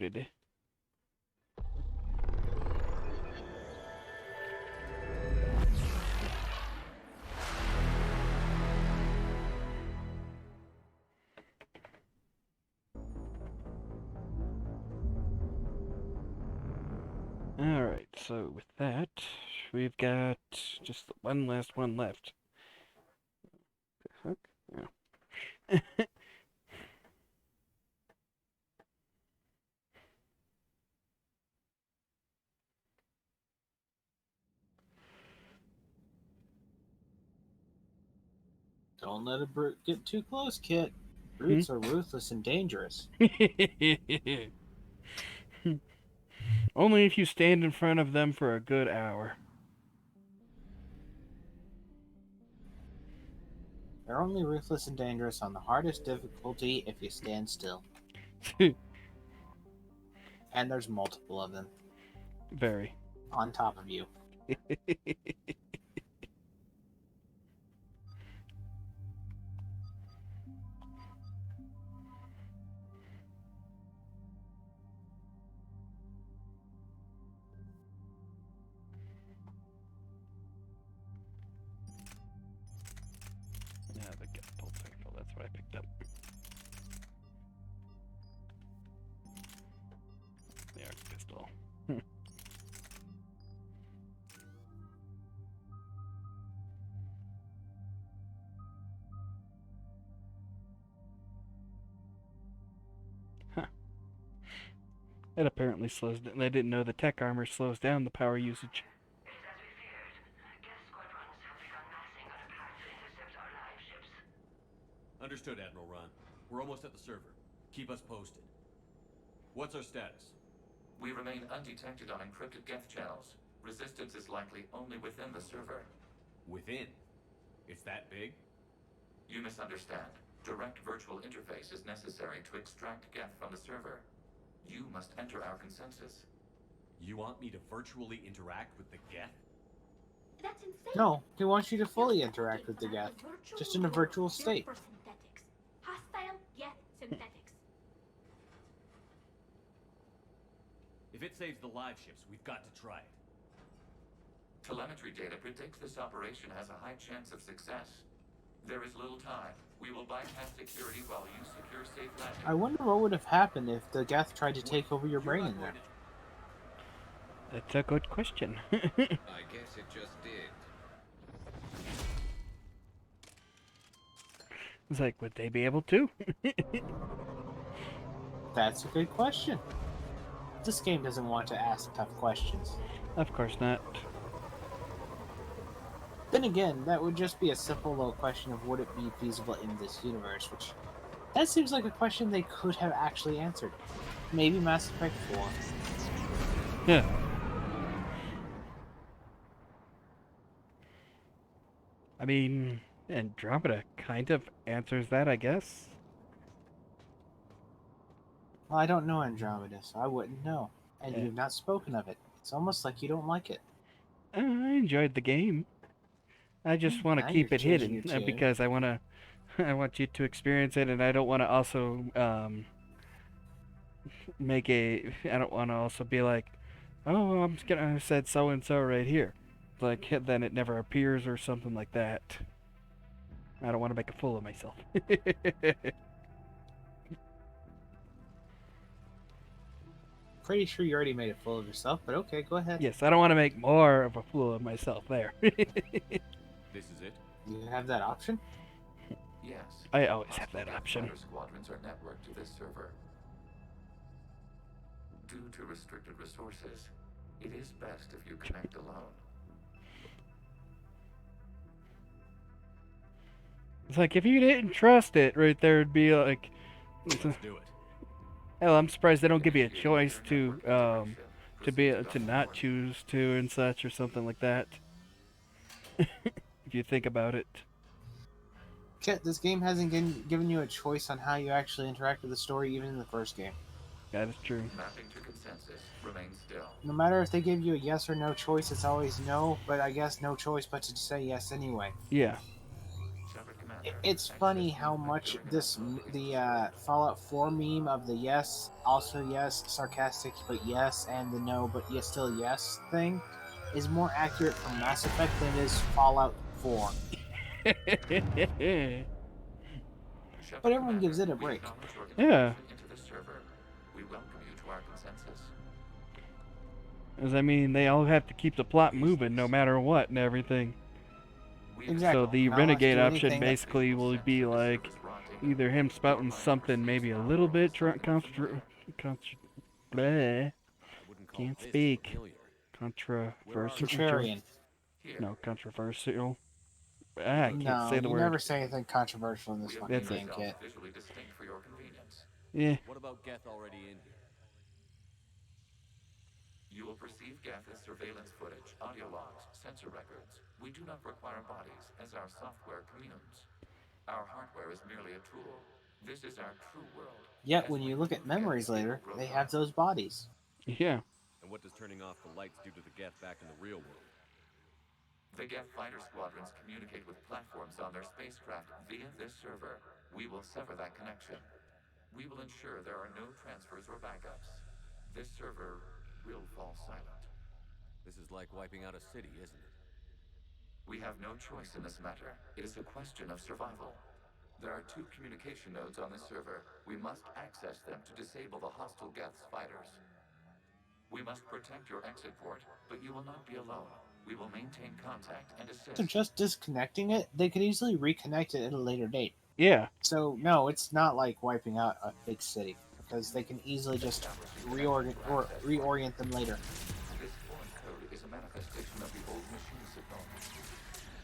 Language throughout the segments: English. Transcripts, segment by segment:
Did Alright, so with that, we've got just one last one left. The heck? Yeah. Don't let a brute get too close, Kit. Hmm? Brutes are ruthless and dangerous. Only if you stand in front of them for a good hour. They're only ruthless and dangerous on the hardest difficulty if you stand still. And there's multiple of them Very. on top of you. Yeah, the pulse rifle, that's what I picked up. The arc pistol. Huh. It apparently slows down. I didn't know the tech armor slows down the power usage. Understood, Admiral Ron. We're almost at the server. Keep us posted. What's our status? We remain undetected on encrypted Geth channels. Resistance is likely only within the server. Within? It's that big? You misunderstand. Direct virtual interface is necessary to extract Geth from the server. You must enter our consensus. You want me to virtually interact with the Geth? That's insane. No, he wants you to fully interact with the Geth, just in a virtual state. Hostile Geth synthetics. If it saves the live ships, we've got to try it. Telemetry data predicts this operation has a high chance of success. There is little time. We will bypass security while you secure safe landing. I wonder what would have happened if the Geth tried to take over your brain in there. That's a good question. I guess it just did. It's like, would they be able to? That's a good question. This game doesn't want to ask tough questions. Of course not. Then again, that would just be a simple little question of would it be feasible in this universe, which that seems like a question they could have actually answered. Maybe Mass Effect 4. Yeah. I mean, Andromeda kind of answers that, I guess. Well, I don't know Andromeda, so I wouldn't know. And Yeah. you've not spoken of it. It's almost like you don't like it. I enjoyed the game. I just want to Now keep you're it changing hidden your tune. because I want to. I want you to experience it, and I don't want to also make a. I don't want to also be like, oh, I'm just gonna said so and so right here, like then it never appears or something like that. I don't want to make a fool of myself. Pretty sure you already made a fool of yourself, but okay, go ahead. Yes, I don't want to make more of a fool of myself there. This is it? You have that option? Yes. I always have Hostile that Geth option. fighter squadrons are networked to this server. Due to restricted resources, it is best if you connect alone. It's like if you didn't trust it, right there, it'd be like, Let's do it. hell, I'm surprised they don't give you a Initiate choice your to network direction. to be Proceed to not Gulf choose to and such or something like that. If you think about it. Kit, this game hasn't given you a choice on how you actually interact with the story even in the first game. That is true. Mapping to consensus. Remain still. No matter if they give you a yes or no choice, it's always no, but I guess no choice but to say yes anyway. Yeah. Shepard Command. It's funny how much the Fallout 4 meme of the yes, also yes, sarcastic but yes, and the no but yes, still yes thing is more accurate for Mass Effect than it is Fallout 4. But everyone gives it a We break. acknowledge your Yeah. integration into the server. We welcome you to our consensus. As I mean, they all have to keep the plot moving no matter what and everything. Exactly. So the Not allowed to renegade do option anything. basically will be like either him spouting something maybe a little bit bleh, I wouldn't call can't this speak. familiar. Controversial. Contrarian. No, controversial. I can't No, say the you word. never say anything controversial in this fucking That's game, it. Kit. Visually distinct for your convenience. Yeah. What about Geth already in here? You will perceive Geth as surveillance footage, audio logs, sensor records. We do not require bodies, as our software communes. Our hardware is merely a tool. This is our true world. Yet As when we you look at remove Geth, memories it will later, grow they have dark. those bodies. Yeah. And what does turning off the lights do to the Geth back in the real world? The Geth fighter squadrons communicate with platforms on their spacecraft via this server. We will sever that connection. We will ensure there are no transfers or backups. This server will fall silent. This is like wiping out a city, isn't it? We have no choice in this matter. It is a question of survival. There are 2 communication nodes on this server. We must access them to disable the hostile Geth's fighters. We must protect your exit port, but you will not be alone. We will maintain contact and assist. So just disconnecting it, they could easily reconnect it at a later date. Yeah. So no, it's not like wiping out a big city because they can easily just reorient them later. This foreign code is a manifestation of the old machine signal.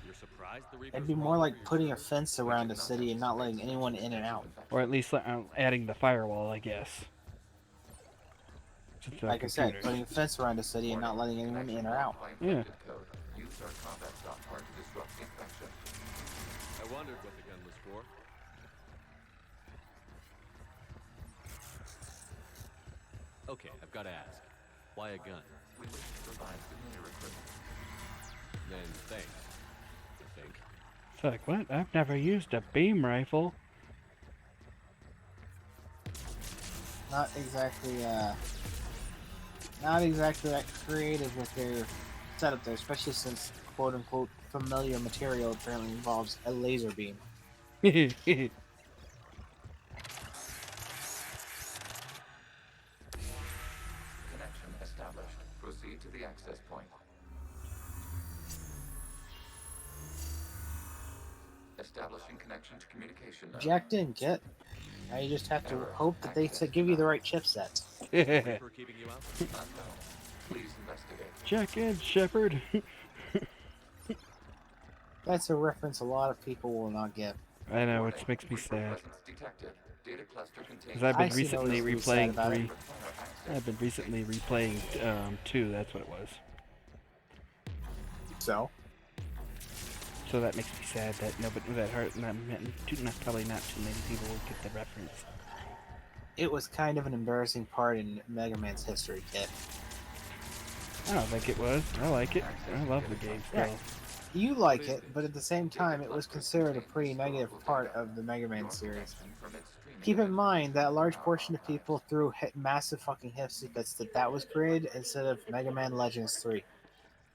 You're surprised the Reapers It'd be were more all like over your putting a server? fence around a city and not letting anyone in and out. Or at least adding the firewall, I guess. To the Like I said, computers. putting a fence around a city and not letting anyone in or out. Yeah. Use our combat software to disrupt the infection. I wondered what the gun was for. Okay, I've got to ask. Why a gun? We wish to provide familiar equipment. Then thanks, I think. It's like, what? I've never used a beam rifle. Not exactly that creative with their setup there, especially since quote unquote familiar material apparently involves a laser beam. Connection established. Proceed to the access point. Establishing connection to communication node. Jacked in, Kit. Now you just have to hope that they give you the right chipsets. Reaper keeping you out? Unknown. Please investigate. Check in, Shepard. That's a reference a lot of people will not get. I know, which makes me sad. Presence detected. Data cluster contains. Because I've been I see no recently reason to be sad replaying about it. 3. I've been recently replaying 2, that's what it was. So, So that makes me sad that nobody, that hurt, probably not too many people will get the reference. it was kind of an embarrassing part in Mega Man's history, Kit. I don't think it was. I like it. I love the game still. Yeah. You like it, but at the same time, it was considered a pretty negative part of the Mega Man series. Keep in mind that a large portion of people threw massive fucking hits that that was created instead of Mega Man Legends 3.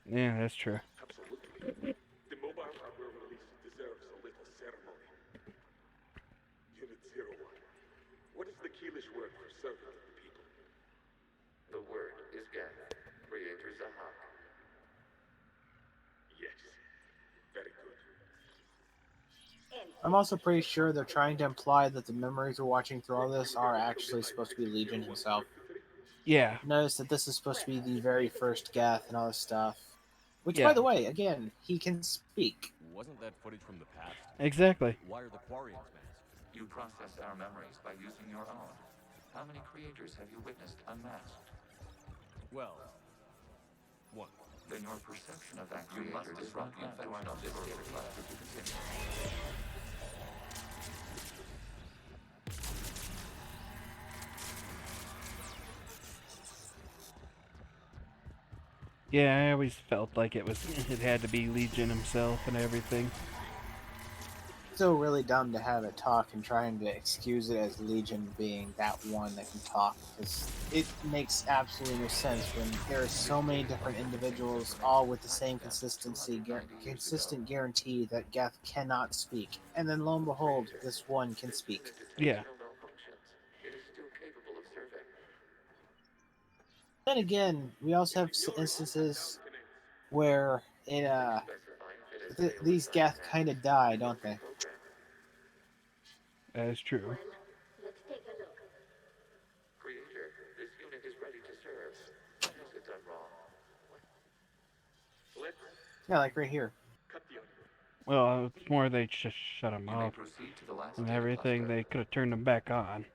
Yeah, that's true. Absolutely. The mobile hardware release deserves a little ceremony. Unit 01. What is the Keelish word for servant of the people? The word is Geth. Creator Zahak. Yes. Very good. I'm also pretty sure they're trying to imply that the memories we're watching through all this are actually supposed to be Legion himself. Yeah. Notice that this is supposed to be the very first Geth and all this stuff. Which, Yeah. by the way, again, he can speak. Wasn't that footage from the past? Exactly. Why are the Quarians masked? You process our memories by using your own. How many creators have you witnessed unmasked? Well, one. Then your perception of that creator disrupt the infection of this data cluster to continue. Yeah, I always felt like it had to be Legion himself and everything. still really dumb to have it talk and trying to excuse it as Legion being that one that can talk, because it makes absolutely no sense when there are so many different individuals all with the same consistent guarantee that Geth cannot speak, and then lo and behold, this one can speak. Yeah. It is still capable of serving. Then again, we also have instances where these Geth kind of die, don't they? That is true. Let's take a look. Creator, this unit is ready to serve. What has it done wrong? Let's Yeah, like right here. cut the audio. Well, it's more they just shut them You may off proceed to the last and data everything. cluster. They could have turned them back on.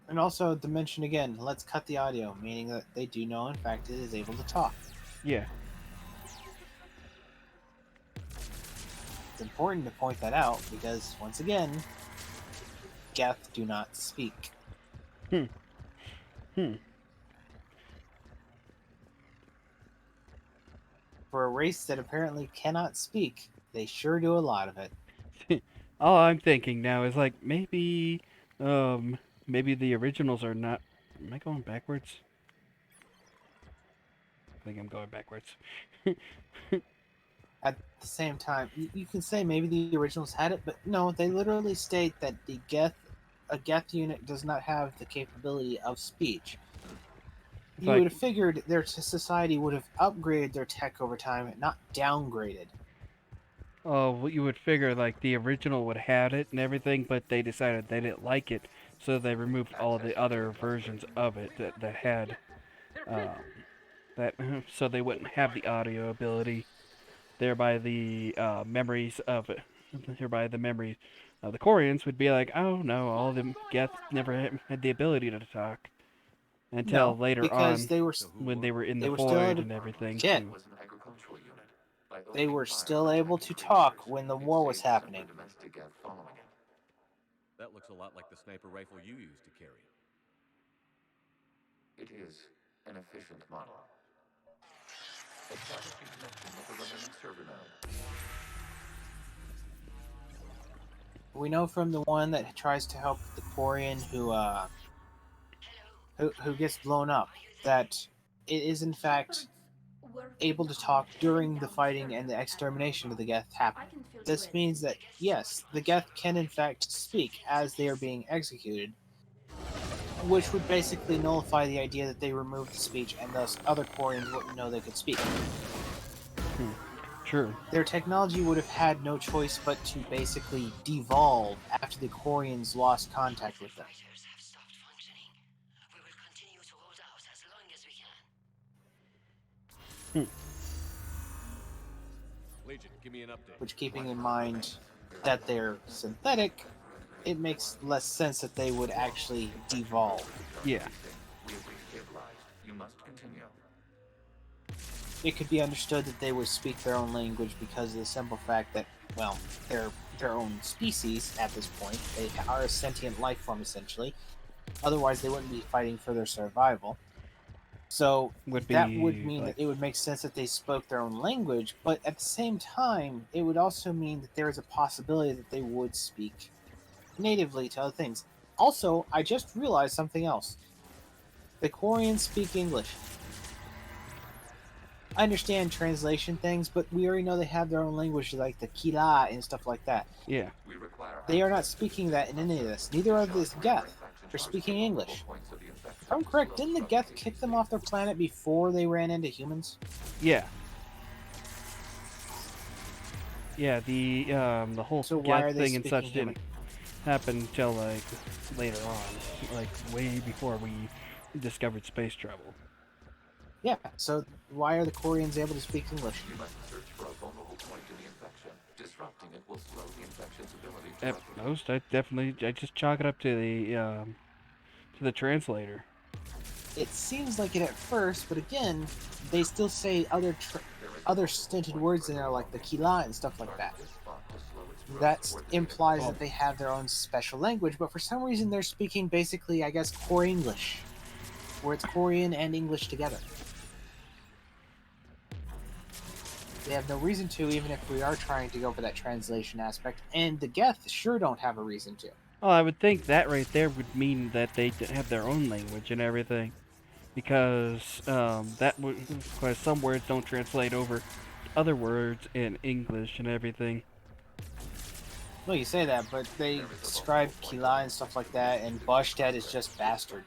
And also, to mention again, let's cut the audio, meaning that they do know, in fact, it is able to talk. Yeah. It's important to point that out because, once again, Geth do not speak. For a race that apparently cannot speak, they sure do a lot of it. All I'm thinking now is like maybe the originals are not. Am I going backwards? I think I'm going backwards. At the same time, you can say maybe the originals had it, but no, they literally state that a Geth unit does not have the capability of speech. You Like- would have figured their society would have upgraded their tech over time, not downgraded. Oh, well, you would figure like the original would have it and everything, but they decided they didn't like it, so they removed all the other versions of it that had that, so they wouldn't have the audio ability. Thereby, the memories of it, thereby the memories of the Koreans would be like, oh no, all of them Geth never had the ability to talk until No, later because on they were when they were in the they were still void at a- and everything. Shit. too. Was an agricultural unit. By They opening were fire still on able to attacking talk creatures, when the it war was saved separate happening. domestic Geth following it. That looks a lot like the sniper rifle you used to carry. It is an efficient model. Establishing connection with the remaining server node. We know from the one that tries to help the Quarian who gets blown up that it is in fact able to talk during the fighting and the extermination of the Geth happening. This means that yes, the Geth can in fact speak as they are being executed, which would basically nullify the idea that they removed the speech and thus other Quarians wouldn't know they could speak. True. Their technology would have had no choice but to basically devolve after the Quarians lost contact with them. Fighters have stopped functioning. We will continue to hold out as long as we can. Legion, give me an update. Which, keeping in mind that they're synthetic, it makes less sense that they would actually devolve. Yeah. We have restabilized. You must continue. It could be understood that they would speak their own language because of the simple fact that, well, they're their own species at this point. They are a sentient life form, essentially. Otherwise, they wouldn't be fighting for their survival. So that would mean that it would make sense that they spoke their own language, but at the same time, it would also mean that there is a possibility that they would speak natively to other things. Also, I just realized something else. The Quarians speak English. I understand translation things, but we already know they have their own language, like the Kila and stuff like that. Yeah. We require They are not speaking that in any of this. Neither are the Geth. They're speaking English. If I'm correct, didn't the Geth kick them off their planet before they ran into humans? Yeah. Yeah, the whole So why are Geth they thing and such speaking didn't happen until like later on, like way before we discovered space travel. Yeah, so why are the Quarians able to speak English? You must search for a vulnerable point in the infection. Disrupting it will slow the infection's ability to At replicate. most, I just chalk it up to the translator. It seems like it at first, but again, they still say other stinted words in there, like the Kila and stuff like that. That implies that they have their own special language, but for some reason they're speaking basically, I guess, core English, where it's Korean and English together. They have no reason to, even if we are trying to go for that translation aspect. And the Geth sure don't have a reason to. Well, I would think that right there would mean that they have their own language and everything, because that would, because some words don't translate over other words in English and everything. Well, you say that, but they describe Kila and stuff like that, and Boschted is just bastard.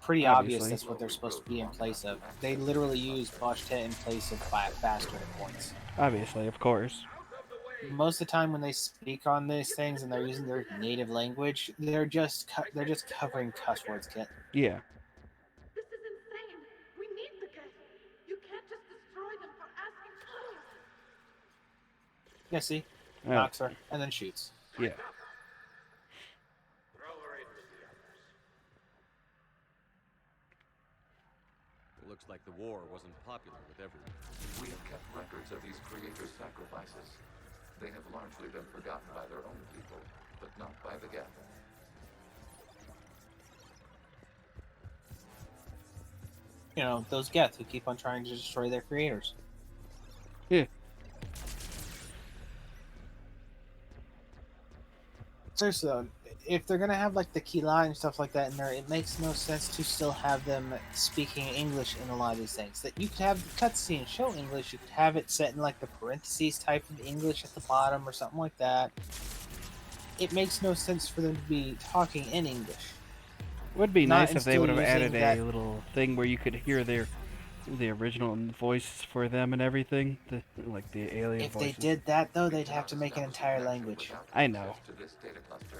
Pretty obvious Obviously. that's what they're supposed to be in place of. They literally use Boschted in place of bastard at points. Obviously, of course. Most of the time when they speak on these things and they're using their native language, they're just covering cuss words, Kit. Yeah. This is insane. We need the Geth. You can't just destroy them for asking for it. Yeah, see? Oh, Knocks her, and then shoots. yeah. It looks like the war wasn't popular with everyone. We have kept records of these creators' sacrifices. They have largely been forgotten by their own people, but not by the Geth. You know, those Geth who keep on trying to destroy their creators. Yeah. Seriously though, if they're gonna have like the Kila and stuff like that in there, it makes no sense to still have them speaking English in a lot of these things. That you could have the cutscene show English, you could have it set in like the parentheses type of English at the bottom or something like that. It makes no sense for them to be talking in English. Would be Not nice and if they still would have added using that- a little thing where you could hear the original voice for them and everything, like the alien If voices. they did that though, they'd have to make an entire language. I know. Access to this data cluster.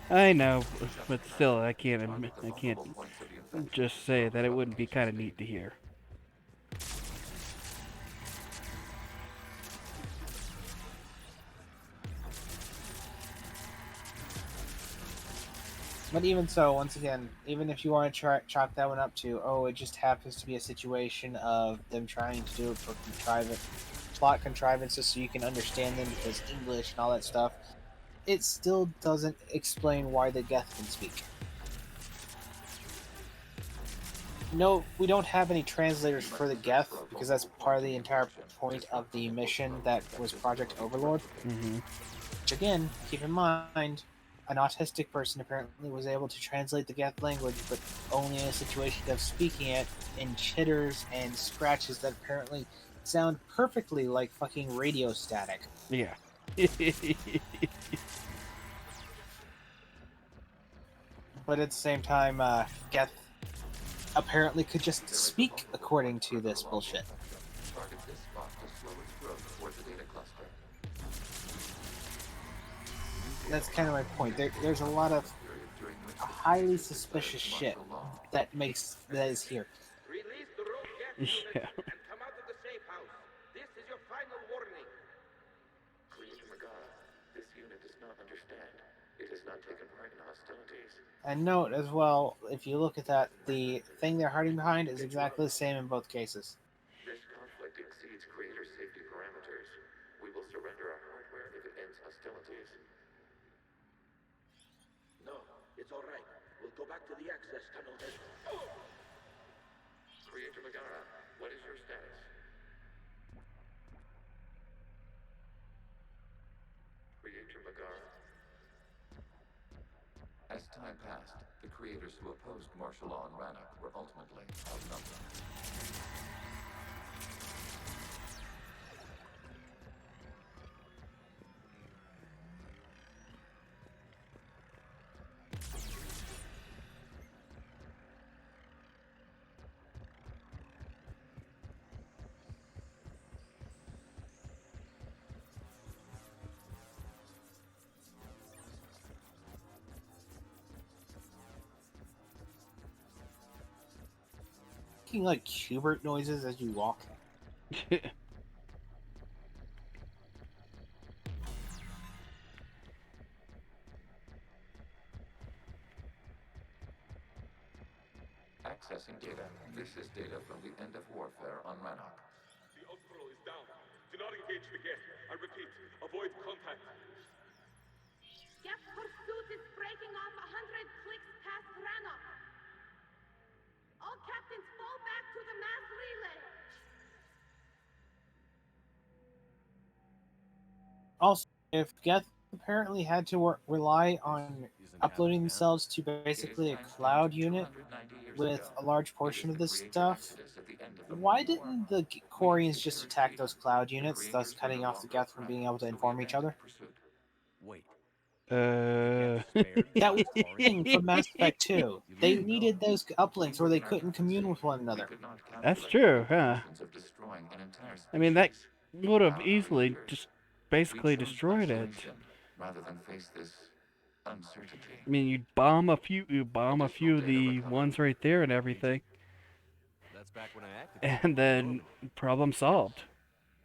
I know, but still, I can't Target the can't vulnerable points of the infection. just say that it wouldn't be kind of neat to hear. But even so, once again, even if you want to chalk that one up to, oh, it just happens to be a situation of them trying to do it for plot contrivances so you can understand them because English and all that stuff, it still doesn't explain why the Geth can speak. No, we don't have any translators for the Geth because that's part of the entire point of the mission that was Project Overlord. Hmm. Which again, keep in mind, an autistic person apparently was able to translate the Geth language, but only in a situation of speaking it in chitters and scratches that apparently sound perfectly like fucking radio static. Yeah. But at the same time, Geth apparently could just speak according to this bullshit. Target this spot to slow its growth towards the data cluster. That's kind of my point. There's a lot of highly suspicious shit that is here. Release the rogue Geth Yeah. and come out of the safe house. This is your final warning. Creator Megara, this unit does not understand. It has not taken part in hostilities. And note as well, if you look at that, the thing they're hiding behind is exactly the same in both cases. This conflict exceeds creator safety parameters. We will surrender our hardware if it ends hostilities. No, it's all right. We'll go back to the access tunnel then. Creator Megara, what is your status? Creator Megara. As time passed, the creators who opposed martial law in Rannoch were ultimately outnumbered. Making like Hubert noises as you walk. Accessing data. This is data from the end of warfare on Rannoch. The Outro is down. Do not engage the Geth. I repeat, avoid contact. Geth pursuit is breaking off 100 clicks past Rannoch. All captains fall back to the mass relay. if Geth apparently had to rely on Isn't uploading happening now. themselves to It is basically a timestamped cloud unit 290 years with ago. a large It is portion of the this creator stuff, exodus at the end of the why World War. didn't the We have Quarians just secured attack those freedom. cloud The units, thus creators were cutting no off the longer a Geth from threat, being able to so we inform each abandoned other? pursuit. Wait. Uh. Spared That by was the the Quarians? thing from Mass Effect 2. You They need to know. needed those We uplinks or were they the couldn't adversary. commune with one We another. could not That's calculate the true, huh? repercussions of destroying an entire I mean, that species. would have Our easily creators, just we basically chose destroyed it. isolation rather than face this uncertainty. I mean, you bomb a Additional few of data the recovered. ones right there and everything, That's back when I acted and completely then normal. problem solved.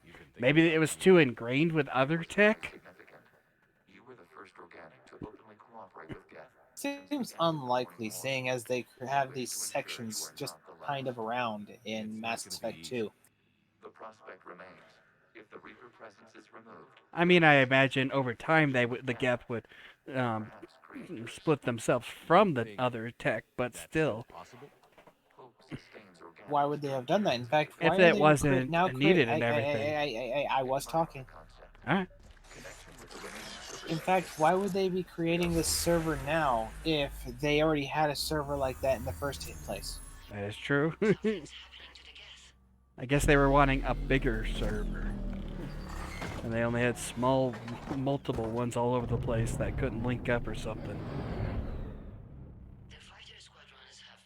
You've been thinking Maybe about it was me. too ingrained with That other was highly tech. significant. You were the first organic to openly cooperate with Geth since Seems the end of the unlikely, Morning War. seeing as they We have wish these to ensure you sections are just not the kind last. of around in It's not Mass gonna be Effect easy. 2. The prospect remains. If the Reaper presence is removed, I mean, I imagine over time the Geth would um, perhaps create peace. split themselves from the Think other tech, but that's still, possible? Hope sustains organic Why would they have done that? In fact, if why are it they wasn't now create? needed and everything. I was talking. concept. Alright, Connection with the remaining server In fact, stations. why would they be creating this server now if they already had a server like that in the first place? that is true. Something's happening to the Geth. I guess they were wanting a bigger server, and they only had small, multiple ones all over the place that couldn't link up or something. The fighter squadrons have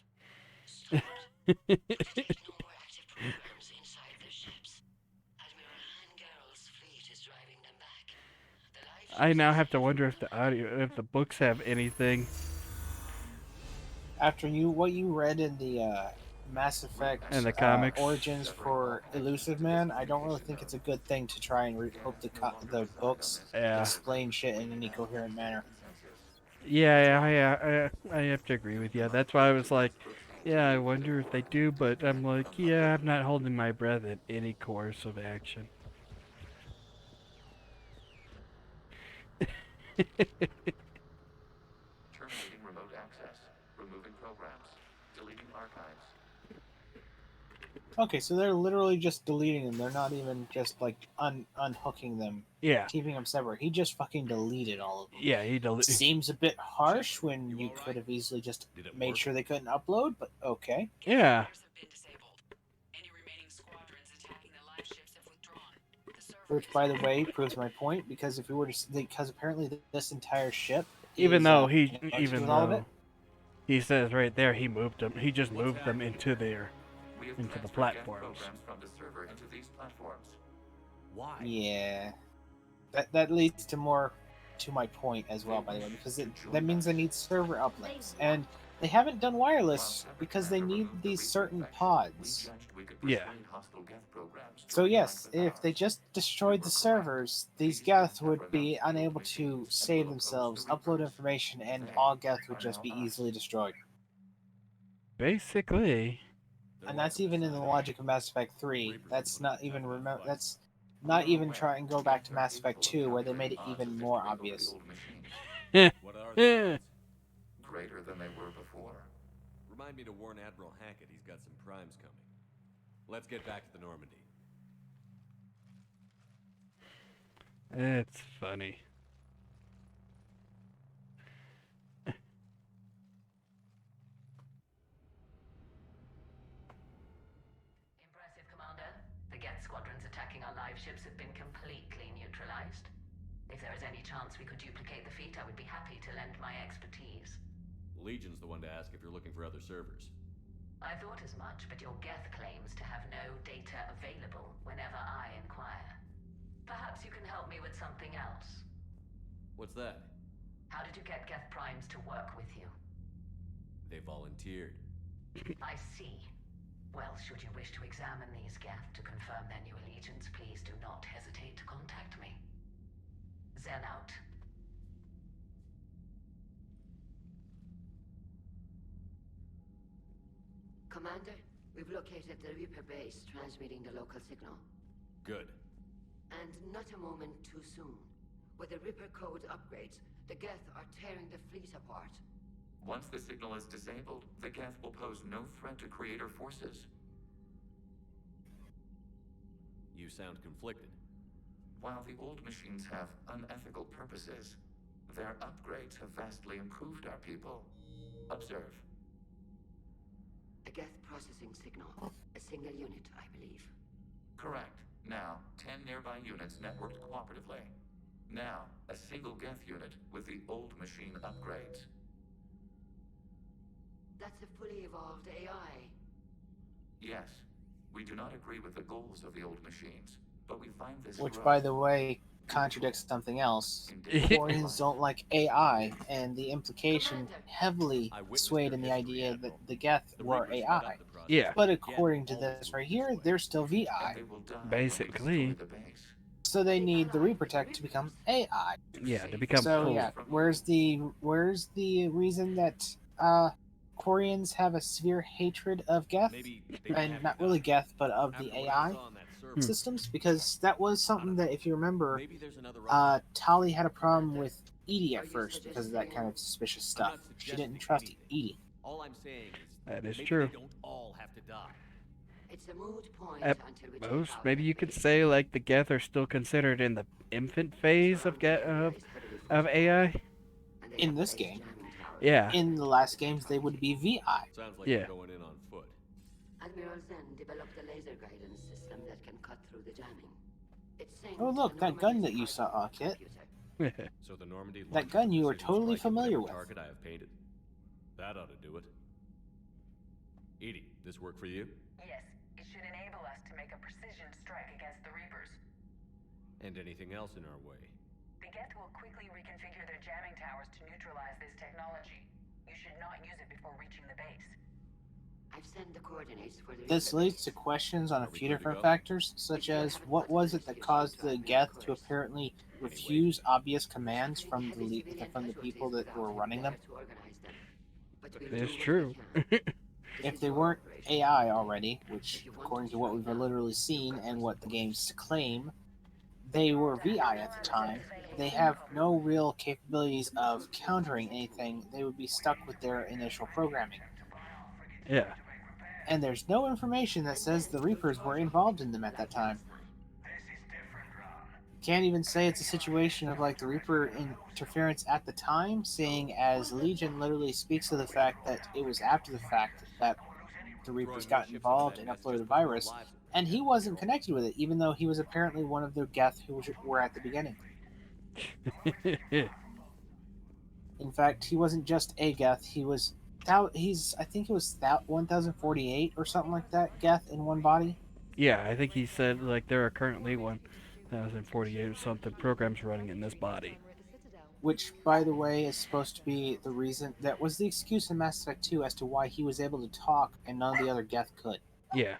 stopped. There's no more active programs inside their ships. Admiral Hangarl's fleet is driving them back. The live I ships now are have to safe wonder from if the audio, if the books have anything, After what you read in the Mass Effect in the comics. Origins for Elusive Man, I don't really think it's a good thing to try and hope the books Yeah. explain shit in any coherent manner. Yeah, I have to agree with you. That's why I was like, yeah, I wonder if they do, but I'm like, yeah, I'm not holding my breath at any course of action. Terminating remote access. Removing programs. Deleting archives. Okay, so they're literally just deleting them. They're not even just like unhooking them, Yeah, keeping them separate. He just fucking deleted all of them. yeah, he deleted. Seems a bit harsh when you could have easily just made sure they couldn't upload, but okay. Yeah, Servers have been disabled. Any remaining squadrons attacking the live ships have withdrawn. The server Which, is by the now way, open. proves my point because if we were to, because apparently this entire ship even is though connected with all of it. he says right there, he moved them. He just moved them into their We have into the transferred Geth platforms. programs from the server into these platforms. Why? Yeah, that leads to more to my point as well, by the way, because that means they need server uplinks, and they haven't done wireless because they need these certain pods. Yeah. So yes, if they just destroyed the servers, these Geth would be unable to save themselves, upload information, and all Geth would just be easily destroyed. Basically, And that's even in the logic of Mass Effect 3. That's not even That's not even try and go back to Mass Effect 2, where they made it even more obvious. What are the eh, odds? Greater than they were before. Remind me to warn Admiral Hackett he's got some primes coming. Let's get back to the Normandy. it's funny. Impressive, Commander. The Geth squadrons attacking our live ships have been completely neutralized. If there is any chance we could duplicate the feat, I would be happy to lend my expertise. Legion's the one to ask if you're looking for other servers. I thought as much, but your Geth claims to have no data available whenever I inquire. Perhaps you can help me with something else. What's that? How did you get Geth primes to work with you? They volunteered. I see. Well, should you wish to examine these Geth to confirm their new allegiance, please do not hesitate to contact me. Zen out. Commander, we've located the Reaper base transmitting the local signal. Good. And not a moment too soon. With the Reaper code upgrades, the Geth are tearing the fleet apart. Once the signal is disabled, the Geth will pose no threat to Creator forces. You sound conflicted. While the old machines have unethical purposes, their upgrades have vastly improved our people. Observe. A Geth processing signal. A single unit, I believe. Correct. Now, 10 nearby units networked cooperatively. Now, a single Geth unit with the old machine upgrades. That's a fully evolved AI. Yes, we do not agree with the goals of the old machines, but we find this Which, growth by the way, contradicts something else. Quarians don't like AI, and the implication heavily swayed in the idea that the Geth were AI. Yeah, But according to this right here, they're still and VI. they will die when we basically. destroy the base. So they need the Reaper Tech to become AI. Yeah, to become So full. yeah, where's the reason that Quarians have a severe hatred of Geth? And not really Geth, but of the AI systems? Because that was something that, if you remember, Tali had a problem with Edie at first because of that kind of suspicious stuff. She didn't trust Edie. All I'm saying is That is maybe true. they don't all have to die. It's a moot point At until we most, take out maybe that you could base. say like the Geth are still considered in the infant phase of AI. And they In have this placed game. jamming towers. Yeah, In the last games, they would be VI. Sounds like Yeah. you're going in on foot. Admiral Zen developed a laser guidance system that can cut through the jamming. It's synced Oh, look, to that gun Normandy's that you saw, high-powered Kit. computer. So the Normandy That launches gun you were precision totally strike at familiar every with. target I have painted. That ought to do it. Edie, this work for you? Yes, it should enable us to make a precision strike against the Reapers. And anything else in our way? The Geth will quickly reconfigure their jamming towers to neutralize this technology. You should not use it before reaching the base. I've sent the coordinates for the This Reaper leads to base. questions on a Are we few good to different go? factors, such as what was it that caused the Geth to apparently refuse obvious commands from the people that were running them? it's true. If they weren't AI already, which according to what we've literally seen and what the games claim, they were VI at the time. They have no real capabilities of countering anything. They would be stuck with their initial programming. Yeah, And there's no information that says the Reapers were involved in them at that time. Can't even say it's a situation of like the Reaper interference at the time, seeing as Legion literally speaks of the fact that it was after the fact that the Reapers got involved and uploaded the virus, and he wasn't connected with it, even though he was apparently one of the Geth who were at the beginning. In fact, he wasn't just a Geth, I think it was 1048 or something like that, Geth in one body. yeah. I think he said like there are currently 1,048 or something programs running in this body. Which, by the way, is supposed to be the reason that was the excuse in Mass Effect 2 as to why he was able to talk and none of the other Geth could. Yeah,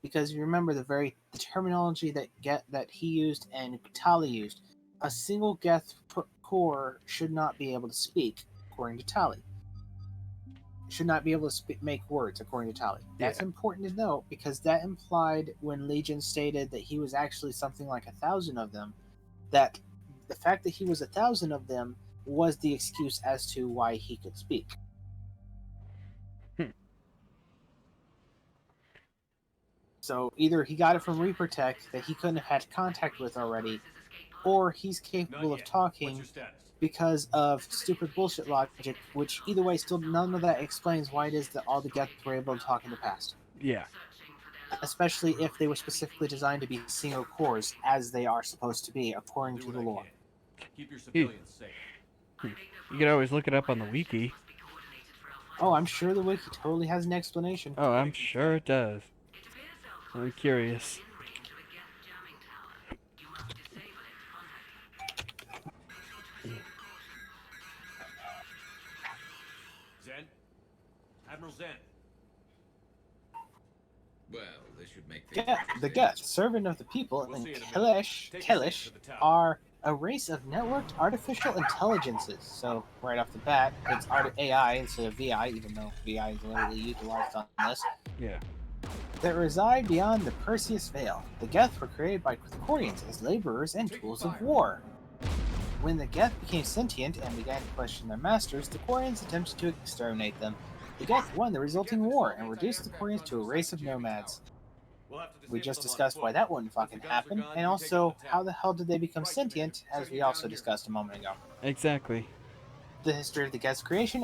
Because you remember the terminology that he used and Tali used. A single Geth core should not be able to speak, according to Tali. Should not be able to make words, according to Tali. That's Yeah. important to note because that implied when Legion stated that he was actually something like 1,000 of them, that the fact that he was 1,000 of them was the excuse as to why he could speak. So either he got it from Reaper Tech that he couldn't have had contact with already, or he's capable of talking because of stupid bullshit logic, which either way, still none of that explains why it is that all the Geth were able to talk in the past. yeah. Especially if they were specifically designed to be single cores, as they are supposed to be, according to the lore. Keep your civilians safe. You can always look it up on the wiki. Oh, I'm sure the wiki totally has an explanation. Oh, I'm sure it does. I'm curious. Zen? Admiral Zen. Well, this should make things The interesting. Geth, servant of the people, We'll and see in a minute. Kelish, Take us into the tower. are a race of networked artificial intelligences. So, right off the bat, it's AI instead of VI, even though VI is literally utilized on this, Yeah. that reside beyond the Perseus Veil. The Geth were created by the Quarians as laborers and tools of war. When the Geth became sentient and began to question their masters, the Quarians attempted to exterminate them. The Geth won the resulting war and reduced the Quarians to a race of nomads. We'll have to We disable just them on discussed why foot. that wouldn't Once fucking the guns are happen, gone, and we take also, out the town. how the hell did they become Right, sentient, Commander. as we Shutting you also down here. discussed a moment ago. Exactly. The history of the Geth's creation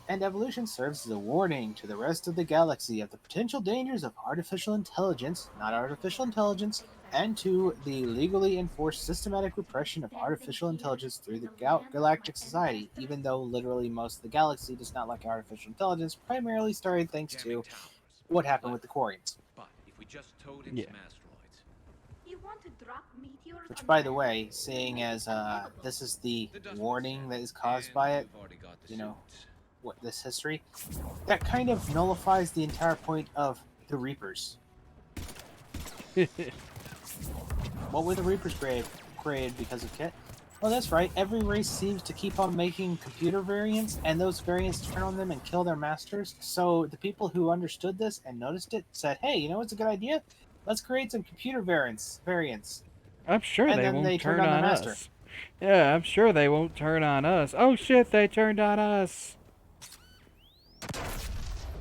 and evolution serves as a warning to the rest of the galaxy of the potential dangers of artificial intelligence, not artificial intelligence, and to the legally enforced systematic repression of artificial intelligence through the galactic society, even though literally most of the galaxy does not like artificial intelligence, primarily started thanks to what happened with the Quarians. But if we just towed in Yeah. some asteroids, You want to drop meteors Which, on by the Earth? way, seeing as this is the the dust will warning settle, that is caused and by it, we've already got the you know, suits. what this history, that kind of nullifies the entire point of the Reapers. What were the Reapers created because of Kit? Oh, that's right. Every race seems to keep on making computer variants, and those variants turn on them and kill their masters. So the people who understood this and noticed it said, "Hey, you know what's a good idea? Let's create some computer variants." I'm sure And they then they won't turned turn on their on master. us. Yeah, I'm sure they won't turn on us. Oh shit, they turned on us.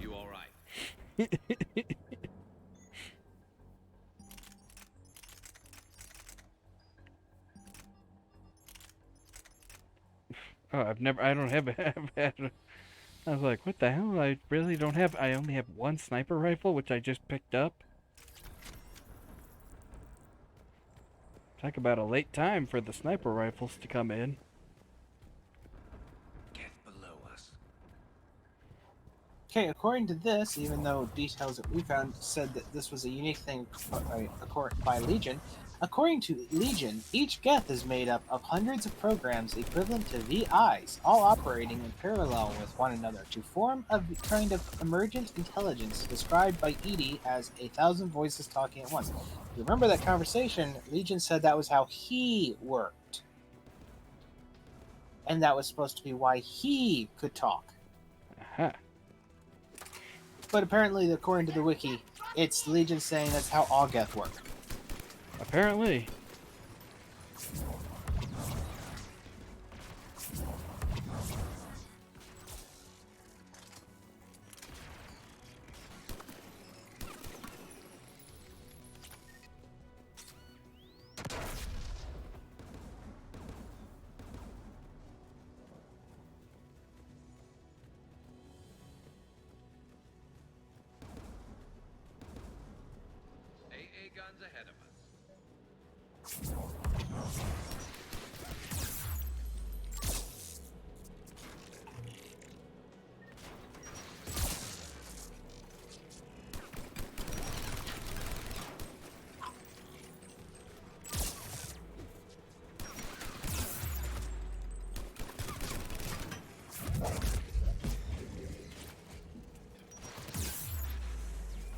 You all right? Oh, I don't have, have had. I was like, what the hell? I really don't have. I only have one sniper rifle, which I just picked up. Talk about a late time for the sniper rifles to come in. Get below us. Okay, according to this, even though details that we found said that this was a unique thing by Legion, according to Legion, each Geth is made up of hundreds of programs equivalent to VIs, all operating in parallel with one another to form a kind of emergent intelligence described by Edie as 1,000 voices talking at once. If you remember that conversation, Legion said that was how he worked. And that was supposed to be why he could talk. Aha. But apparently, according to the wiki, it's Legion saying that's how all Geth work. Apparently. AA guns ahead of us.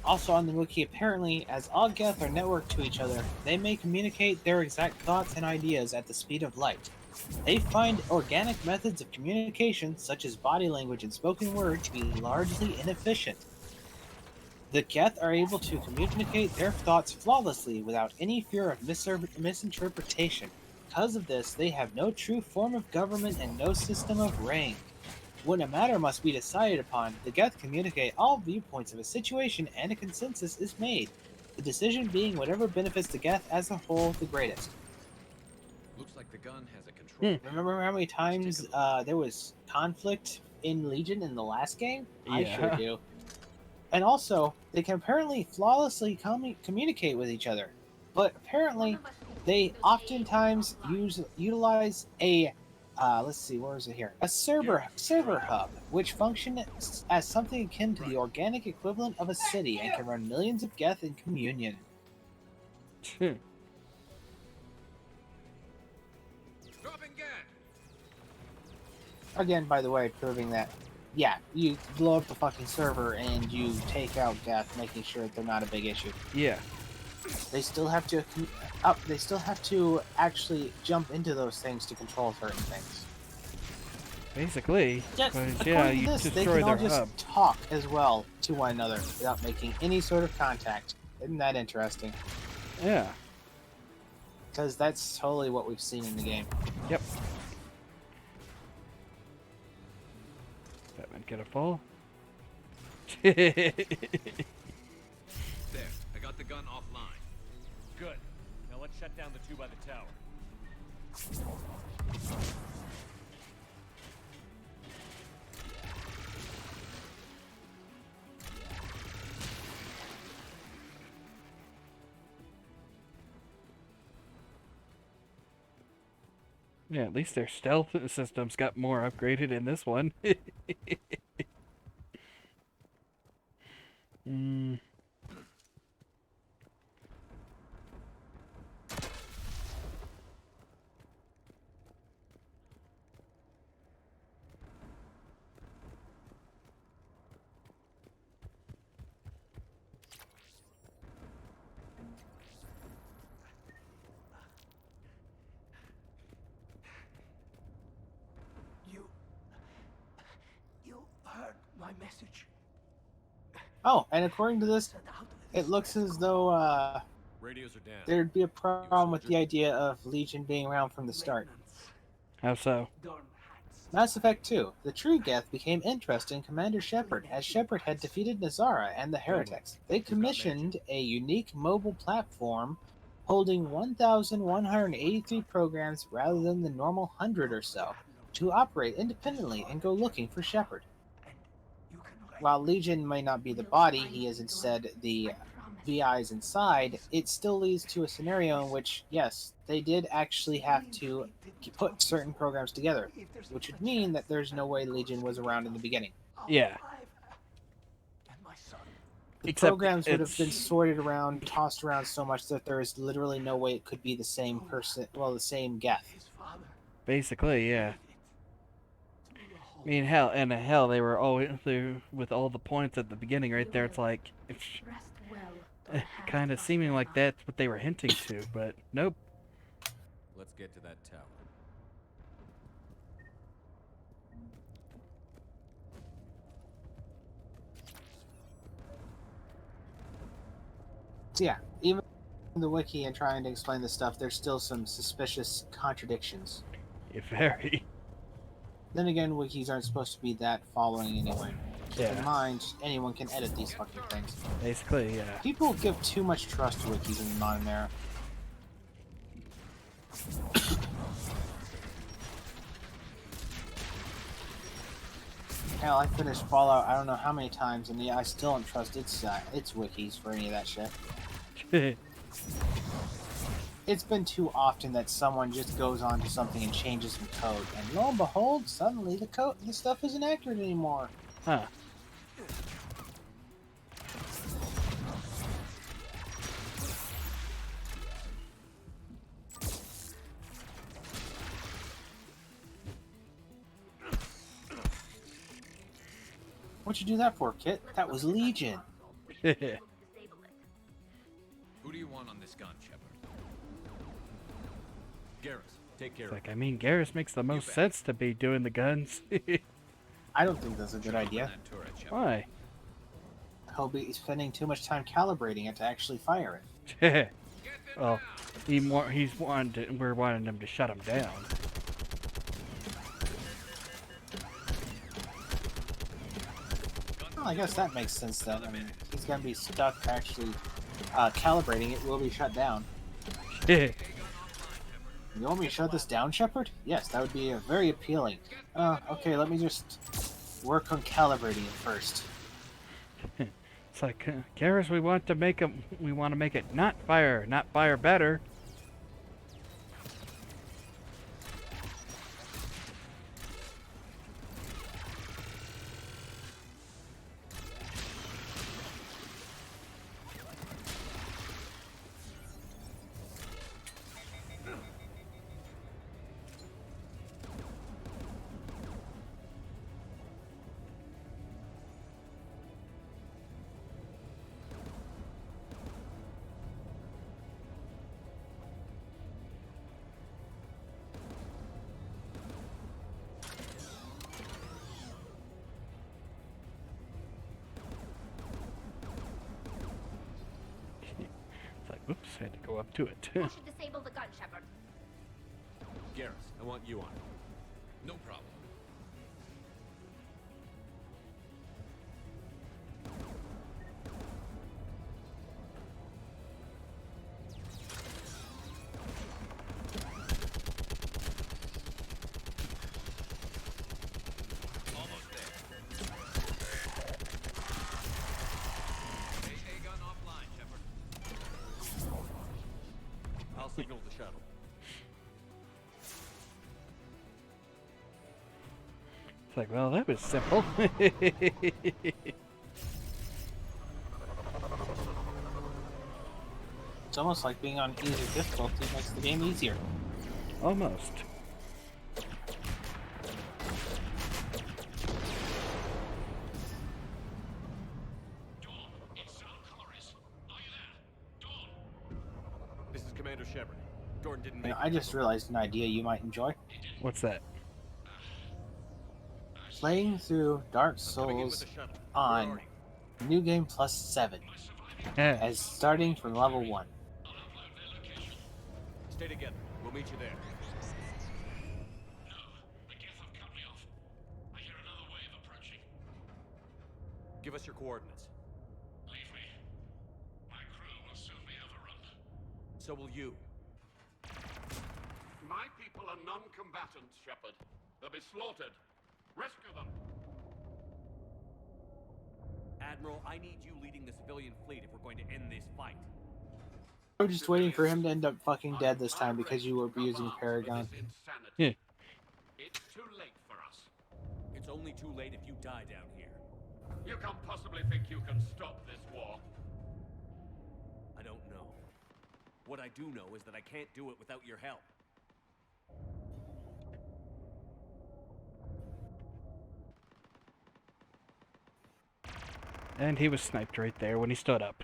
Also on the wiki, apparently, as all Geth are networked to each other, they may communicate their exact thoughts and ideas at the speed of light. They find organic methods of communication, such as body language and spoken word, to be largely inefficient. The Geth are able to communicate their thoughts flawlessly without any fear of misinterpretation. Because of this, they have no true form of government and no system of rank. When a matter must be decided upon, the Geth communicate all viewpoints of a situation and a consensus is made, the decision being whatever benefits the Geth as a whole the greatest. Looks like the gun has a control. Remember how many times there was conflict in Legion in the last game? I sure Yeah. do. And also, they can apparently flawlessly communicate with each other. But apparently, they oftentimes utilize a let's see, where is it here? A server hub, which functions as something akin to the organic equivalent of a city and can run millions of Geth in communion. Dropping gas. Again, by the way, proving that, yeah, you blow up the fucking server and you take out Geth, making sure that they're not a big issue. Yeah. They still have to they still have to actually jump into those things to control certain things. Basically. Yeah, Because, yeah, according to you this, they destroy can all their just hub. talk as well to one another without making any sort of contact. Isn't that interesting? Yeah. Because that's totally what we've seen in the game. Yep. Batman get a fall. There, I got the gun off shut down the two by the tower. Yeah, at least their stealth systems got more upgraded in this one. mm. You heard my message. Oh, and according to this, it looks as though Radios are down. there'd be a problem with the idea of Legion being around from the start. How so? Mass Effect 2. The true Geth became interested in Commander Shepard, as Shepard had defeated Nazara and the Heretics. They commissioned a unique mobile platform holding 1,183 programs rather than the normal 100 or so, to operate independently and go looking for Shepard. While Legion may not be the body, he is instead the VIs inside, it still leads to a scenario in which, yes, they did actually have to put certain programs together, which would mean that there's no way Legion was around in the beginning. Yeah. The Except programs would have been sorted around, tossed around so much that there is literally no way it could be the same person, well, the same Geth. Basically, yeah. I mean, hell, they were always with all the points at the beginning right there. It's like, kind of seeming like that's what they were hinting to, but nope. Let's get to that tower. So yeah, even in the wiki and trying to explain this stuff, there's still some suspicious contradictions. Very. Then again, wikis aren't supposed to be that following anyway. Keep Yeah. in mind, anyone can edit these fucking things. Basically, yeah. People give too much trust to wikis in the modern era. Hell, I finished Fallout I don't know how many times, and yeah, I still don't trust its wikis for any of that shit. It's been too often that someone just goes on to something and changes some code, and lo and behold, suddenly the stuff isn't accurate anymore. Huh. What'd you do that for, Kit? That was Legion. Who do you want on this gun, Shepard? Garrus, take care It's of like, I mean, Garrus makes the most sense to be doing the guns. I don't think that's a good idea. Why? He'll be spending too much time calibrating it to actually fire it. Well, we're wanting him to shut him down. Well, I guess that makes sense then. I mean, he's gonna be stuck actually calibrating it. Will be shut down. You want me to shut this down, Shepard? Yes, that would be very appealing. Okay, let me just work on calibrating it first. It's like, Garrus, we want to make it not fire better. Oops, I had to go up to it. You should disable the gun, Shepard. Garrus, I want you on. No problem. signal the shuttle. It's like, well, that was simple. It's almost like being on easy difficulty makes the game easier. Almost. This is Commander Shepard. Dorn didn't You make know, I just realized an idea you might enjoy. What's that? Playing through Dark I'm coming in with Souls the shuttle. Where on are you? New Game Plus 7, Yeah. as starting from level 1. Stay together. We'll meet you there. Give us your coordinates. Leave me. My crew will soon be overrun. So will you. My people are non-combatants, Shepard. They'll be slaughtered. Rescue them. Admiral, I need you leading the civilian fleet if we're going to end this fight. I was just waiting for him to end up fucking dead this time because you were using Paragon. Yeah. It's too late for us. It's only too late if you die down here. You can't possibly think you can stop this war. I don't know. What I do know is that I can't do it without your help. And he was sniped right there when he stood up.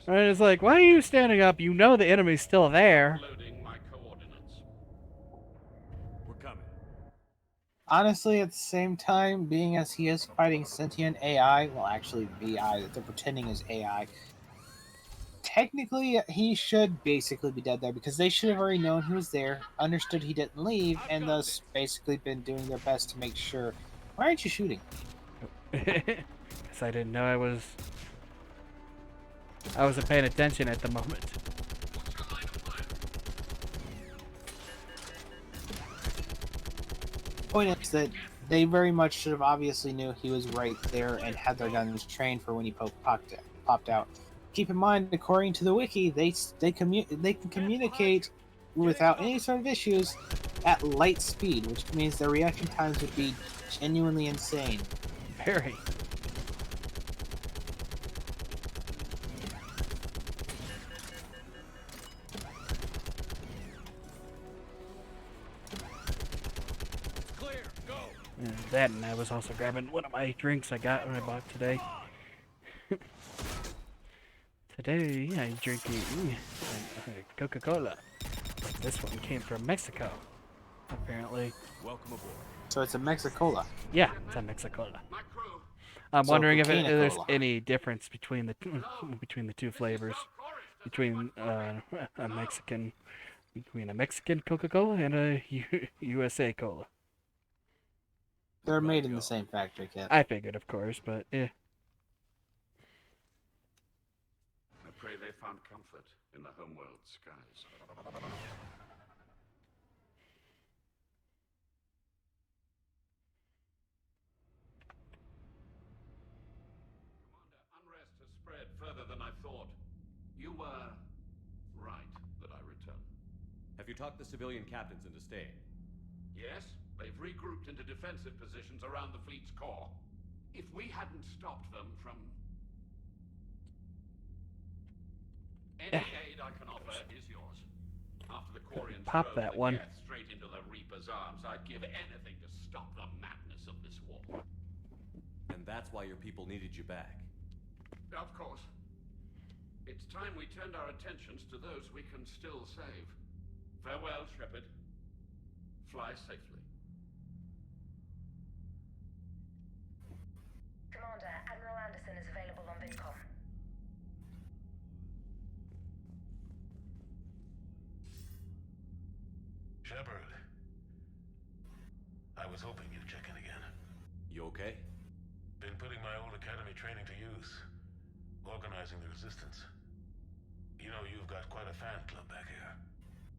And it's like, why are you standing up? You know the enemy's still there. Loading my coordinates. We're coming. Honestly, at the same time, being as he is fighting sentient AI, well, actually VI, that they're pretending is AI, technically he should basically be dead there because they should have already known he was there, understood he didn't leave, and thus basically been doing their best to make sure. Why aren't you shooting? Because I didn't know I wasn't paying attention at the moment. Point is that they very much should have obviously knew he was right there and had their guns trained for when he popped out. Keep in mind, according to the wiki, they can communicate without any sort of issues at light speed, which means their reaction times would be genuinely insane. Very. Clear, go. That, and I was also grabbing one of my drinks I got when I bought today. Today, I'm drinking Coca-Cola. This one came from Mexico, apparently. Welcome aboard. So it's a Mexicola. Yeah, it's a Mexicola. My crew. I'm So wondering if Cocaine-a-Cola. there's any difference between the two flavors, between a Mexican Coca-Cola and a USA Cola. They're made in the same factory, Kit. I figured, of course, but yeah. I pray they found comfort in the homeworld skies. Commander, unrest has spread further than I thought. You were right that I return. Have you talked the civilian captains into staying? Yes, they've regrouped into defensive positions around the fleet's core. If we hadn't stopped them from... Any aid I can offer is yours. After the Quarians Pop drove that the one. Geth straight into the Reaper's arms, I'd give anything to stop the madness of this war. And that's why your people needed you back. Of course. It's time we turned our attentions to those we can still save. Farewell, Shepard. Fly safely. Commander, Admiral Anderson is available on VidCom. Shepard. I was hoping you'd check in again. You okay? Been putting my old academy training to use. Organizing the resistance. You know, you've got quite a fan club back here.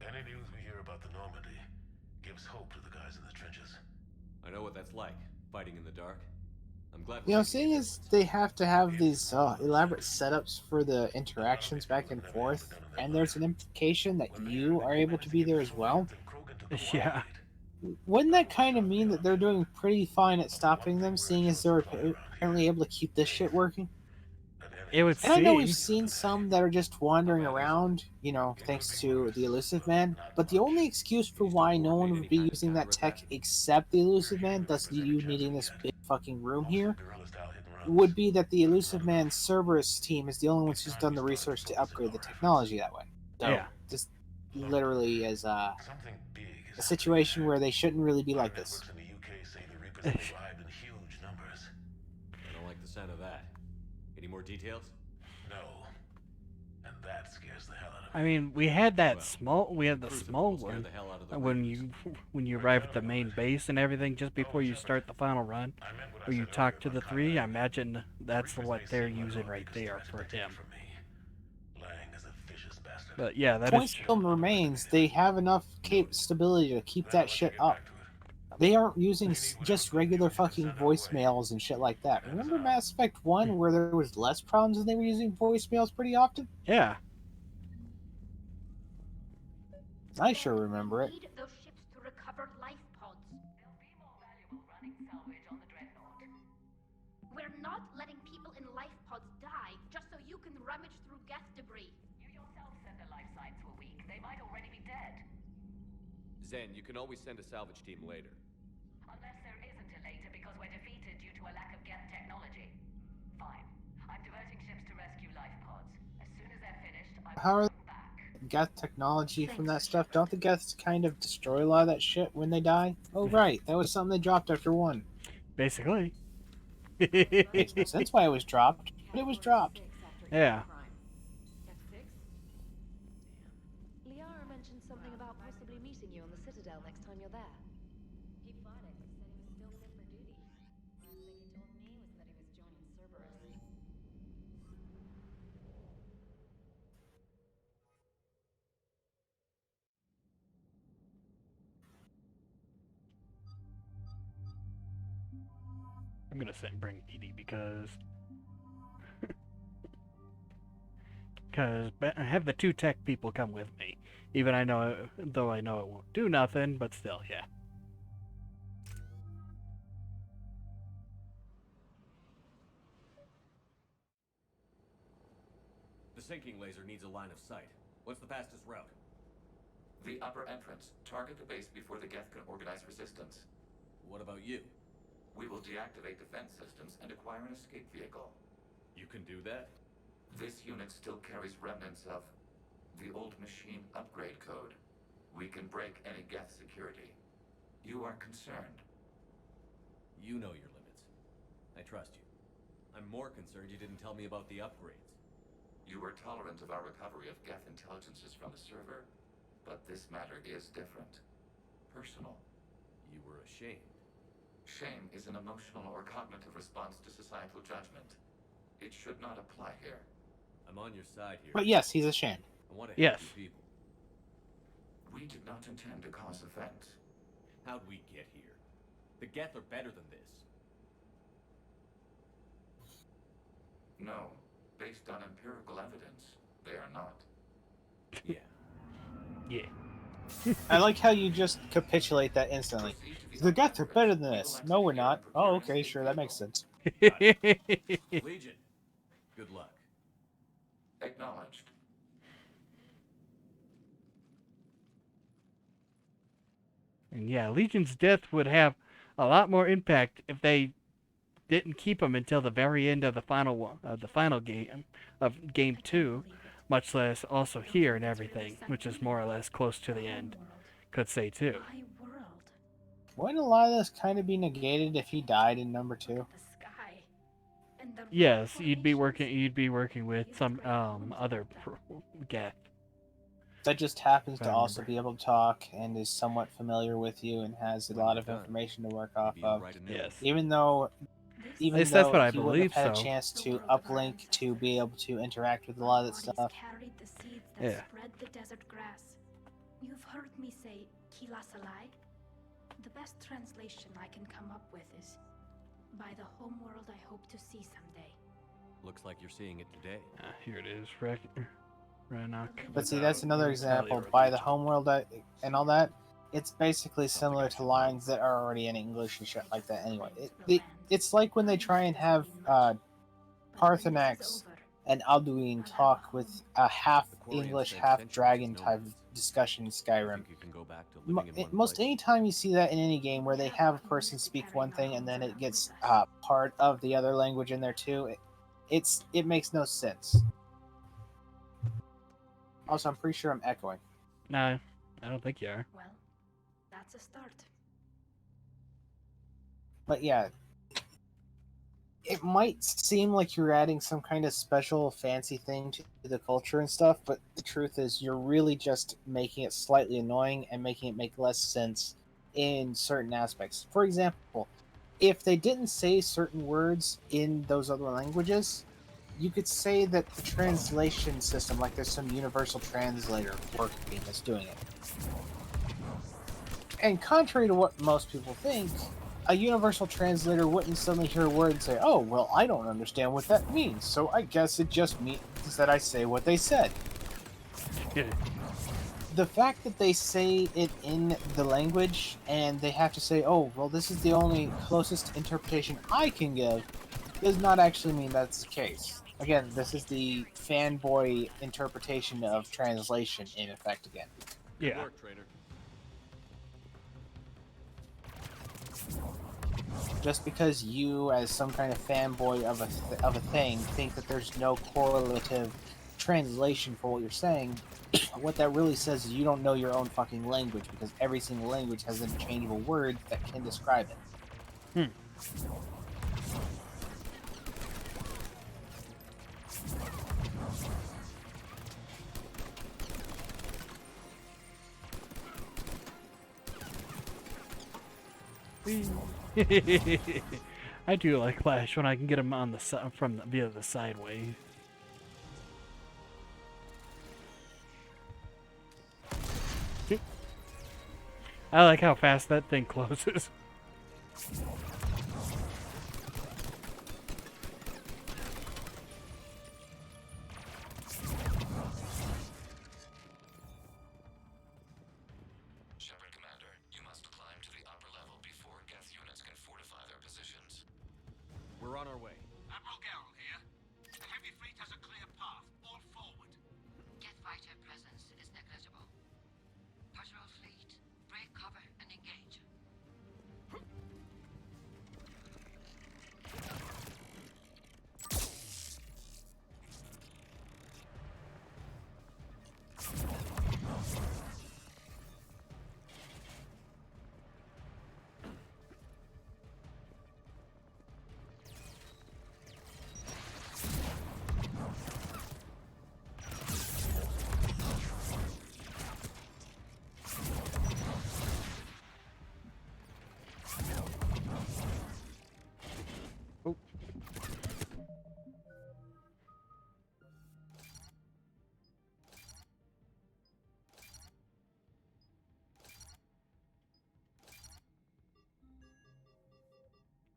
Any news we hear about the Normandy gives hope to the guys in the trenches. I know what that's like, fighting in the dark. I'm glad You we're know, making a seeing as difference. they have to have these elaborate setups for the interactions back and forth, and there's an implication that you are able to be there as well, Yeah. wouldn't that kind of mean that they're doing pretty fine at stopping them, seeing as they're apparently able to keep this shit working? It would And I know we've seem. seen some that are just wandering around, you know, thanks to the Elusive Man, but the only excuse for why no one would be using that tech except the Elusive Man, thus you needing this big fucking room here, would be that the Elusive Man Cerberus team is the only ones who's done the research to upgrade the technology that way. So, Yeah. this literally is a situation where they shouldn't really be like this. I don't like the sound of that. Any more details? No. And that scares the hell out of I me. mean, we had that Well, small. We had the Crucible small will scare one the hell out of the when Reapers. you arrive at the main base and everything, just before you start the final run, where you talk to the three. I imagine that's what they're using right there for him. But yeah, that is Point true. still remains, they have enough stability to keep that shit up. They aren't using just regular fucking voicemails and shit like that. Remember Mass Effect 1 where there was less problems and they were using voicemails pretty often? Yeah. I sure remember it. Need those ships to recover life pods. They'll be more valuable running salvage on the Dreadnought. We're not letting people in life pods die just so you can rummage through Geth debris. You yourself said the life signs were weak. They might already be dead. Zen, you can always send a salvage team later. Unless there isn't a later because we're defeated due to a lack of Geth technology. Fine. I'm diverting ships to rescue life pods. As soon as they're finished, I How will are bring back. Geth technology from that stuff? Don't the Geths kind of destroy a lot of that shit when they die? Oh, right. That was something they dropped after 1. Basically. Makes no sense why it was dropped, but it was dropped. Yeah. F6? Damn. Liara mentioned something about possibly meeting you on the Citadel next time you're there. He fought it. He said he was still fit for duty. Last thing he told me was that he was joining Cerberus. I'm gonna bring Edie because have the two tech people come with me. Even though I know it won't do nothing, but still, yeah. The sinking laser needs a line of sight. What's the fastest route? The upper entrance. Target the base before the Geth can organize resistance. What about you? We will deactivate defense systems and acquire an escape vehicle. You can do that? This unit still carries remnants of the old machine upgrade code. We can break any Geth security. You are concerned. You know your limits. I trust you. I'm more concerned you didn't tell me about the upgrades. You were tolerant of our recovery of Geth intelligences from the server, but this matter is different. Personal. You were ashamed. Shame is an emotional or cognitive response to societal judgment. It should not apply here. I'm on your side here. But yes, he's ashamed. I want to help Yes. you people. We did not intend to cause offense. How'd we get here? The Geth are better than this. No. Based on empirical evidence, they are not. Yeah. Yeah. I like how you just capitulate that instantly. The Geth are better than this. No, we're not. Oh, okay, sure, that makes sense. Legion, good luck. Acknowledged. And yeah, Legion's death would have a lot more impact if they didn't keep him until the very end of the final one, the final game of game 2, much less also here and everything, which is more or less close to the end. Could say too. My world. Wouldn't a lot of this kind of be negated if he died in number 2? The sky. And the Yes, rock you'd be formations. working with some other Geth. That just happens to also be able to talk and is somewhat familiar with you and has a lot of information to work off of. Yes. Even though At least that's what I he wouldn't believe. have had a So chance to uplink to be able to interact with a lot of that stuff. Carried the seeds that Yeah. spread the desert grass. You've heard me say Kilasalai. The best translation I can come up with is by the homeworld I hope to see someday. Looks like you're seeing it today. Here it is, Rannoch. But see, that's another example. By the homeworld and all that, it's basically similar to lines that are already in English and shit like that. Anyway, it's like when they try and have Parthenax and Alduin talk with a half English, half dragon type of discussion in Skyrim. Most any time you see that in any game where they have a person speak one thing and then it gets part of the other language in there too, it makes no sense. Also, I'm pretty sure I'm echoing. No, I don't think you are. Well, that's a start. But yeah, it might seem like you're adding some kind of special fancy thing to the culture and stuff, but the truth is you're really just making it slightly annoying and making it make less sense in certain aspects. For example, if they didn't say certain words in those other languages, you could say that the translation system, like there's some universal translator working that's doing it. And contrary to what most people think, a universal translator wouldn't suddenly hear a word and say, "Oh, well, I don't understand what that means, so I guess it just means that I say what they said." The fact that they say it in the language and they have to say, "Oh, well, this is the only closest interpretation I can give," does not actually mean that's the case. Again, this is the fanboy interpretation of translation in effect again. Good Yeah. work, trainer. Just because you, as some kind of fanboy of a thing, think that there's no correlative translation for what you're saying, what that really says is you don't know your own fucking language, because every single language has interchangeable words that can describe it. I do like Flash when I can get him on the via the sideway. I like how fast that thing closes. Shepard Commander, you must climb to the upper level before Geth units can fortify their positions. We're on our way. Admiral Garrel here. The heavy fleet has a clear path. All forward. Geth fighter presence is negligible. Patrol fleet, break cover and engage.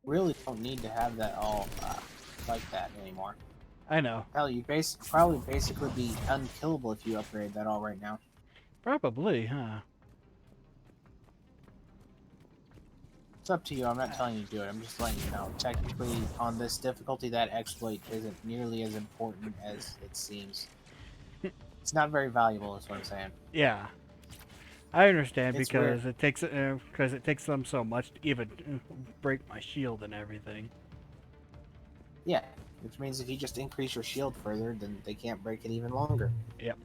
Really don't need to have that all like that anymore. I know. Hell, you probably basically be unkillable if you upgrade that all right now. Probably, huh? It's up to you. I'm not telling you to do it. I'm just letting you know. Technically, on this difficulty, that exploit isn't nearly as important as it seems. It's not very valuable, is what I'm saying. Yeah. I understand It's because weird. it takes them so much to even break my shield and everything. Yeah, which means if you just increase your shield further, then they can't break it even longer. Yep.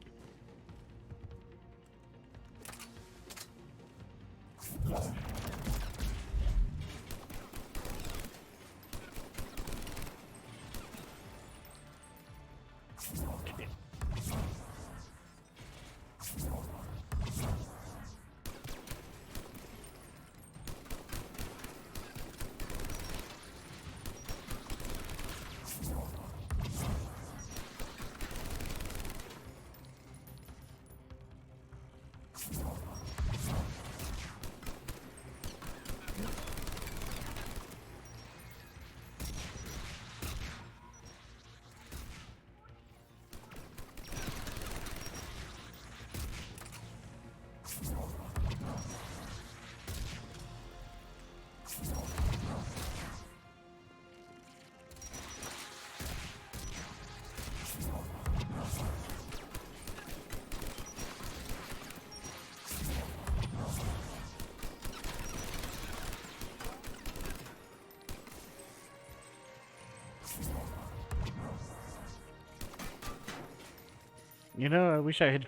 You know, I wish I had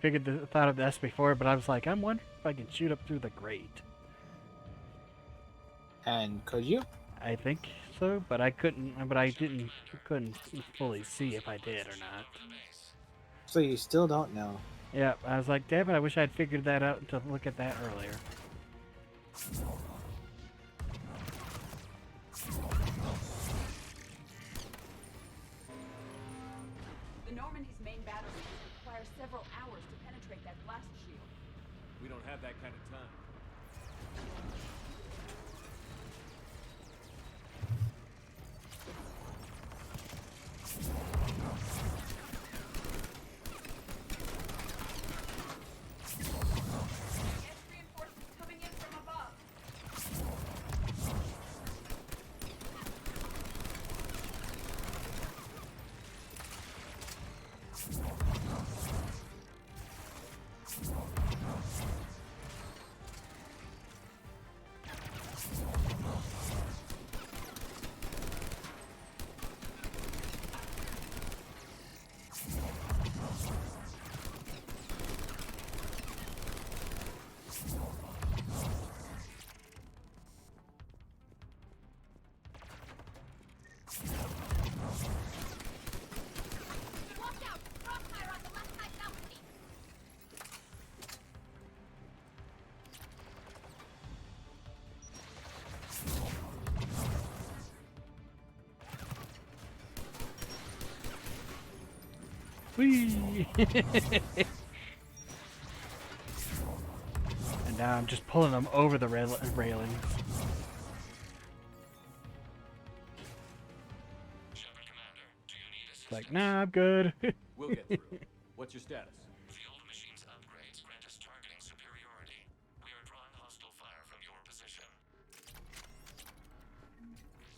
thought of this before, but I was like, I'm wondering if I can shoot up through the grate. And could you? I think so, but I couldn't. But I couldn't fully see if I did or not. So you still don't know. Yeah, I was like, damn it! I wish I'd figured that out to look at that earlier. The Normandy's main battery requires several hours to penetrate that blast shield. We don't have that kind of time. Reinforcements coming in from above. Watch out! Crossfire on the left side balcony! Whee! And now I'm just pulling them over the railings. It's like, nah, I'm good. We'll get through. What's your status? The old machine's upgrades grant us targeting superiority. We are drawing hostile fire from your position.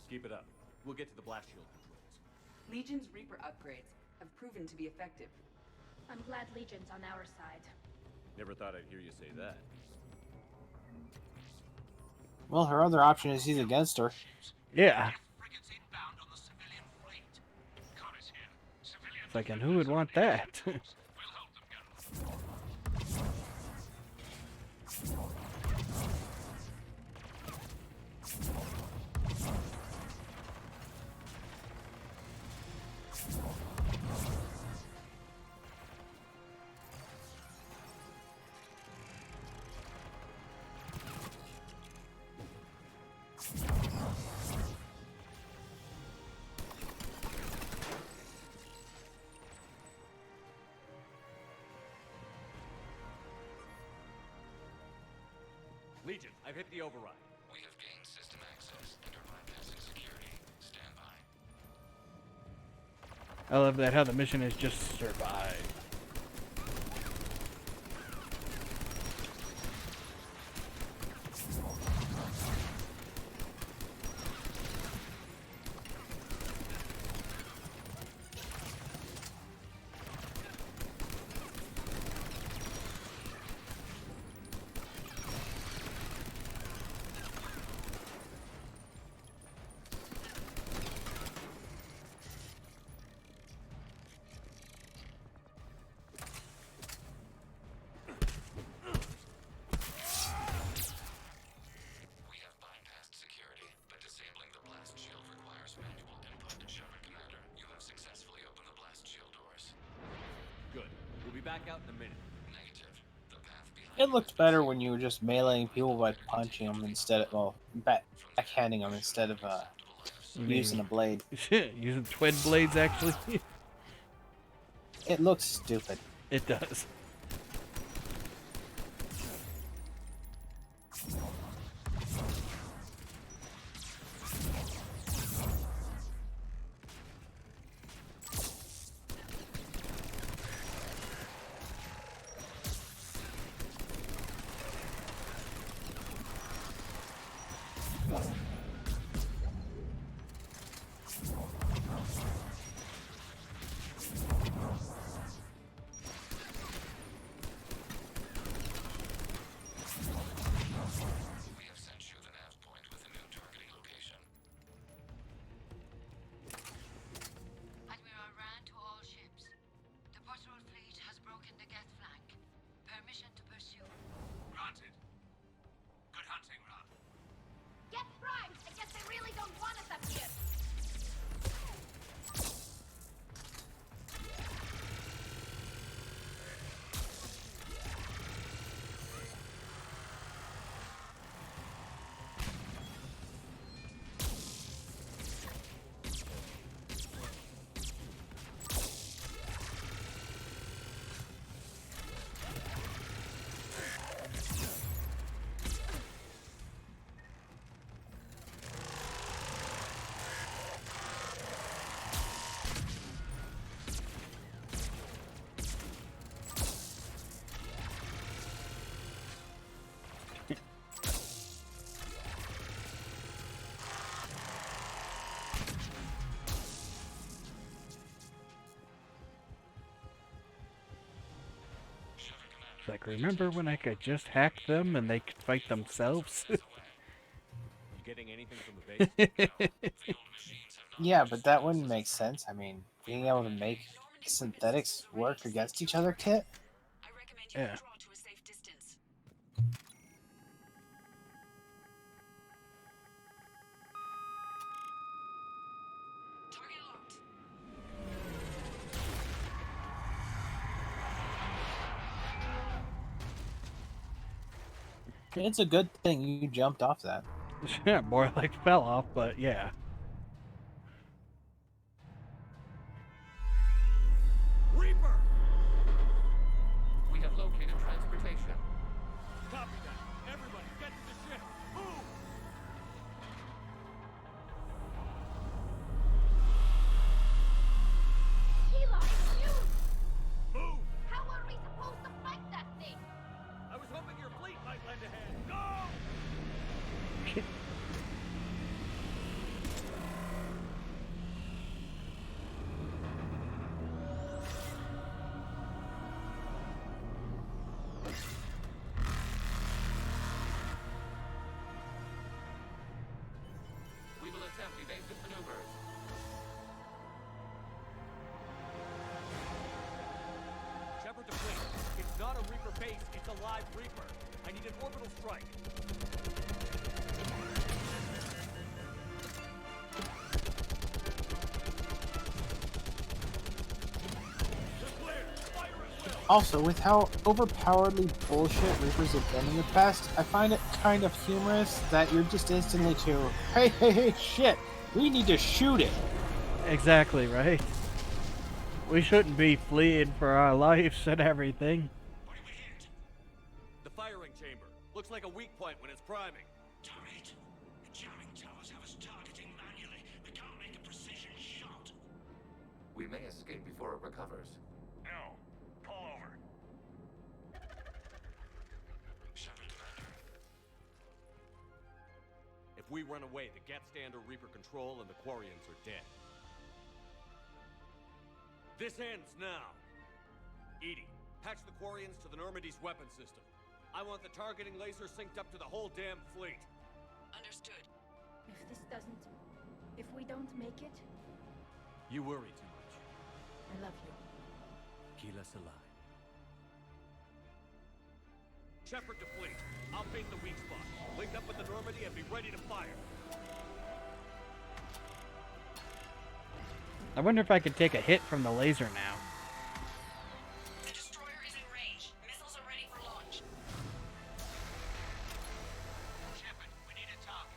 Keep it up. We'll get to the blast shield controls. Legion's Reaper upgrades have proven to be effective. I'm glad Legion's on our side. Never thought I'd hear you say that. Well, her other option is he's against her. Yeah. Frigates inbound on the civilian fleet. Connors here. Civilian It's like, and who would want that? we'll help them get them. Legion, I've hit the override. We have gained system access and are bypassing security. Stand by. I love that how the mission is just survive. We have bypassed security, but disabling the blast shield requires manual input. Shepard Commander, you have successfully opened the blast shield doors. Good. We'll be back out in a minute. Negative. The path behind It looked better when you were just meleeing people by punching them instead of, well, backhanding them instead of using a blade. Using twin blades, actually. It looks stupid. It does. Like, remember when I could just hack them and they could fight themselves? You getting anything from the base? Yeah, but that wouldn't make sense. I mean, being able to make synthetics work against each other, Kit? Yeah. It's a good thing you jumped off that. Yeah, more like fell off, but yeah. Reaper! We have located transportation. Copy that. Everybody, get to the ship. Move! Eli, you! Move! How are we supposed to fight that thing? I was hoping your fleet might lend a hand. Go! We will attempt evasive maneuvers. Shepard to fleet. It's not a Reaper base, it's a live Reaper. I need an orbital strike. Also, with how overpoweredly bullshit Reapers have been in the past, I find it kind of humorous that you're just instantly to, hey, shit, we need to shoot it. Exactly, right? We shouldn't be fleeing for our lives and everything. The firing chamber. Looks like a weak point when it's priming. Turret. The jamming towers have us targeting manually. We can't make a precision shot. We may escape before it recovers. No. Pull over. Shepard, Commander. If we run away, the Geth stand under Reaper control and the Quarians are dead. This ends now. Edie, patch the Quarians to the Normandy's weapon system. I want the targeting laser synced up to the whole damn fleet. Understood. If we don't make it, You worry too much. I love you. Keep us alive. Shepard to fleet. I'll bait the weak spot. Link up with the Normandy and be ready to fire. I wonder if I could take a hit from the laser now. The destroyer is in range. Missiles are ready for launch. Shepard, we need a target.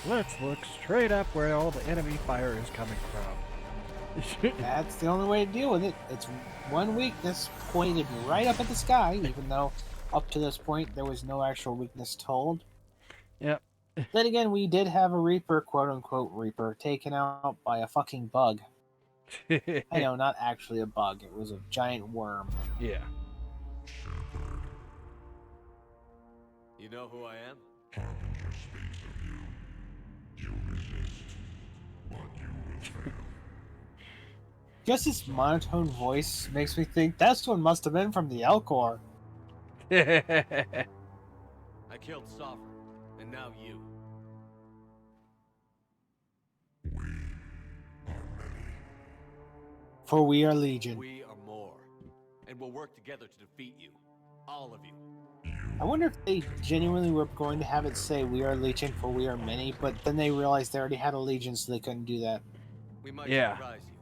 Let's look straight up where all the enemy fire is coming from. That's the only way to deal with it. It's one weakness pointed right up at the sky, even though up to this point there was no actual weakness told. Yep. Then again, we did have a Reaper, quote unquote Reaper, taken out by a fucking bug. I know, not actually a bug, it was a giant worm. Yeah. You know who I am? Just his monotone voice makes me think that's what must have been from the Elcor. I killed Sovereign, and now you. For we are Legion. We are more. And we'll work together to defeat you. All of you. I wonder if they genuinely were going to have it say we are Legion for we are many, but then they realized they already had a Legion, so they couldn't do that. We might Yeah. surprise you.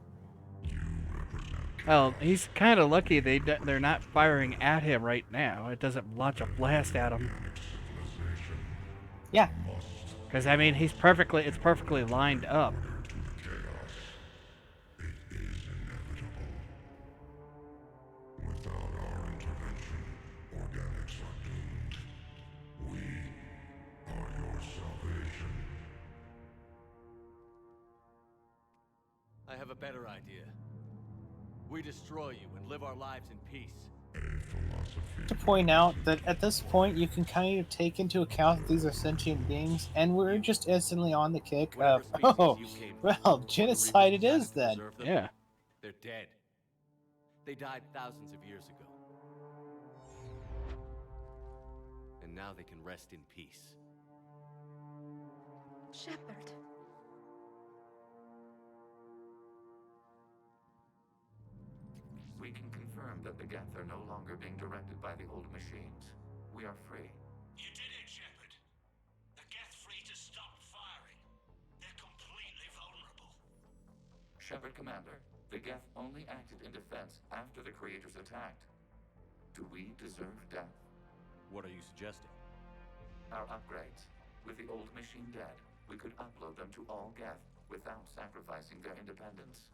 Well, he's kind of lucky they're not firing at him right now. It doesn't launch a blast at him. Yeah. Because I mean, it's perfectly lined up. I have a better idea. We destroy you and live our lives in peace. To point out that at this point you can kind of take into account that these are sentient beings, and we're just instantly on the kick of, oh, well, genocide it is then. Yeah. They're dead. They died thousands of years ago. And now they can rest in peace. Shepard. We can confirm that the Geth are no longer being directed by the old machines. We are free. You did it, Shepard. The Geth free to stop firing. They're completely vulnerable. Shepard Commander, the Geth only acted in defense after the Creators attacked. Do we deserve death? What are you suggesting? Our upgrades. With the old machine dead, we could upload them to all Geth without sacrificing their independence.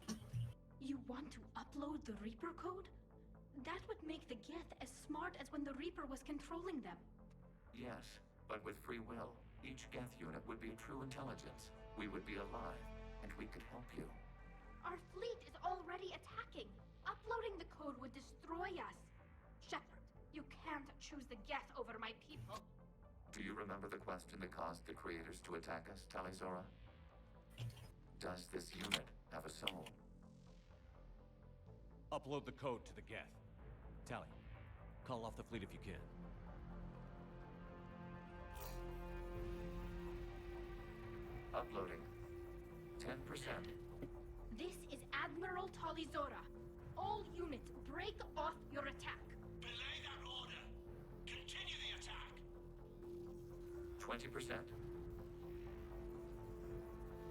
You want to upload the Reaper code? That would make the Geth as smart as when the Reaper was controlling them. Yes, but with free will, each Geth unit would be a true intelligence. We would be alive, and we could help you. Our fleet is already attacking. Uploading the code would destroy us. Shepard, you can't choose the Geth over my people. Do you remember the question that caused the Creators to attack us, Talizora? Does this unit have a soul? Upload the code to the Geth. Tally, call off the fleet if you can. Uploading. 10%. This is Admiral Talizora. All units, break off your attack. Belay that order. Continue the attack. 20%.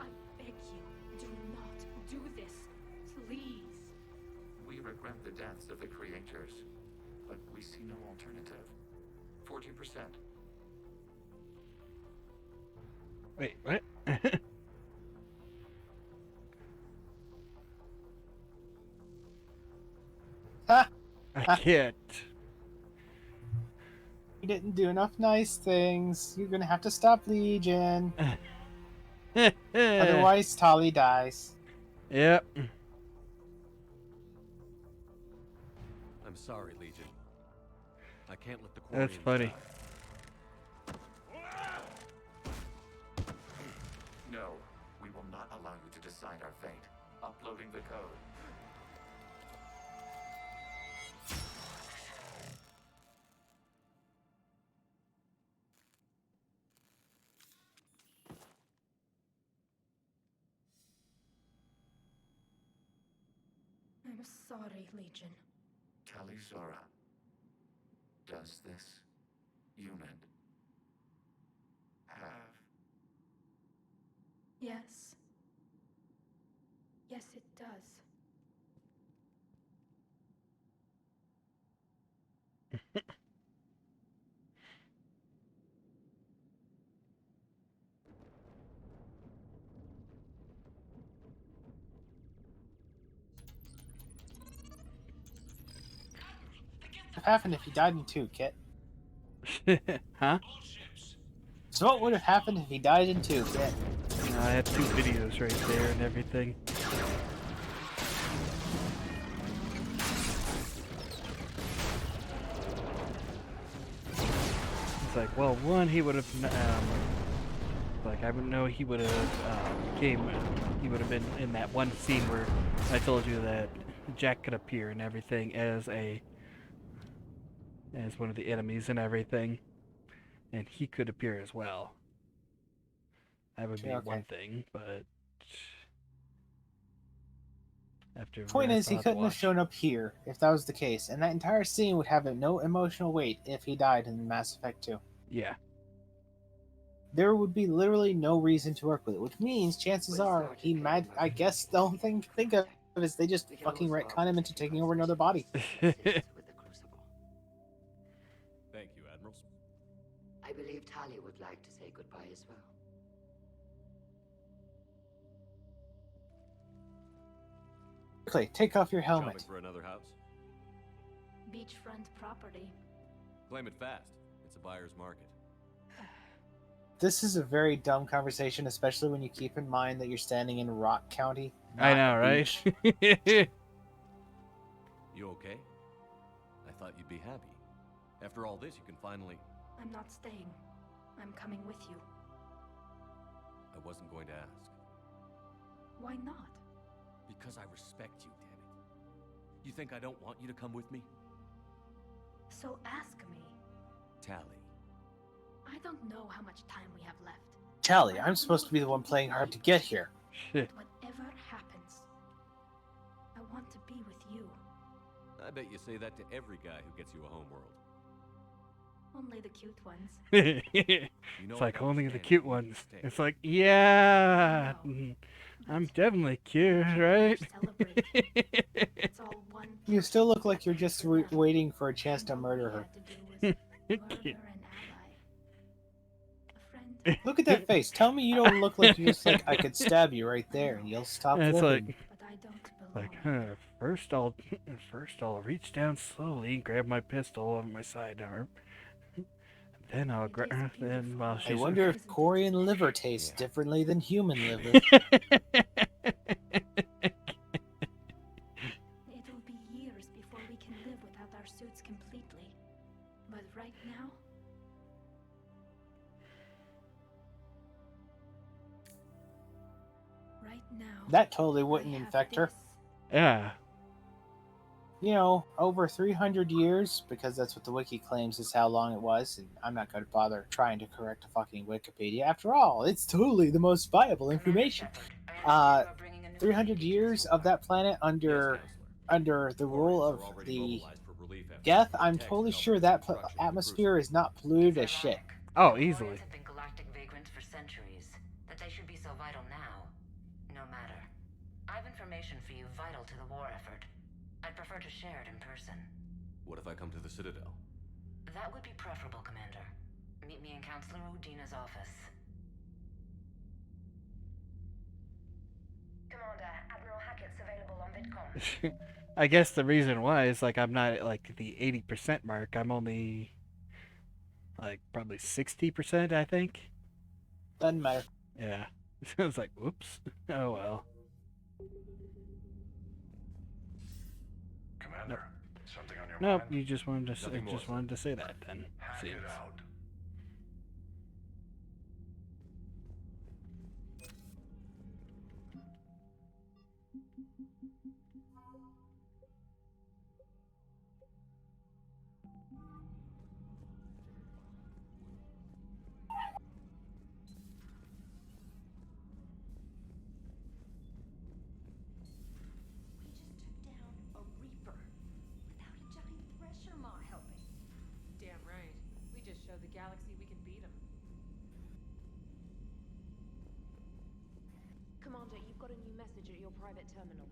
I beg you, do not do this. Please. We regret the deaths of the Creators, but we see no alternative. 40%. Wait, what? I can't. You didn't do enough nice things. You're gonna have to stop Legion. Otherwise, Tali dies. Yep. I'm sorry, Legion. I can't let the That's Quarians funny. die. No, we will not allow you to decide our fate. Uploading the code. I'm sorry, Legion. Talizora. Does this unit have... Yes. Yes, it does. have happened if he died in 2, Kit? Huh? So what would have happened if he died in 2, Kit? I had 2 videos right there and everything. It's like, well, one, he would have, like, I would know he would have he would have been in that one scene where I told you that Jack could appear and everything as one of the enemies and everything, and he could appear as well. That would be one thing, but after Point I is, he thought couldn't have watch. shown up here if that was the case, and that entire scene would have no emotional weight if he died in Mass Effect 2. Yeah. There would be literally no reason to work with it, which means chances are I guess the only thing to think of is they just fucking retcon him into taking over another body. Thank you, Admirals. I believe Tali would like to say goodbye as well. Quickly, take off your helmet. Shopping for another house? Beachfront property. Claim it fast. It's a buyer's market. This is a very dumb conversation, especially when you keep in mind that you're standing in Rock County. I know, right? You okay? I thought you'd be happy. After all this, you can finally... I'm not staying. I'm coming with you. I wasn't going to ask. Why not? Because I respect you, damn it. You think I don't want you to come with me? So ask me. Tali. I don't know how much time we have left. Tali, I'm supposed to be the one playing hard to get here. Shit. Whatever happens, I want to be with you. I bet you say that to every guy who gets you a homeworld. Only the cute ones. It's like only the cute ones. It's like, yeah, I'm definitely cute, right? You still look like you're just waiting for a chance to murder her. Look at that face. Tell me you don't look like you're just like, I could stab you right there and you'll stop And it's living. first I'll reach down slowly and grab my pistol on my sidearm. Then I'll grab. Then while she's. I wonder if Corian liver tastes differently than human liver. It'll be years before we can live without our suits completely. But right now. That totally wouldn't infect her. Yeah. You know, over 300 years, because that's what the wiki claims is how long it was, and I'm not going to bother trying to correct a fucking Wikipedia. After all, it's totally the most viable information. 300 years of that planet under the rule of the Geth, I'm totally sure that atmosphere is not polluted as shit. Oh, easily. Have been galactic vagrants for centuries. That they should be so vital now, no matter. I have information for you vital to the war effort. I'd prefer to share it in person. What if I come to the Citadel? That would be preferable, Commander. Meet me in Counselor Udina's office. Commander, Admiral Hackett's available on VidCom. I guess the reason why is like I'm not at like the 80% mark. I'm only like probably 60%, I think. Doesn't matter. Yeah. So it's like, whoops. Oh well. Commander, something on your Nope, mind? you just wanted to Nothing more, just sir. wanted to say that then. Hack it Seems. out. We just took down a Reaper without a giant thresher maw helping. Damn right. We just showed the galaxy we can beat them. Commander, you've got a new message at your private terminal.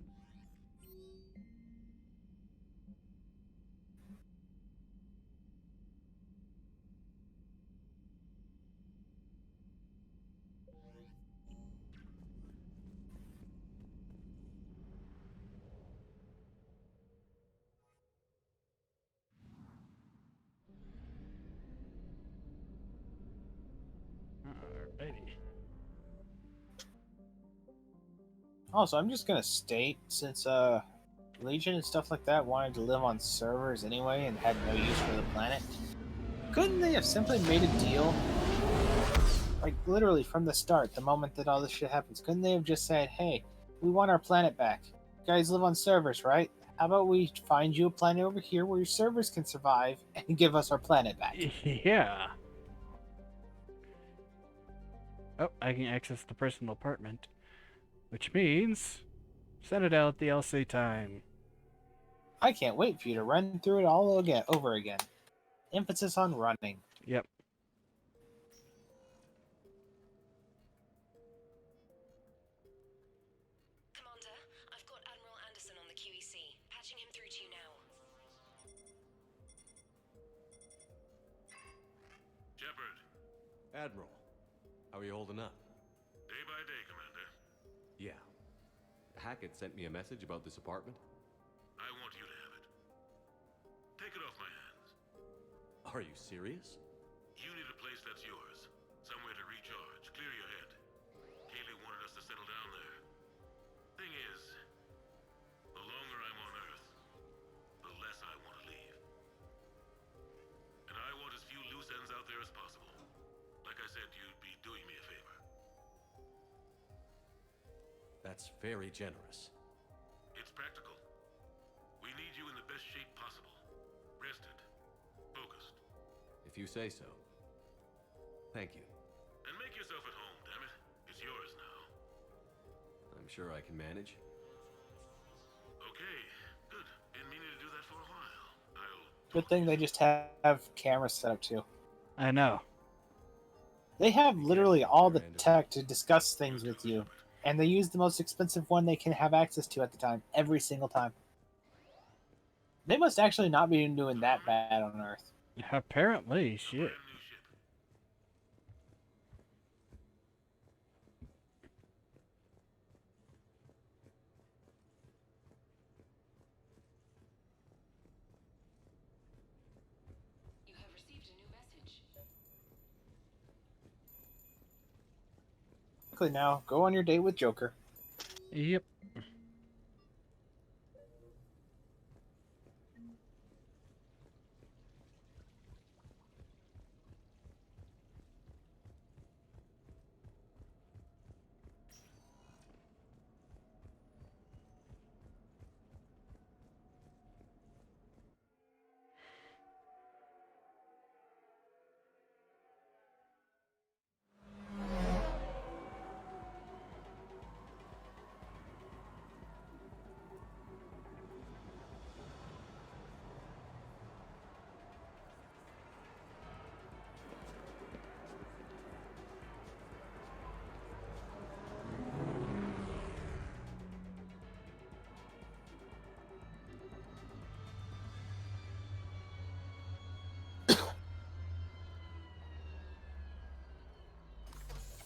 Also, I'm just gonna state, since Legion and stuff like that wanted to live on servers anyway and had no use for the planet, couldn't they have simply made a deal? Like, literally from the start, the moment that all this shit happens, couldn't they have just said, hey, we want our planet back? You guys live on servers, right? How about we find you a planet over here where your servers can survive and give us our planet back? Yeah. Oh, I can access the personal apartment, which means Citadel DLC time. I can't wait for you to run through it all again, over again. Emphasis on running. Yep. Commander, I've got Admiral Anderson on the QEC. Patching him through to you now. Shepard, Admiral, how are you holding up? day by day, Commander. Yeah. Hackett sent me a message about this apartment. I want you to have it. Take it off my hands. Are you serious? You need a place that's yours. Somewhere to recharge, clear your head. Kaylee wanted us to settle down there. Thing is, the longer I'm on Earth, the less I want to leave. And I want as few loose ends out there as possible. Like I said, you'd be doing me a favor. That's very generous. It's practical. We need you in the best shape possible. Rested. Focused. If you say so. Thank you. And make yourself at home, damn it. It's yours now. I'm sure I can manage. Okay, good. Been meaning to do that for a while. Good thing they just have cameras set up too. I know. They have literally all the tech to discuss things with you, and they use the most expensive one they can have access to at the time, every single time. They must actually not be doing that bad on Earth. Apparently, shit. You have received a new message. Quickly now, go on your date with Joker. Yep.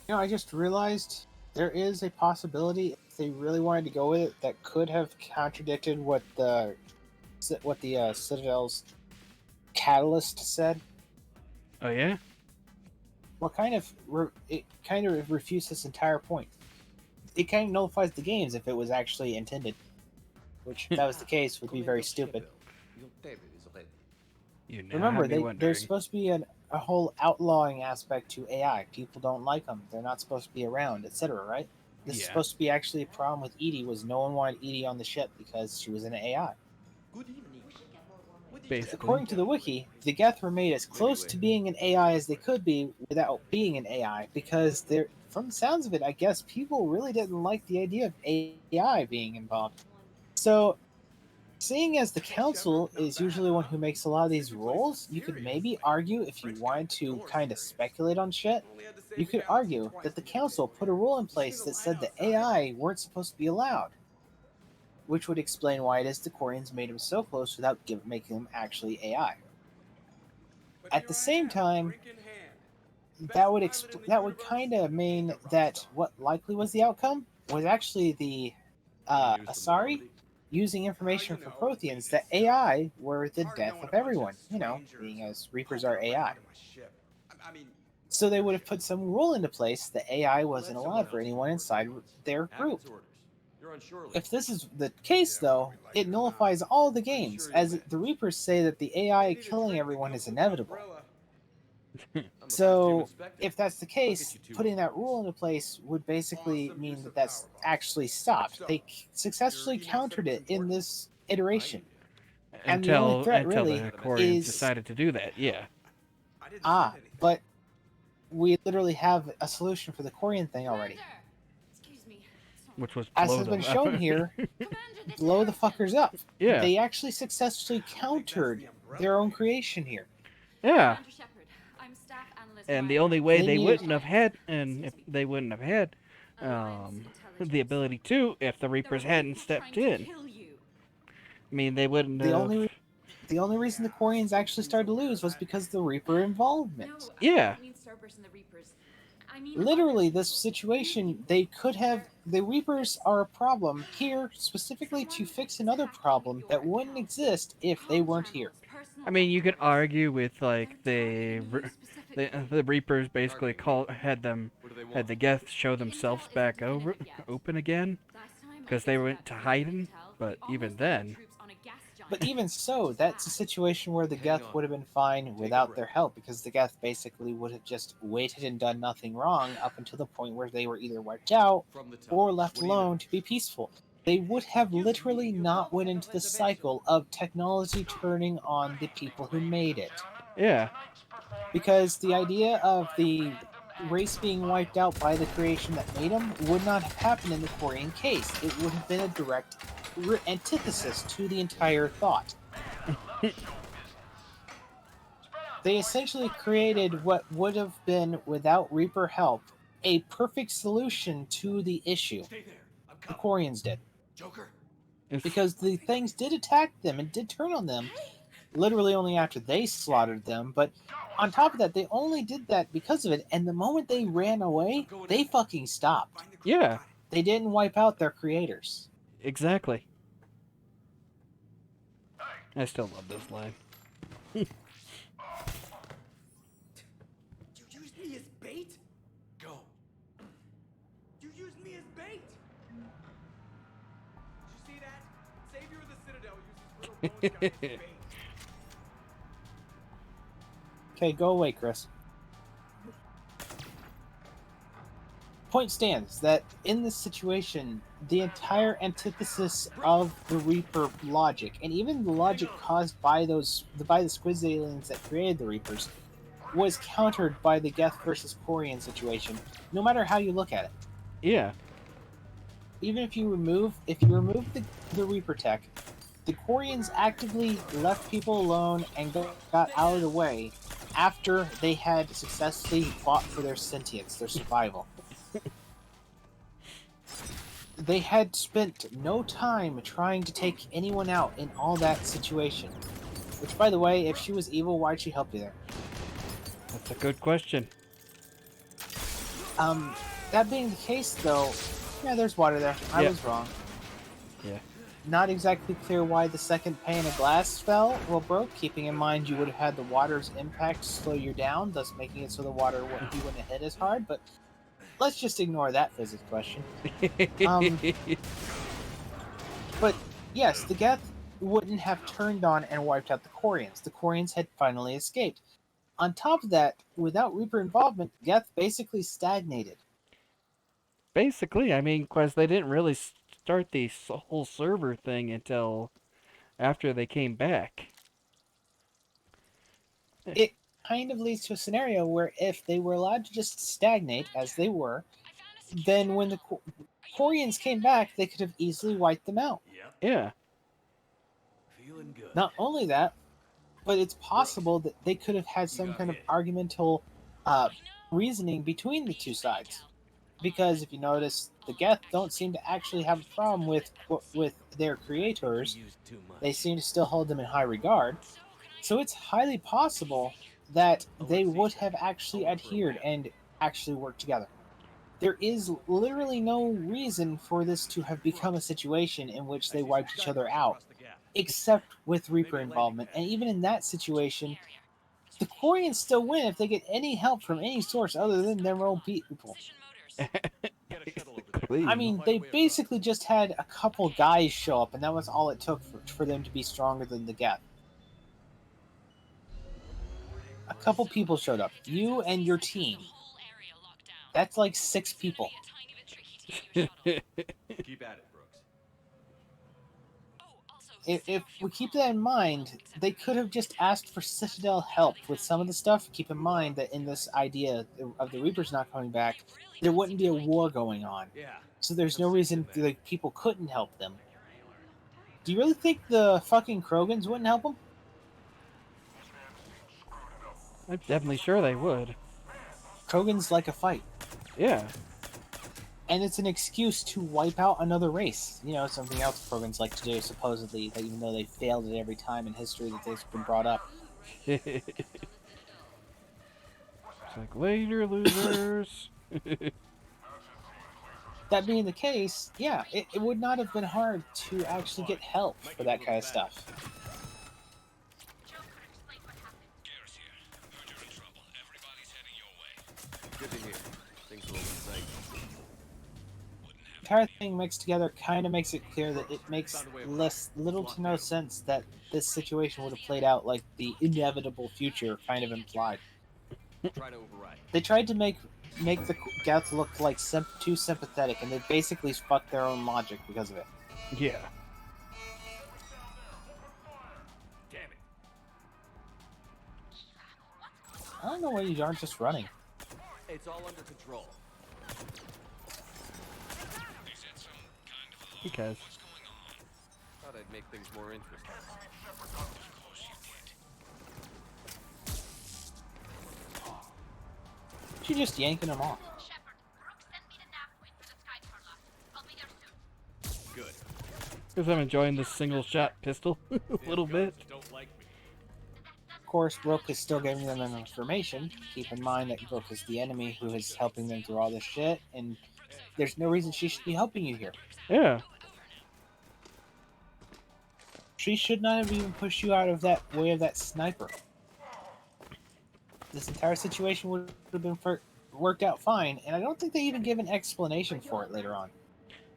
You know, I just realized there is a possibility if they really wanted to go with it that could have contradicted what the Citadel's catalyst said. Oh yeah. Well, it kind of refutes this entire point. It kind of nullifies the games if it was actually intended, which if that was the case would be very stupid. You now Remember, have me wondering. there's supposed to be a whole outlawing aspect to AI. People don't like them; they're not supposed to be around, etc. Right? This is Yeah. supposed to be actually a problem with Edie. Was no one wanted Edie on the ship because she was an AI. Good evening. Basically. According to the wiki, the Geth were made as close to being an AI as they could be without being an AI, because they're, from the sounds of it, I guess people really didn't like the idea of AI being involved. So, seeing as the council is usually one who makes a lot of these rules, you could maybe argue, if you wanted to kind of speculate on shit, you could argue that the council put a rule in place that said that AI weren't supposed to be allowed, which would explain why it is the Quarians made him so close without making him actually AI. At the same time, that would kind of mean that what likely was the outcome was actually the Asari using information from Protheans that AI were the death of everyone. You know, being as Reapers are AI. So they would have put some rule into place that AI wasn't allowed for anyone inside their group. You're unsure. If this is the case, though, it nullifies all the games, as the Reapers say that the AI killing everyone is inevitable. So, if that's the case, putting that rule into place would basically mean that that's actually stopped. They successfully countered it in this iteration. And the only threat Until really the Quarians is decided to do that, yeah. but we literally have a solution for the Quarian thing already. Which was As blow has them been up. shown here, blow the fuckers up. Yeah. They actually successfully countered their own creation here. Yeah. I'm staff analyst And the Ryan. only way They they needed- wouldn't have had, and if they wouldn't have had the ability to, if the Reapers hadn't stepped in. I mean, they wouldn't The have. the only reason the Quarians actually started to lose was because of the Reaper involvement. Yeah. Literally, this situation, they could have. The Reapers are a problem here specifically to fix another problem that wouldn't exist if they weren't here. I mean, you could argue with like the Reapers basically had the Geth show themselves back open again because they went to hiding. But even then, But even so, that's a situation where the Geth would have been fine without their help, because the Geth basically would have just waited and done nothing wrong up until the point where they were either wiped out or left alone to be peaceful. They would have literally not went into the cycle of technology turning on the people who made it. yeah, Because the idea of the race being wiped out by the creation that made them would not have happened in the Quarian case. It would have been a direct antithesis to the entire thought. They essentially created what would have been, without Reaper help, a perfect solution to the issue. The Quarians did. Because the things did attack them and did turn on them, literally only after they slaughtered them, but on top of that, they only did that because of it, and the moment they ran away, they fucking stopped. Yeah. They didn't wipe out their creators. Exactly. I still love this line. You used me as bait? Go. You used me as bait? Did you see that? Savior of the Citadel uses little bones guys as bait. Okay, go away, Chris. Point stands that in this situation, the entire antithesis of the Reaper logic, and even the logic caused by the Squid aliens that created the Reapers, was countered by the Geth versus Quarian situation, no matter how you look at it. Yeah. Even if you remove the Reaper tech, the Quarians actively left people alone and got out of the way after they had successfully fought for their sentience, their survival. They had spent no time trying to take anyone out in all that situation. Which, by the way, if she was evil, why'd she help you there? That's a good question. That being the case, though, yeah, there's water there. I was wrong. Yeah. Not exactly clear why the second pane of glass broke, keeping in mind you would have had the water's impact slow you down, thus making it so the water wouldn't hit as hard, but let's just ignore that physics question. But yes, the Geth wouldn't have turned on and wiped out the Quarians. The Quarians had finally escaped. On top of that, without Reaper involvement, Geth basically stagnated. Basically, I mean, because they didn't really start the whole server thing until after they came back. It kind of leads to a scenario where if they were allowed to just stagnate, as they were, then when the Quarians came back, they could have easily wiped them out. Yeah. Feeling good. Not only that, but it's possible that they could have had some kind of argumental reasoning between the two sides. Because if you notice, the Geth don't seem to actually have a problem with their creators. They seem to still hold them in high regard. So it's highly possible that they would have actually adhered and actually worked together. There is literally no reason for this to have become a situation in which they wiped each other out, except with Reaper involvement. And even in that situation, the Quarians still win if they get any help from any source other than their own people. clean. I mean, they basically just had a couple guys show up, and that was all it took for them to be stronger than the Geth. A couple people showed up. You and your team. That's like 6 people. Keep at it, Brooks. If we keep that in mind, they could have just asked for Citadel help with some of the stuff. Keep in mind that in this idea of the Reapers not coming back, there wouldn't be a war going on. Yeah. So there's no reason like people couldn't help them. Do you really think the fucking Krogans wouldn't help them? I'm definitely sure they would. Krogans like a fight. Yeah. And it's an excuse to wipe out another race. You know, something else Krogans like to do, supposedly, that even though they failed it every time in history that they've been brought up. It's like, later, losers. That being the case, yeah, it would not have been hard to actually get help for that kind of stuff. Good to hear. Things will excite. The entire thing mixed together kind of makes it clear that it makes little to no sense that this situation would have played out like the inevitable future kind of implied. Try to override. They tried to make the Gauts look like too sympathetic, and they basically fucked their own logic because of it. Yeah. Damn it. I don't know why you aren't just running. It's all under control. Because. Thought I'd make things more interesting. You're just yanking them off. Good. Because I'm enjoying this single shot pistol a little bit. Don't like me. Of course, Brooke is still giving them information. Keep in mind that Brooke is the enemy who is helping them through all this shit, and there's no reason she should be helping you here. Yeah. She should not have even pushed you out of that way of that sniper. This entire situation would have been worked out fine, and I don't think they even give an explanation for it later on.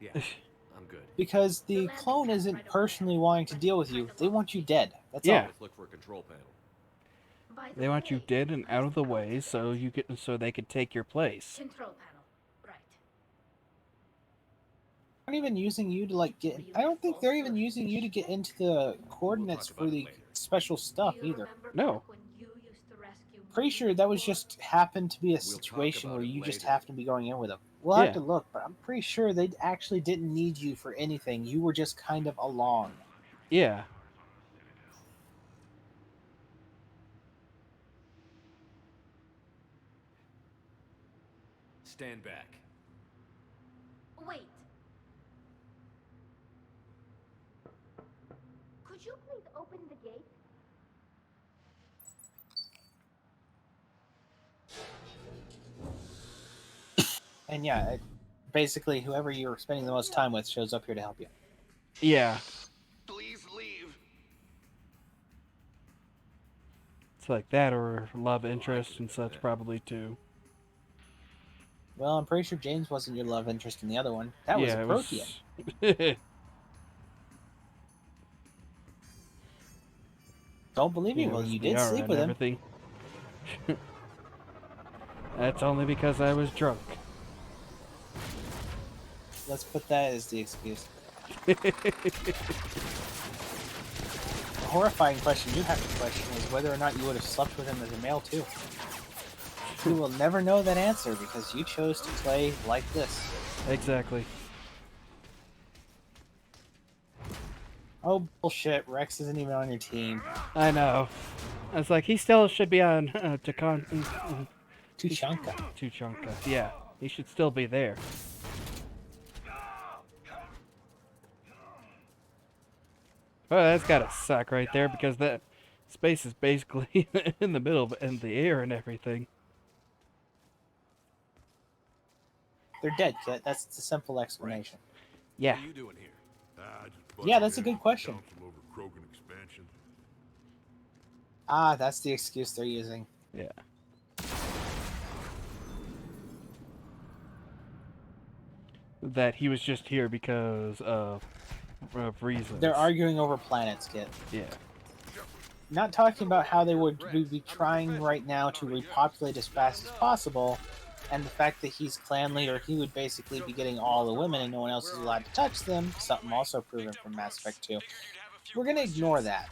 Yeah, I'm good. Because the clone isn't personally wanting to deal with you; they want you dead. That's Yeah. all. Let's look for a control panel. They want you dead and out of the way, so they could take your place. Control panel. Right. They're not even using you to like get. I don't think they're even using you to get into the coordinates for the special stuff either. No. Pretty sure that was just happened to be a situation where you just have to be going in with them. We'll have to look, but I'm pretty sure they actually didn't need you for anything. You were just kind of along. Yeah. Stand back. Wait. Could you please open the gate? And yeah, basically whoever you're spending the most time with shows up here to help you. Yeah. Please leave. It's like that or love interest and such probably too. Well, I'm pretty sure James wasn't your love interest in the other one. That was a Protean. Don't believe me? Well, you did sleep with him. That's only because I was drunk. Let's put that as the excuse. The horrifying question you have to question is whether or not you would have slept with him as a male too. You will never know that answer because you chose to play like this. Exactly. Oh bullshit, Rex isn't even on your team. I know. I was like, he still should be on Tuchanka. Yeah, he should still be there. Oh, that's gotta suck right there because that space is basically in the middle of in the air and everything. They're dead, Kit. That's the simple explanation. Yeah. What are you doing here? Yeah, that's a good question. Ah, that's the excuse they're using. Yeah. that he was just here because of reasons. They're arguing over planets, Kit. Yeah. Not talking about how they would be trying right now to repopulate as fast as possible, and the fact that he's clan leader, he would basically be getting all the women and no one else is allowed to touch them, something also proven from Mass Effect 2. We're going to ignore that.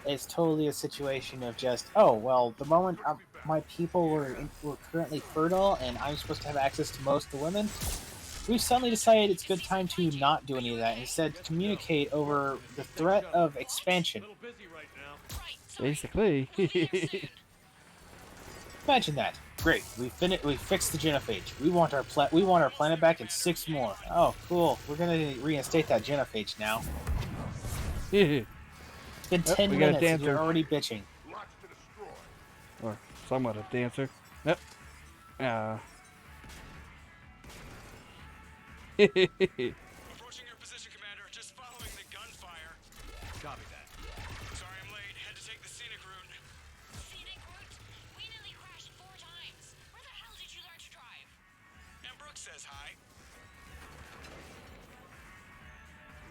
It's totally a situation of just, oh, well, the moment my people were currently fertile and I'm supposed to have access to most of the women, we've suddenly decided it's a good time to not do any of that. Instead, communicate over the threat of expansion. Basically. Imagine that. Great. We fixed the genophage. We want our planet back in 6 more. Oh, cool. We're gonna reinstate that genophage now. It's been 10 minutes and you're already bitching. Or somewhat a dancer. Yep. Approaching your position, Commander. Just following the gunfire. Copy that. Sorry I'm late. Had to take the scenic route. Scenic route? We nearly crashed 4 times. Where the hell did you learn to drive? And Brooke says hi.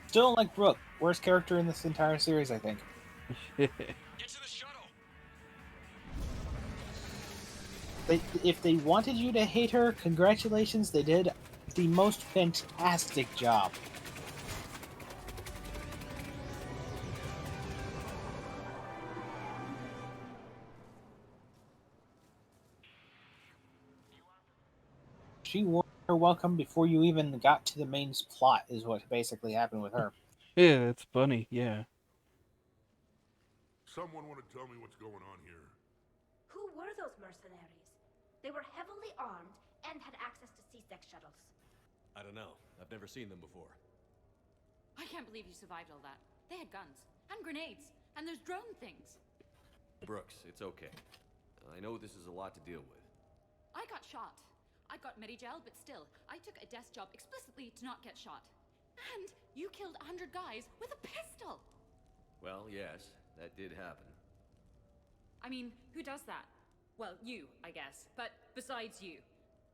Still don't like Brooke. Worst character in this entire series, I think. Get to the shuttle. If they wanted you to hate her, congratulations, they did the most fantastic job. She wore her welcome before you even got to the main plot, is what basically happened with her. Yeah, that's funny, yeah. Someone want to tell me what's going on here? Who were those mercenaries? They were heavily armed and had access to C-Sec shuttles. I don't know. I've never seen them before. I can't believe you survived all that. They had guns and grenades, and there's drone things. Brooks, it's okay. I know this is a lot to deal with. I got shot. I got Medi-gel, but still, I took a desk job explicitly to not get shot. And you killed 100 guys with a pistol! Well, yes, that did happen. I mean, who does that? Well, you, I guess. But besides you.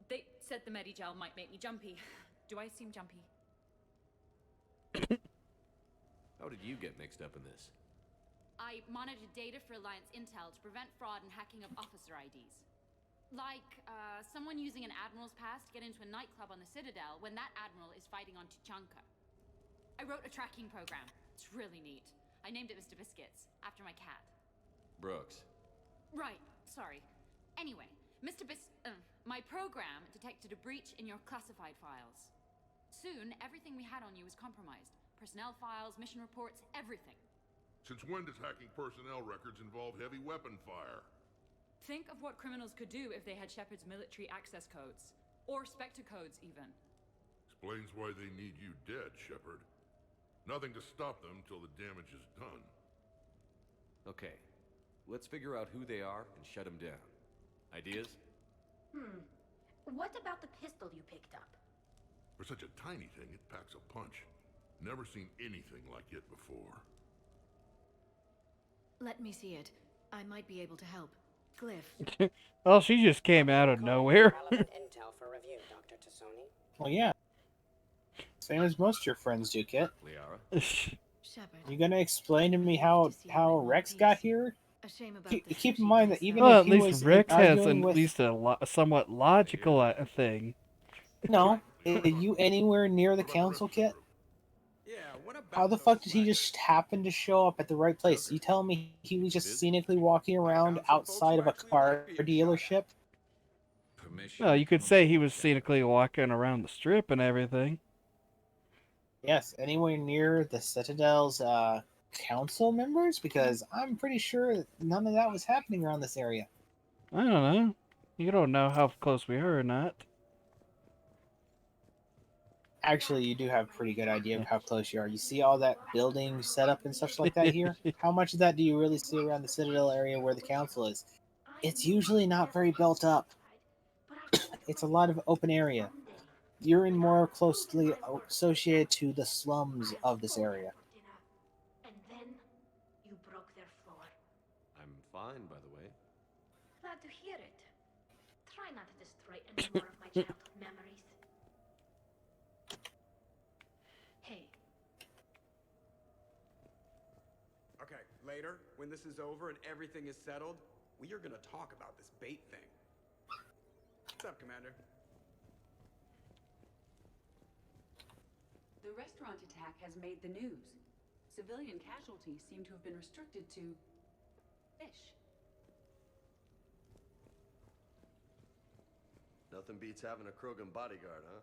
They said the Medi-gel might make me jumpy. Do I seem jumpy? How did you get mixed up in this? I monitored data for Alliance intel to prevent fraud and hacking of officer IDs. Like, someone using an Admiral's pass to get into a nightclub on the Citadel when that Admiral is fighting on Tuchanka. I wrote a tracking program. It's really neat. I named it Mr. Biscuits, after my cat. Brooks. Right, sorry. Anyway, my program detected a breach in your classified files. Soon, everything we had on you was compromised. Personnel files, mission reports, everything. Since when does hacking personnel records involve heavy weapon fire? Think of what criminals could do if they had Shepard's military access codes. Or Spectre codes, even. Explains why they need you dead, Shepard. Nothing to stop them till the damage is done. Okay. Let's figure out who they are and shut them down. Ideas? What about the pistol you picked up? For such a tiny thing, it packs a punch. Never seen anything like it before. Let me see it. I might be able to help. Glyph. Well, she just came out of nowhere. Intel for review, Dr. Tassoni. Well, yeah. Same as most of your friends do, Kit. Liara? Shepard. You gonna explain to me how Rex got here? A shame about this Keep in mind that even Well, if at he least was Rex has arguing at least a somewhat logical thing. No, are you anywhere near the council, Kit? Yeah, what about How the fuck did he just happen to show up at the right place? You telling me he was just scenically walking around outside of a car dealership? Well, you could say he was scenically walking around the strip and everything. Yes, anywhere near the Citadel's council members? Because I'm pretty sure none of that was happening around this area. I don't know. You don't know how close we are or not. Actually, you do have a pretty good idea of how close you are. You see all that building set up and such like that here? How much of that do you really see around the Citadel area where the council is? It's usually not very built up. It's a lot of open area. You're in more closely associated to the slums of this area. And then you broke their floor. I'm fine, by the way. Glad to hear it. Try not to destroy any more of my childhood memories. Hey, Okay, later, when this is over and everything is settled, we are gonna talk about this bait thing. What's up, Commander? The restaurant attack has made the news. Civilian casualties seem to have been restricted to fish. Nothing beats having a Krogan bodyguard, huh?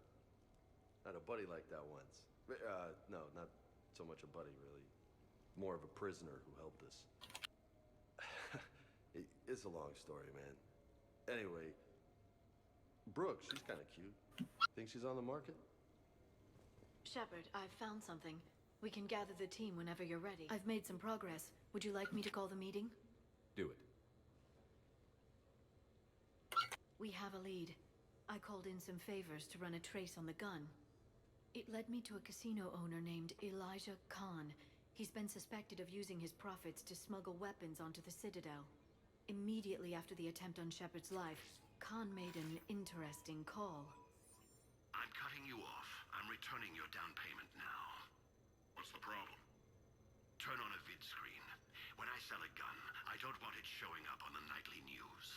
Had a buddy like that once. No, not so much a buddy, really. More of a prisoner who helped us. It's a long story, man. Anyway, Brooke, she's kind of cute. Think she's on the market? Shepard, I've found something. We can gather the team whenever you're ready. I've made some progress. Would you like me to call the meeting? Do it. We have a lead. I called in some favors to run a trace on the gun. It led me to a casino owner named Elijah Khan. He's been suspected of using his profits to smuggle weapons onto the Citadel. Immediately after the attempt on Shepard's life, Khan made an interesting call. I'm cutting you off. I'm returning your down payment now. What's the problem? Turn on a vid screen. When I sell a gun, I don't want it showing up on the nightly news.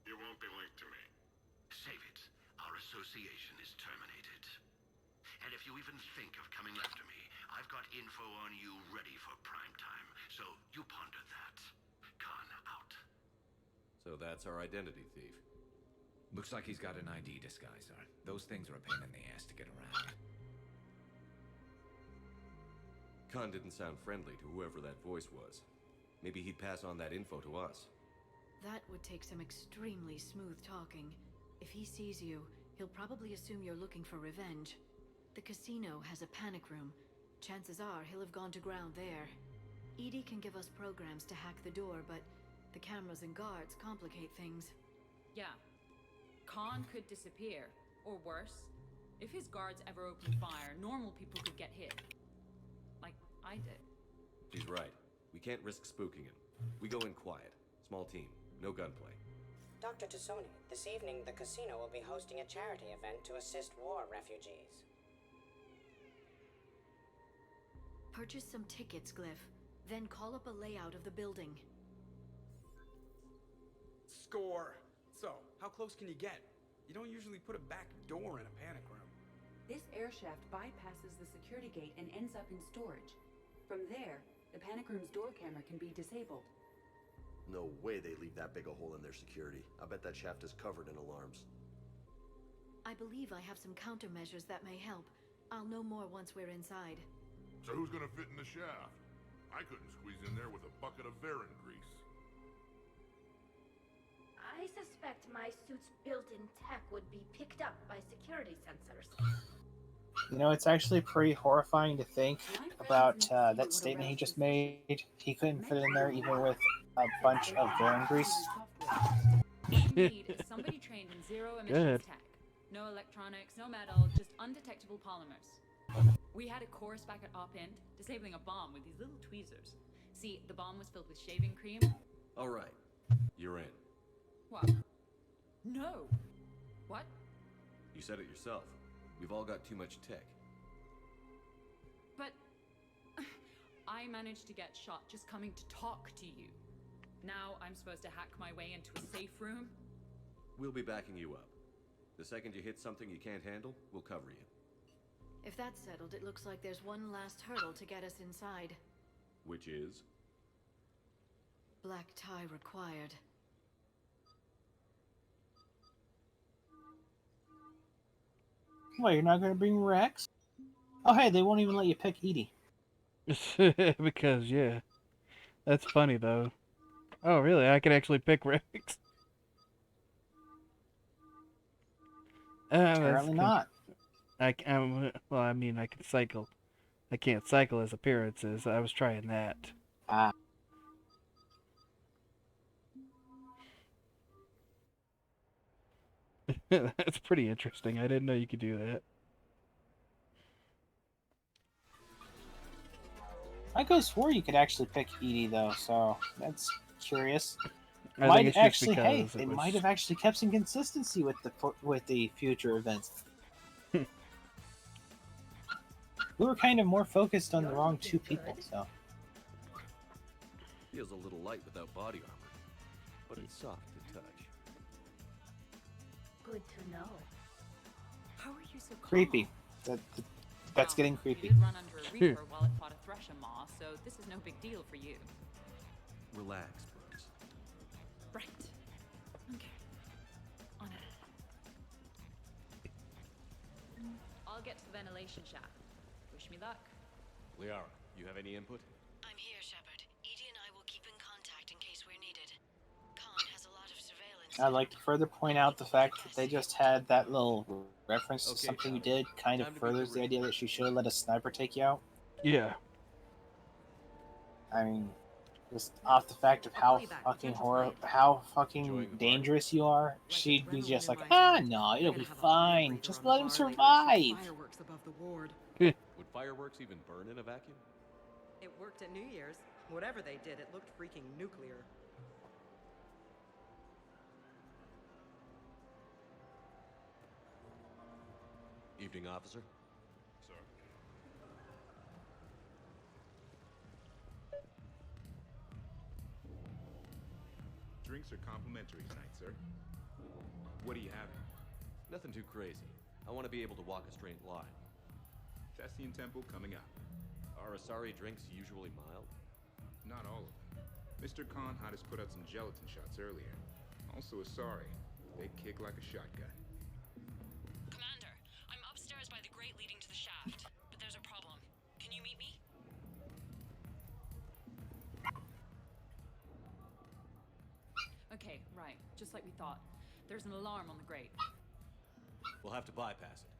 You won't be linked to me. Save it. Our association is terminated. And if you even think of coming after me, I've got info on you ready for prime time. So you ponder that. Khan out. So that's our identity thief. Looks like he's got an ID disguiser. Those things are a pain in the ass to get around. Khan didn't sound friendly to whoever that voice was. Maybe he'd pass on that info to us. That would take some extremely smooth talking. If he sees you, he'll probably assume you're looking for revenge. The casino has a panic room. Chances are he'll have gone to ground there. EDI can give us programs to hack the door, but the cameras and guards complicate things. Yeah. Khan could disappear. Or worse, if his guards ever opened fire, normal people could get hit. Like I did. She's right. We can't risk spooking him. We go in quiet. Small team. No gunplay. Dr. Tassoni, this evening the casino will be hosting a charity event to assist war refugees. Purchase some tickets, Glyph. Then call up a layout of the building. Score! So, how close can you get? You don't usually put a back door in a panic room. This air shaft bypasses the security gate and ends up in storage. From there, the panic room's door camera can be disabled. No way they leave that big a hole in their security. I bet that shaft is covered in alarms. I believe I have some countermeasures that may help. I'll know more once we're inside. So who's gonna fit in the shaft? I couldn't squeeze in there with a bucket of Theron grease. I suspect my suit's built-in tech would be picked up by security sensors. You know, it's actually pretty horrifying to think about that statement he just made. He couldn't fit in there even with a bunch of Theron grease. What you need is somebody trained in zero emissions tech. No electronics, no metal, just undetectable polymers. We had a course back at Op End, disabling a bomb with these little tweezers. See, the bomb was filled with shaving cream. All right. You're in. What? No. What? You said it yourself. We've all got too much tech. But I managed to get shot just coming to talk to you. Now I'm supposed to hack my way into a safe room? We'll be backing you up. The second you hit something you can't handle, we'll cover you. If that's settled, it looks like there's one last hurdle to get us inside. Which is? Black tie required. What, you're not going to bring Rex? Oh, hey, they won't even let you pick EDI. Because, yeah. That's funny, though. Oh, really? I can actually pick Rex? Apparently not. Well, I mean, I can cycle. I can't cycle as appearances. I was trying that. Ah. That's pretty interesting. I didn't know you could do that. I could have swore you could actually pick EDI, though, so that's curious. I think Might it's just actually, hey, because they it might was. have actually kept some consistency with the future events. We were kind of more focused on the wrong two people, so. Feels a little light without body armor, but it's soft to touch. Good to know. How are you so Creepy. That's getting You creepy. did run under a reaper while it fought a thresher maw, so this is no big deal for you. Relax, Brooks. Right. Okay. On it. I'll get to the ventilation shaft. Wish me luck. Liara, you have any input? I'm here, Shepard. Edie and I will keep in contact in case we're needed. Khan has a lot of surveillance. I'd like to further point out the fact that they just had that little reference to something you did kind of furthers the idea that she should have let a sniper take you out. Yeah. I mean, just off the fact of how fucking dangerous you are, she'd be just like, no, it'll be fine. Just let him survive. Fireworks above the ward. Would fireworks even burn in a vacuum? It worked at New Year's. Whatever they did, it looked freaking nuclear. Evening, officer. Sir. Drinks are complimentary tonight, sir. What are you having? Nothing too crazy. I want to be able to walk a straight line. Festian Temple coming up. Are Asari drinks usually mild? Not all of them. Mr. Khan had us put out some gelatin shots earlier. Also Asari. They kick like a shotgun. Commander, I'm upstairs by the grate leading to the shaft, but there's a problem. Can you meet me? Okay, right. Just like we thought. There's an alarm on the grate. We'll have to bypass it.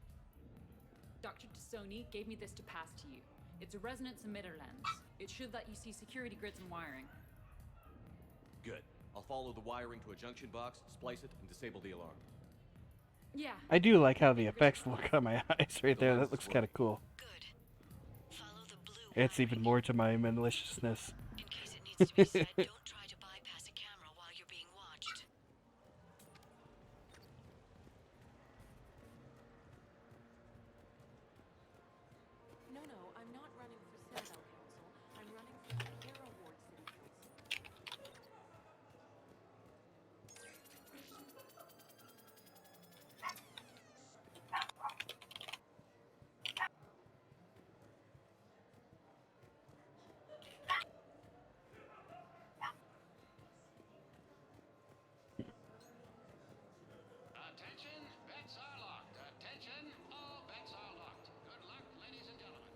Dr. Tassoni gave me this to pass to you. It's a resonance emitter lens. It should let you see security grids and wiring. Good. I'll follow the wiring to a junction box, splice it, and disable the alarm. Yeah. I do like how the effects look on my eyes right there. That looks kind of cool. It's even more to my maliciousness. In case it needs to be said, don't try to bypass a camera while you're being watched. No, I'm not running for Citadel Council. I'm running for the Hero Ward City Council. Attention, bets are locked. Attention, all bets are locked. Good luck, ladies and gentlemen.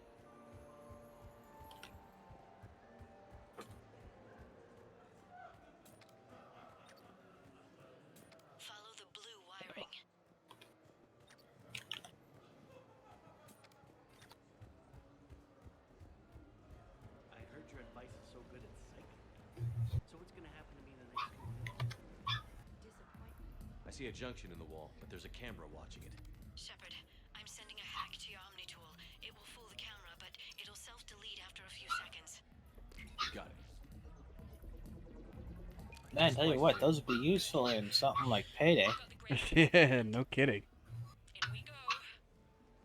Follow the blue wiring. I heard your advice is so good at psych. So what's gonna happen to me in the next few minutes? Disappointment. I see a junction in the wall, but there's a camera watching it. Shepard, I'm sending a hack to your Omni tool. It will fool the camera, but it'll self-delete after a few seconds. Got it. Man, tell you what, those would be useful in something like Payday. Yeah, no kidding. In we go.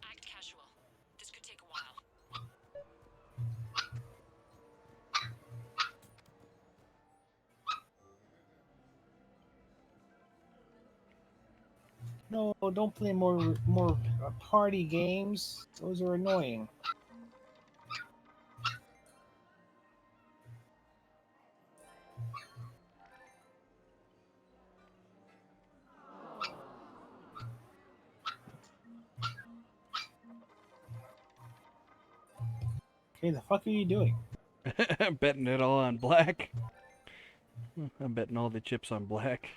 Act casual. This could take a while. No, don't play more party games. Those are annoying. Okay, the fuck are you doing? I'm betting it all on black. I'm betting all the chips on black.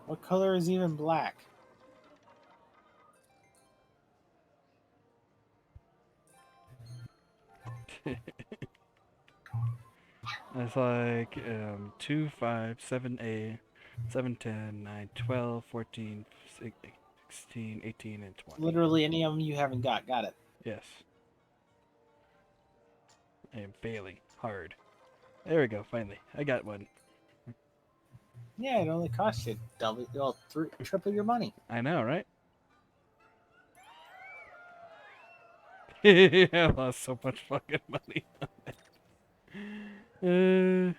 What color is even black? It's like 2, 5, 7, 8, 7, 10, 9, 12, 14, 16, 18, and 20. Literally any of them you haven't got. Got it. Yes. I am failing hard. There we go, finally. I got one. Yeah, it only costs you triple your money. I know, right? I lost so much fucking money. uh,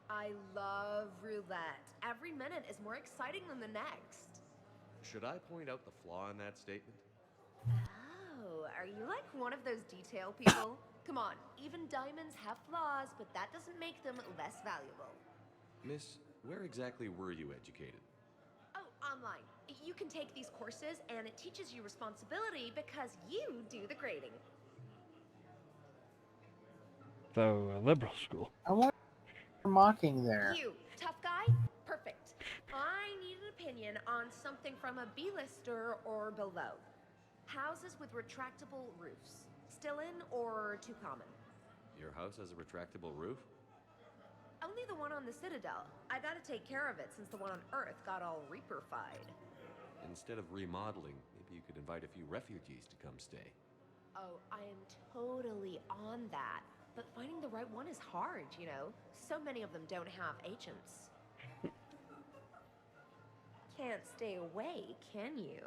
I love roulette. Every minute is more exciting than the next. Should I point out the flaw in that statement? Oh, are you like one of those detail people? Come on, even diamonds have flaws, but that doesn't make them less valuable. Miss, where exactly were you educated? Oh, online. You can take these courses and it teaches you responsibility because you do the grading. so, liberal school. I wonder what you're mocking there. You, tough guy? Perfect. I need an opinion on something from a B-lister or below. Houses with retractable roofs. Still in or too common? Your house has a retractable roof? Only the one on the Citadel. I gotta take care of it since the one on Earth got all Reaper-fied. Instead of remodeling, maybe you could invite a few refugees to come stay. Oh, I am totally on that. But finding the right one is hard, you know? So many of them don't have agents. Can't stay away, can you?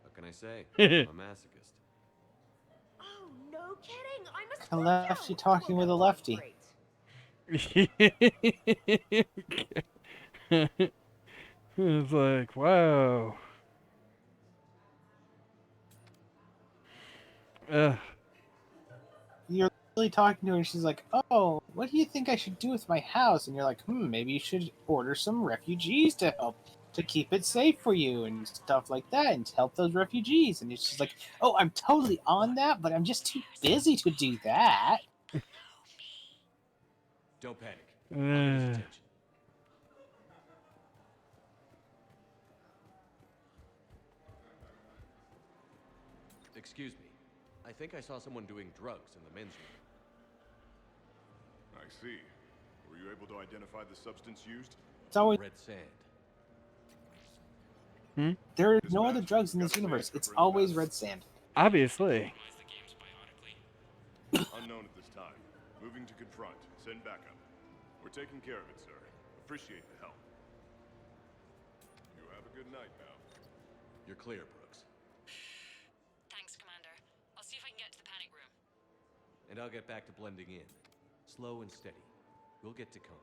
What can I say? I'm a masochist. Oh, no kidding! I'm a A Scorpio! lefty talking with a lefty. Great. It's like, wow. You're really talking to her, and she's like, "Oh, what do you think I should do with my house?" And you're like, maybe you should order some refugees to help to keep it safe for you and stuff like that, and to help those refugees." And it's just like, "Oh, I'm totally on that, but I'm just too busy to do that." Don't panic. I'll get his attention. Excuse me. I think I saw someone doing drugs in the men's room. I see. Were you able to identify the substance used? It's always Red sand. there are no other drugs in this universe. It's always red sand. Obviously. Unknown at this time. Moving to confront. Send backup. We're taking care of it, sir. Appreciate the help. You have a good night now. You're clear, Brooks. Thanks, Commander. I'll see if I can get to the panic room. And I'll get back to blending in. Slow and steady. We'll get to Khan.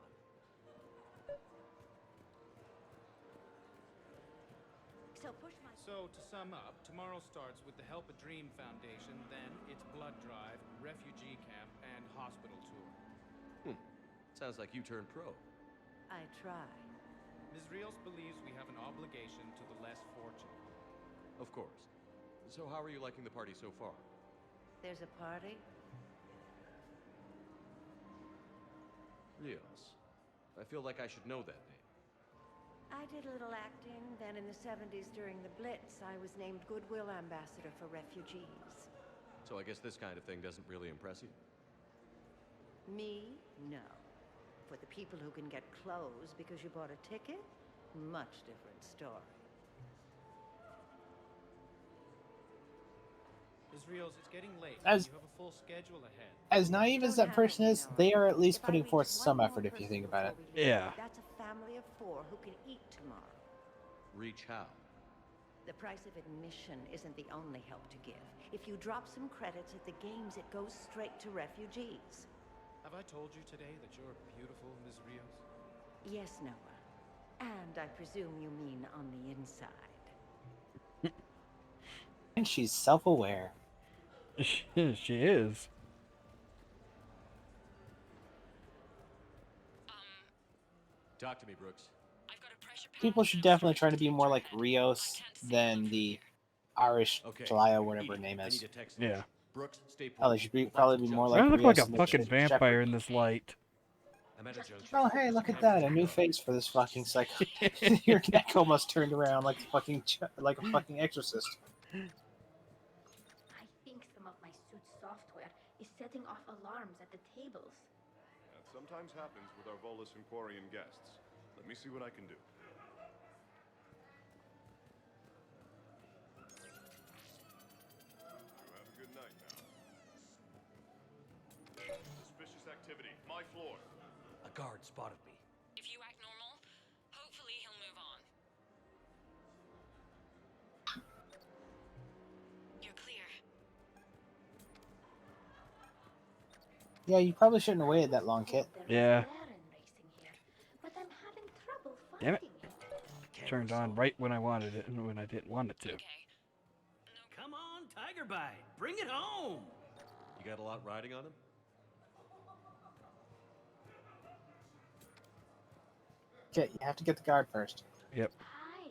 So, to sum up, tomorrow starts with the Help a Dream Foundation, then it's blood drive, refugee camp, and hospital tour. Sounds like you turned pro. I try. Ms. Rios believes we have an obligation to the less fortunate. Of course. So how are you liking the party so far? There's a party? Rios. I feel like I should know that name. I did a little acting, then in the 70s during the Blitz, I was named Goodwill Ambassador for Refugees. So I guess this kind of thing doesn't really impress you? Me? No. For the people who can get clothes because you bought a ticket? Much different story. Ms. Rios, it's getting late. As- You have a full schedule ahead. As naive as that person is, they are at least putting forth some effort if you think about it. Yeah. That's a family of 4 who can eat tomorrow. Reach how? The price of admission isn't the only help to give. If you drop some credits at the games, it goes straight to refugees. Have I told you today that you're beautiful, Ms. Rios? Yes, Noah. And I presume you mean on the inside. And she's self-aware. She is. Talk to me, Brooks. People should definitely try to be more like Rios than the Irish Jalaya, whatever her name I is. need a text. Yeah. Brooks, stay put. Oh, they should probably be more like I look Rios like a and the fucking Shepherd. vampire in this light. I'm at a junction. Oh, hey, look at that. A new face for this fucking psycho. Your neck almost turned around like like a fucking exorcist. I think some of my suit's software is setting off alarms at the tables. That sometimes happens with our Volus and Quarian guests. Let me see what I can do. You have a good night now. my floor. A guard spotted me. If you act normal, hopefully he'll move on. You're clear. Yeah, you probably shouldn't have waited that long, Kit. Yeah. But I'm having trouble Damn it. finding it. Turned on right when I wanted it and when I didn't want it to. Come on, Tiger Bite. Bring it home. You got a lot riding on him? Kit, you have to get the guard first. Yep. Hi,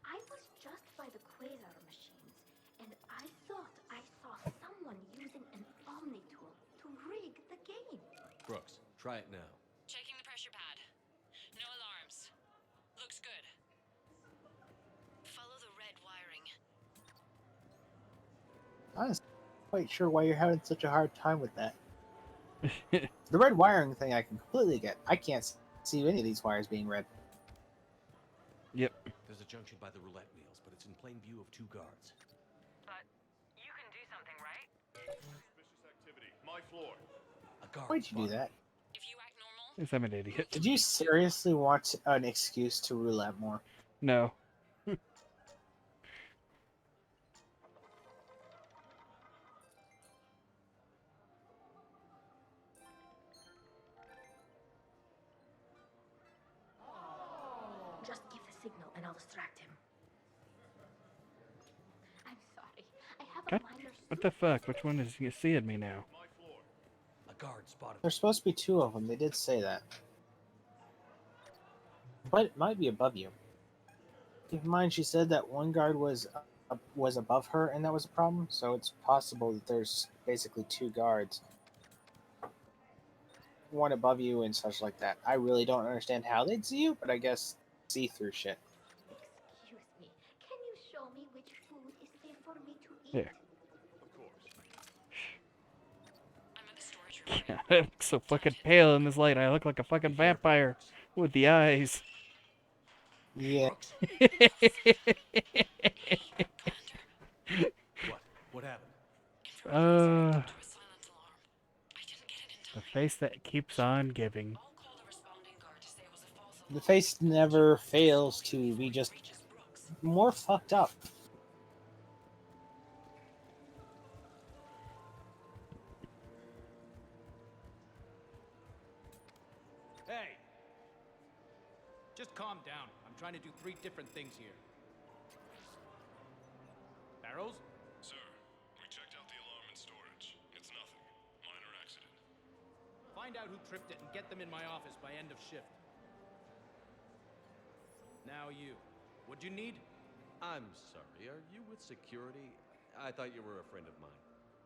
I was just by the quasar machines, and I thought I saw someone using an Omni tool to rig the game. Brooks, try it now. Checking the pressure pad. No alarms. Looks good. Follow the red wiring. I'm not quite sure why you're having such a hard time with that. The red wiring thing I can completely get. I can't see any of these wires being red. Yep. There's a junction by the roulette wheels, but it's in plain view of 2 guards. But you can do something, right? Suspicious activity. My floor. A guard. Why'd you do that? Yes, I'm an idiot. Did you seriously want an excuse to roulette more? No. Just give the signal and I'll distract him. I'm sorry. I have God, a minor what the fuck? Which one is he seeing me now? A guard spotted. There's supposed to be 2 of them. They did say that. But it might be above you. Keep in mind, she said that one guard was above her, and that was a problem. So it's possible that there's basically 2 guards, one above you and such like that. I really don't understand how they'd see you, but I guess see-through shit. Excuse me. Can you show me which food is safe for me to eat? There. Of course. I look so fucking pale in this light. I look like a fucking vampire with the eyes. Yeah. What happened? The face that keeps on giving. The face never fails to be just more fucked up. Hey! Just calm down. I'm trying to do 3 different things here. Barrows? Sir, we checked out the alarm in storage. It's nothing. Minor accident. Find out who tripped it and get them in my office by end of shift. Now you. What'd you need? I'm sorry, are you with security? I thought you were a friend of mine.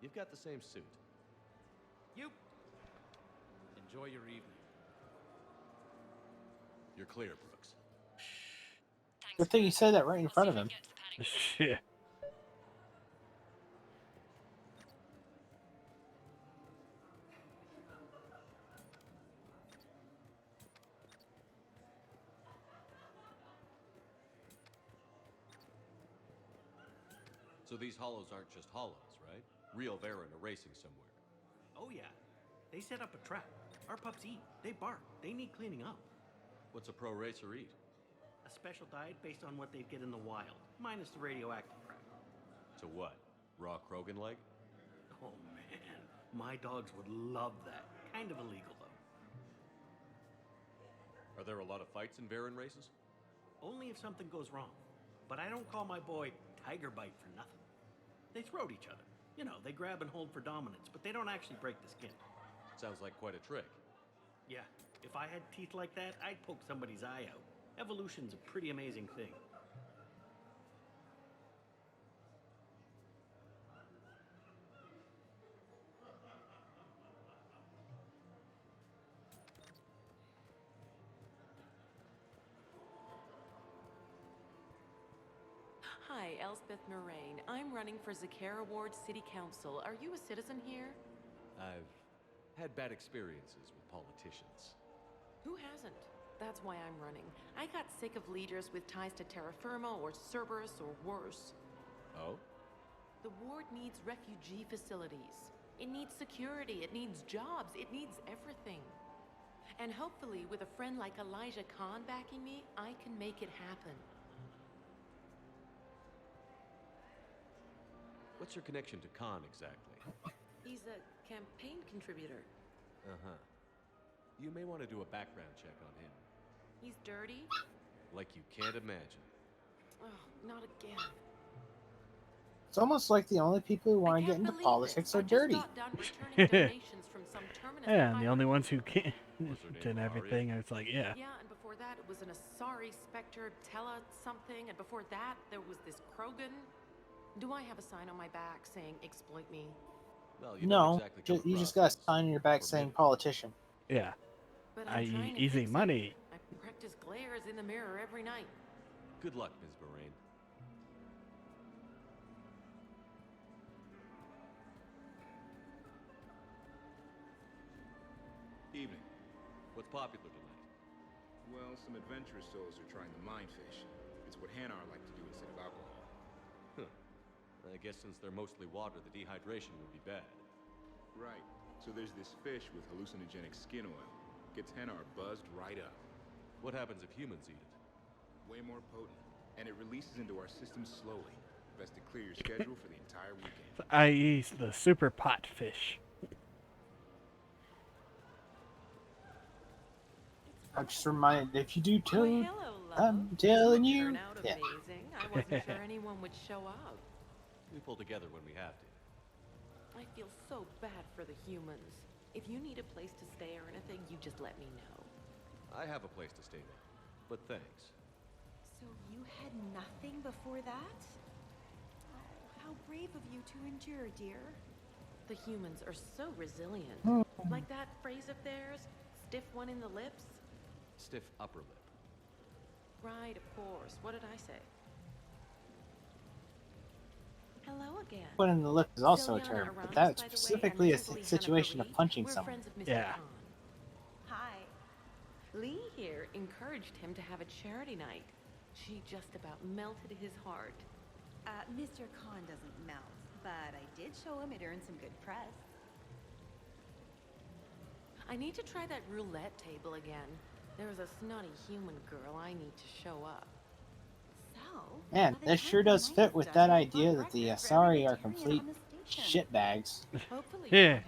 You've got the same suit. You. Enjoy your evening. You're clear, Brooks. Good thing you said that right in front of him. Shit. So these hollows aren't just hollows, right? Real Theron are racing somewhere. Oh, yeah. They set up a trap. Our pups eat. They bark. They need cleaning up. What's a pro racer eat? A special diet based on what they'd get in the wild, minus the radioactive crap. To what? Raw Krogan leg? Oh, man. My dogs would love that. Kind of illegal, though. Are there a lot of fights in Theron races? Only if something goes wrong. But I don't call my boy Tiger Bite for nothing. They throat each other. You know, they grab and hold for dominance, but they don't actually break the skin. Sounds like quite a trick. Yeah, if I had teeth like that, I'd poke somebody's eye out. Evolution's a pretty amazing thing. Hi, Elspeth Moraine. I'm running for Zakara Ward City Council. Are you a citizen here? I've had bad experiences with politicians. Who hasn't? That's why I'm running. I got sick of leaders with ties to terra firma or Cerberus or worse. Oh? The ward needs refugee facilities. It needs security. It needs jobs. It needs everything. And hopefully, with a friend like Elijah Khan backing me, I can make it happen. What's your connection to Khan exactly? He's a campaign contributor. Uh-huh. You may want to do a background check on him. He's dirty? Like you can't imagine. Oh, not again. It's almost like the only people who want to get into politics are dirty. Yeah, and the only ones who can't and everything. It's like, yeah. Yeah, and before that it was an Asari Spectre Tella something, and before that there was this Krogan. Do I have a sign on my back saying exploit me? Well, No, you just got a sign on your back saying politician. Yeah. But I'm trying to easy fix it. money. I practice glares in the mirror every night. Good luck, Ms. Moraine. Evening. What's popular tonight? Well, some adventurous souls are trying the mind fish. It's what Hanar like to do instead of alcohol. Huh. I guess since they're mostly water, the dehydration would be bad. Right. So there's this fish with hallucinogenic skin oil. Gets Hanar buzzed right up. What happens if humans eat it? Way more potent. And it releases into our system slowly. Best to clear your schedule for the entire weekend. I.e. the super pot fish. I'm just reminded, if you do too, I'm telling you. Turned out amazing. I wasn't sure anyone would show up. We pull together when we have to. I feel so bad for the humans. If you need a place to stay or anything, you just let me know. I have a place to stay there, but thanks. So you had nothing before that? Oh, how brave of you to endure, dear. The humans are so resilient. Like that phrase of theirs, stiff one in the lips. Stiff upper lip. Right, of course. What did I say? Hello again. One in the lip is also a term, but that's specifically a situation of punching someone. Yeah. Hi. Lee here encouraged him to have a charity night. She just about melted his heart. Mr. Khan doesn't melt, but I did show him it earned some good press. I need to try that roulette table again. There's a snotty human girl I need to show up. So? Man, this sure does fit with that idea that the Asari are complete shitbags. Yeah.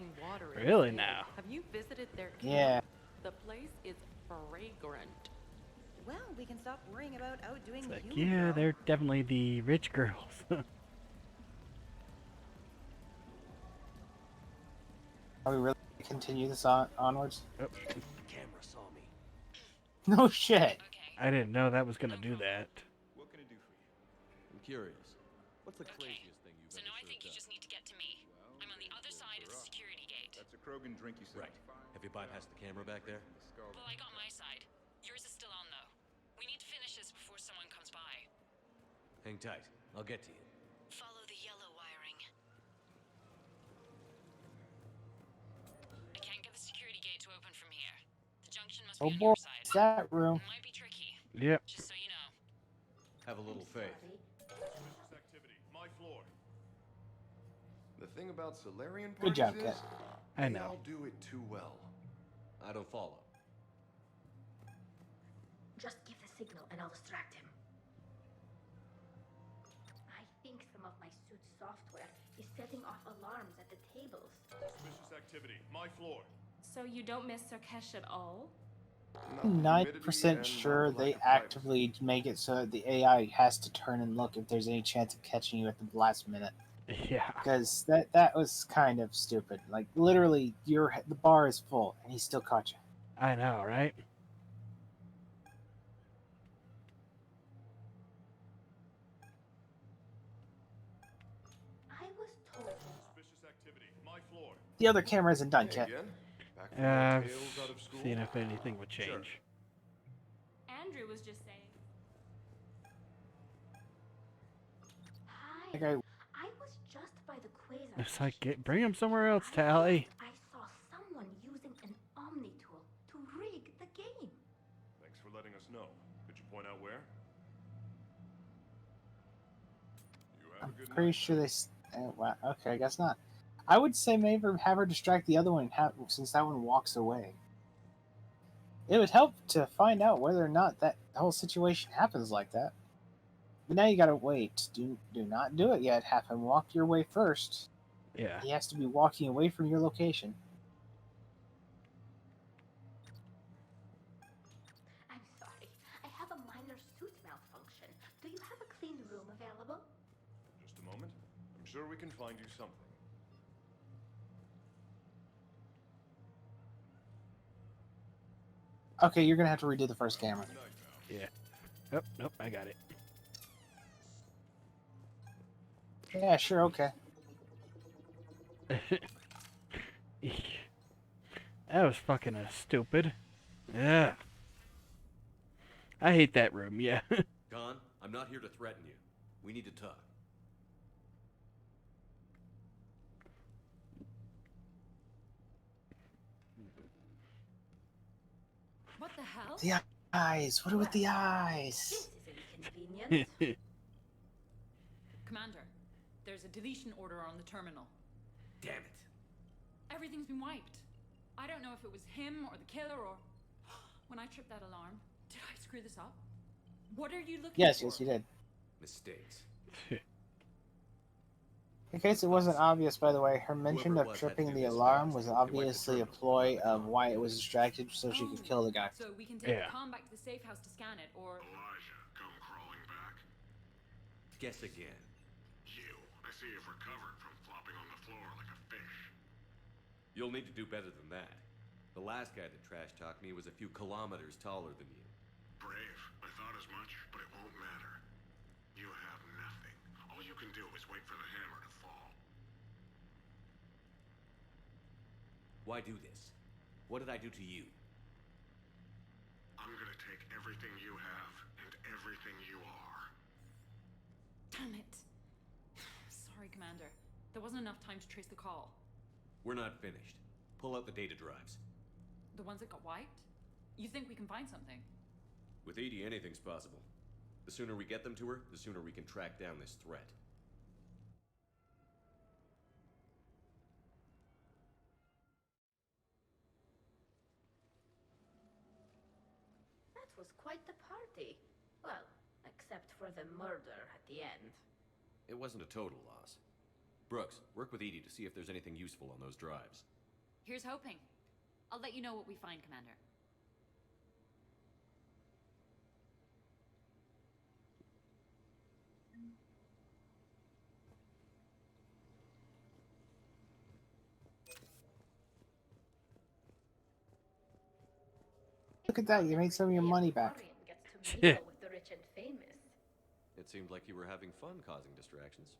Really now? Have you visited their camp? Yeah. The place is fragrant. Well, we can stop worrying about outdoing the Like, human yeah, girl. they're definitely the rich girls. Are we really gonna continue this onwards? Oh. The camera saw me. No shit. I didn't know that was gonna do that. What can I do for you? I'm curious. What's the craziest thing you've So ever now I think you served just need to get to me. I'm on the other side of the security gate. That's a Krogan drink you said. Right. Have you bypassed the camera back there? Well, I got my side. Yours is still on, though. We need to finish this before someone comes by. Hang tight. I'll get to you. Follow the yellow wiring. I can't get the security gate to open from here. The junction must Oh be on boy, your side. it's that room. It might be tricky. Yep. Just so you know. Have a little faith. Activity, my floor. The thing about Solarian Good parties job, Kit. is I they know. all do it too well. I don't follow. Just give the signal and I'll distract him. I think some of my suit's software is setting off alarms at the tables. Suspicious activity, my floor. So you don't miss Sarkesh at all? 90% sure they actively make it so the AI has to turn and look if there's any chance of catching you at the last minute. Yeah. Because that was kind of stupid. Like literally, the bar is full and he still caught you. I know, right? I was told. Suspicious activity, my floor. The other camera isn't done, Kit. Seeing if anything would change. Andrew was just saying. Hi. Like I was just by the quasar. It's like, bring him somewhere else, Tally. I saw someone using an Omni tool to rig the game. Thanks for letting us know. Could you point out where? You have a good pretty night. sure they. Well, okay, I guess not. I would say maybe have her distract the other one since that one walks away. It would help to find out whether or not that whole situation happens like that. But now you gotta wait. Do not do it yet. Have him walk your way first. Yeah. He has to be walking away from your location. I'm sorry. I have a minor suit malfunction. Do you have a clean room available? Just a moment. I'm sure we can find you something. Okay, you're gonna have to redo the first camera. Yeah. Oh, nope, I got it. Yeah, sure, okay. That was fucking stupid. Yeah. I hate that room, yeah. Khan, I'm not here to threaten you. We need to talk. What the hell? The eyes. What are with the eyes? This is inconvenient. Commander, there's a deletion order on the terminal. Damn it. Everything's been wiped. I don't know if it was him or the killer or... When I tripped that alarm, did I screw this up? What are you looking Yes, for? yes, you did. Mistakes. In case it wasn't obvious, by the way, her mention of tripping the alarm was obviously a ploy of why it was distracted so she could kill the guy. So we can take the comm back to the safe house to scan it, or... Elijah, come crawling back. Guess again. You. I see you've recovered from flopping on the floor like a fish. You'll need to do better than that. The last guy that trash-talked me was a few kilometers taller than you. Brave. I thought as much, but it won't matter. You have nothing. All you can do is wait for the hammer to fall. Why do this? What did I do to you? I'm gonna take everything you have and everything you are. Damn it. Sorry, Commander. There wasn't enough time to trace the call. We're not finished. Pull out the data drives. The ones that got wiped? You think we can find something? With Edie, anything's possible. The sooner we get them to her, the sooner we can track down this threat. That was quite the party. Well, except for the murder at the end. It wasn't a total loss. Brooks, work with Edie to see if there's anything useful on those drives. Here's hoping. I'll let you know what we find, Commander. Look at that, you made some of your money back. Gets to mingle with the rich and famous. It seemed like you were having fun causing distractions.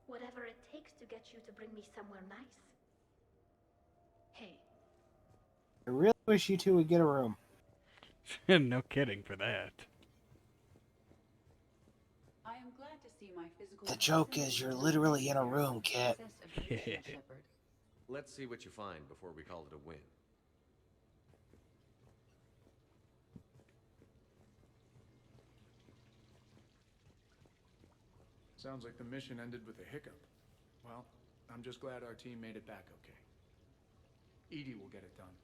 Whatever it takes to get you to bring me somewhere nice. Hey, I really wish you two would get a room. No kidding for that. I am glad to see my physical... The joke is you're literally in a room, Kit. Let's see what you find before we call it a win. Sounds like the mission ended with a hiccup. Well, I'm just glad our team made it back okay. Edie will get it done.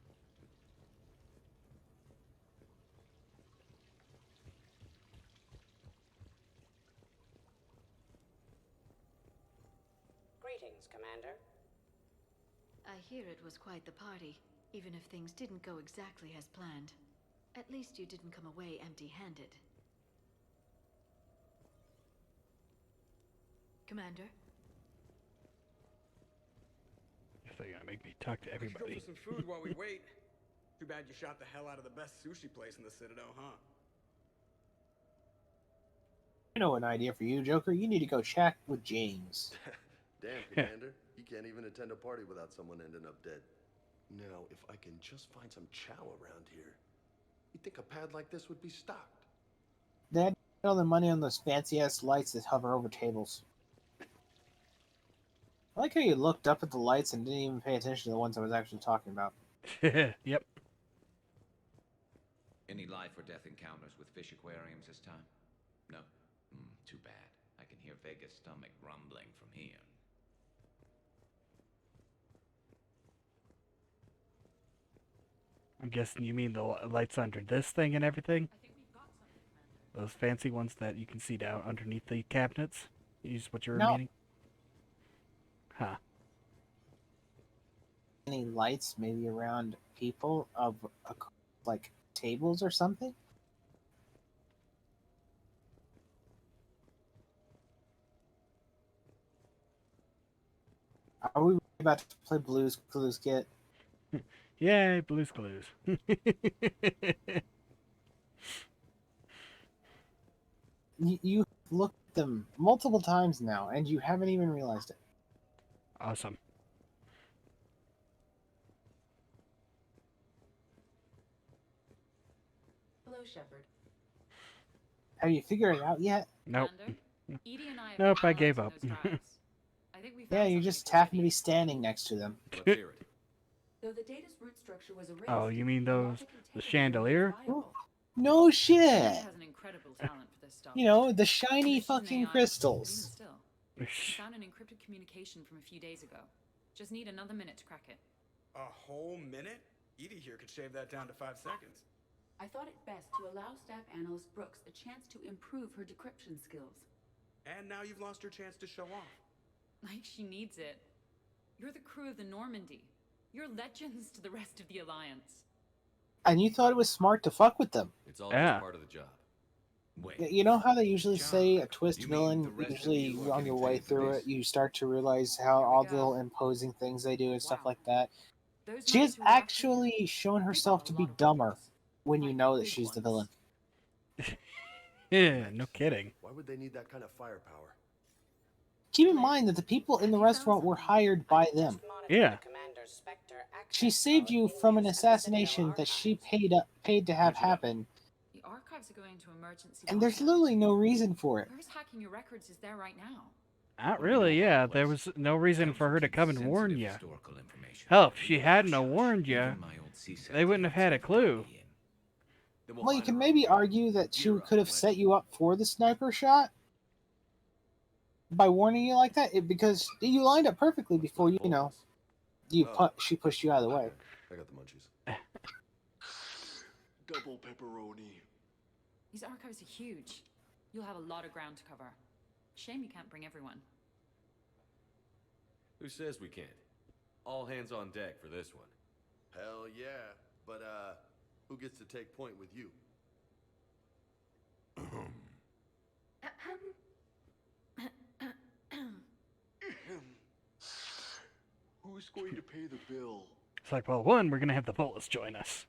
Greetings, Commander. I hear it was quite the party, even if things didn't go exactly as planned. At least you didn't come away empty-handed. Commander? If they're gonna make me talk to everybody. Go for some food while we wait. Too bad you shot the hell out of the best sushi place in the Citadel, huh? I know an idea for you, Joker. You need to go chat with James. Damn, Commander. You can't even attend a party without someone ending up dead. Now, if I can just find some chow around here, you'd think a pad like this would be stocked. They had all their money on those fancy-ass lights that hover over tables. I like how you looked up at the lights and didn't even pay attention to the ones I was actually talking about. Yep. Any life or death encounters with fish aquariums this time? No? Too bad. I can hear Vega's stomach rumbling from here. I'm guessing you mean the lights under this thing and everything? Those fancy ones that you can see down underneath the cabinets? Is what you're No. meaning? Huh. Any lights maybe around people of like tables or something? Are we about to play Blue's Clues, Kit? Yay, Blue's Clues. You looked at them multiple times now, and you haven't even realized it. Awesome. Hello, Shepard. Have you figured it out yet? Nope. Edie and I have Nope, been I gave analyzing up. those drives. I think we Yeah, found you something just for happen to Vicky. be standing next to them. Let's hear it. Though the data's root structure was erased, Oh, you mean those logic the integrity chandelier? remains viable. No shit! Edie has an incredible talent for this stuff. You know, the And shiny that she's an fucking AI, but crystals. even still, we found an encrypted communication from a few days ago. Just need another minute to crack it. A whole minute? Edie here could shave that down to 5 seconds. I thought it best to allow staff analyst Brooks a chance to improve her decryption skills. And now you've lost your chance to show off. Like she needs it. You're the crew of the Normandy. You're legends to the rest of the Alliance. And you thought it was smart to fuck with them. It's all Yeah. just part of the job. Wait. You know how they usually say a twist you mean villain, the rest of usually you are on your getting way paid for through this? it, you start to realize how all the little imposing things they do and stuff like that. She has actually shown herself to be dumber when you know that she's the villain. Yeah, no kidding. Why would they need that kind of firepower? Keep in mind that the people in the restaurant were hired by them. Yeah. She saved you from an assassination that she paid to have happen, The archives are going to emergency. and there's literally no reason for it. Whoever's hacking your records is there right now. Not really, yeah. There was no reason for her to come and warn you. Hell, if she hadn't have warned you, they wouldn't have had a clue. Well, you can maybe argue that she could have set you up for the sniper shot by warning you like that, because you lined up perfectly before she pushed you out of the way. I got the munchies. Double pepperoni. These archives are huge. You'll have a lot of ground to cover. Shame you can't bring everyone. Who says we can't? All hands on deck for this one. Hell yeah. But, who gets to take point with you? Who's going to pay the bill? It's like, well, one, we're gonna have the Bullets join us.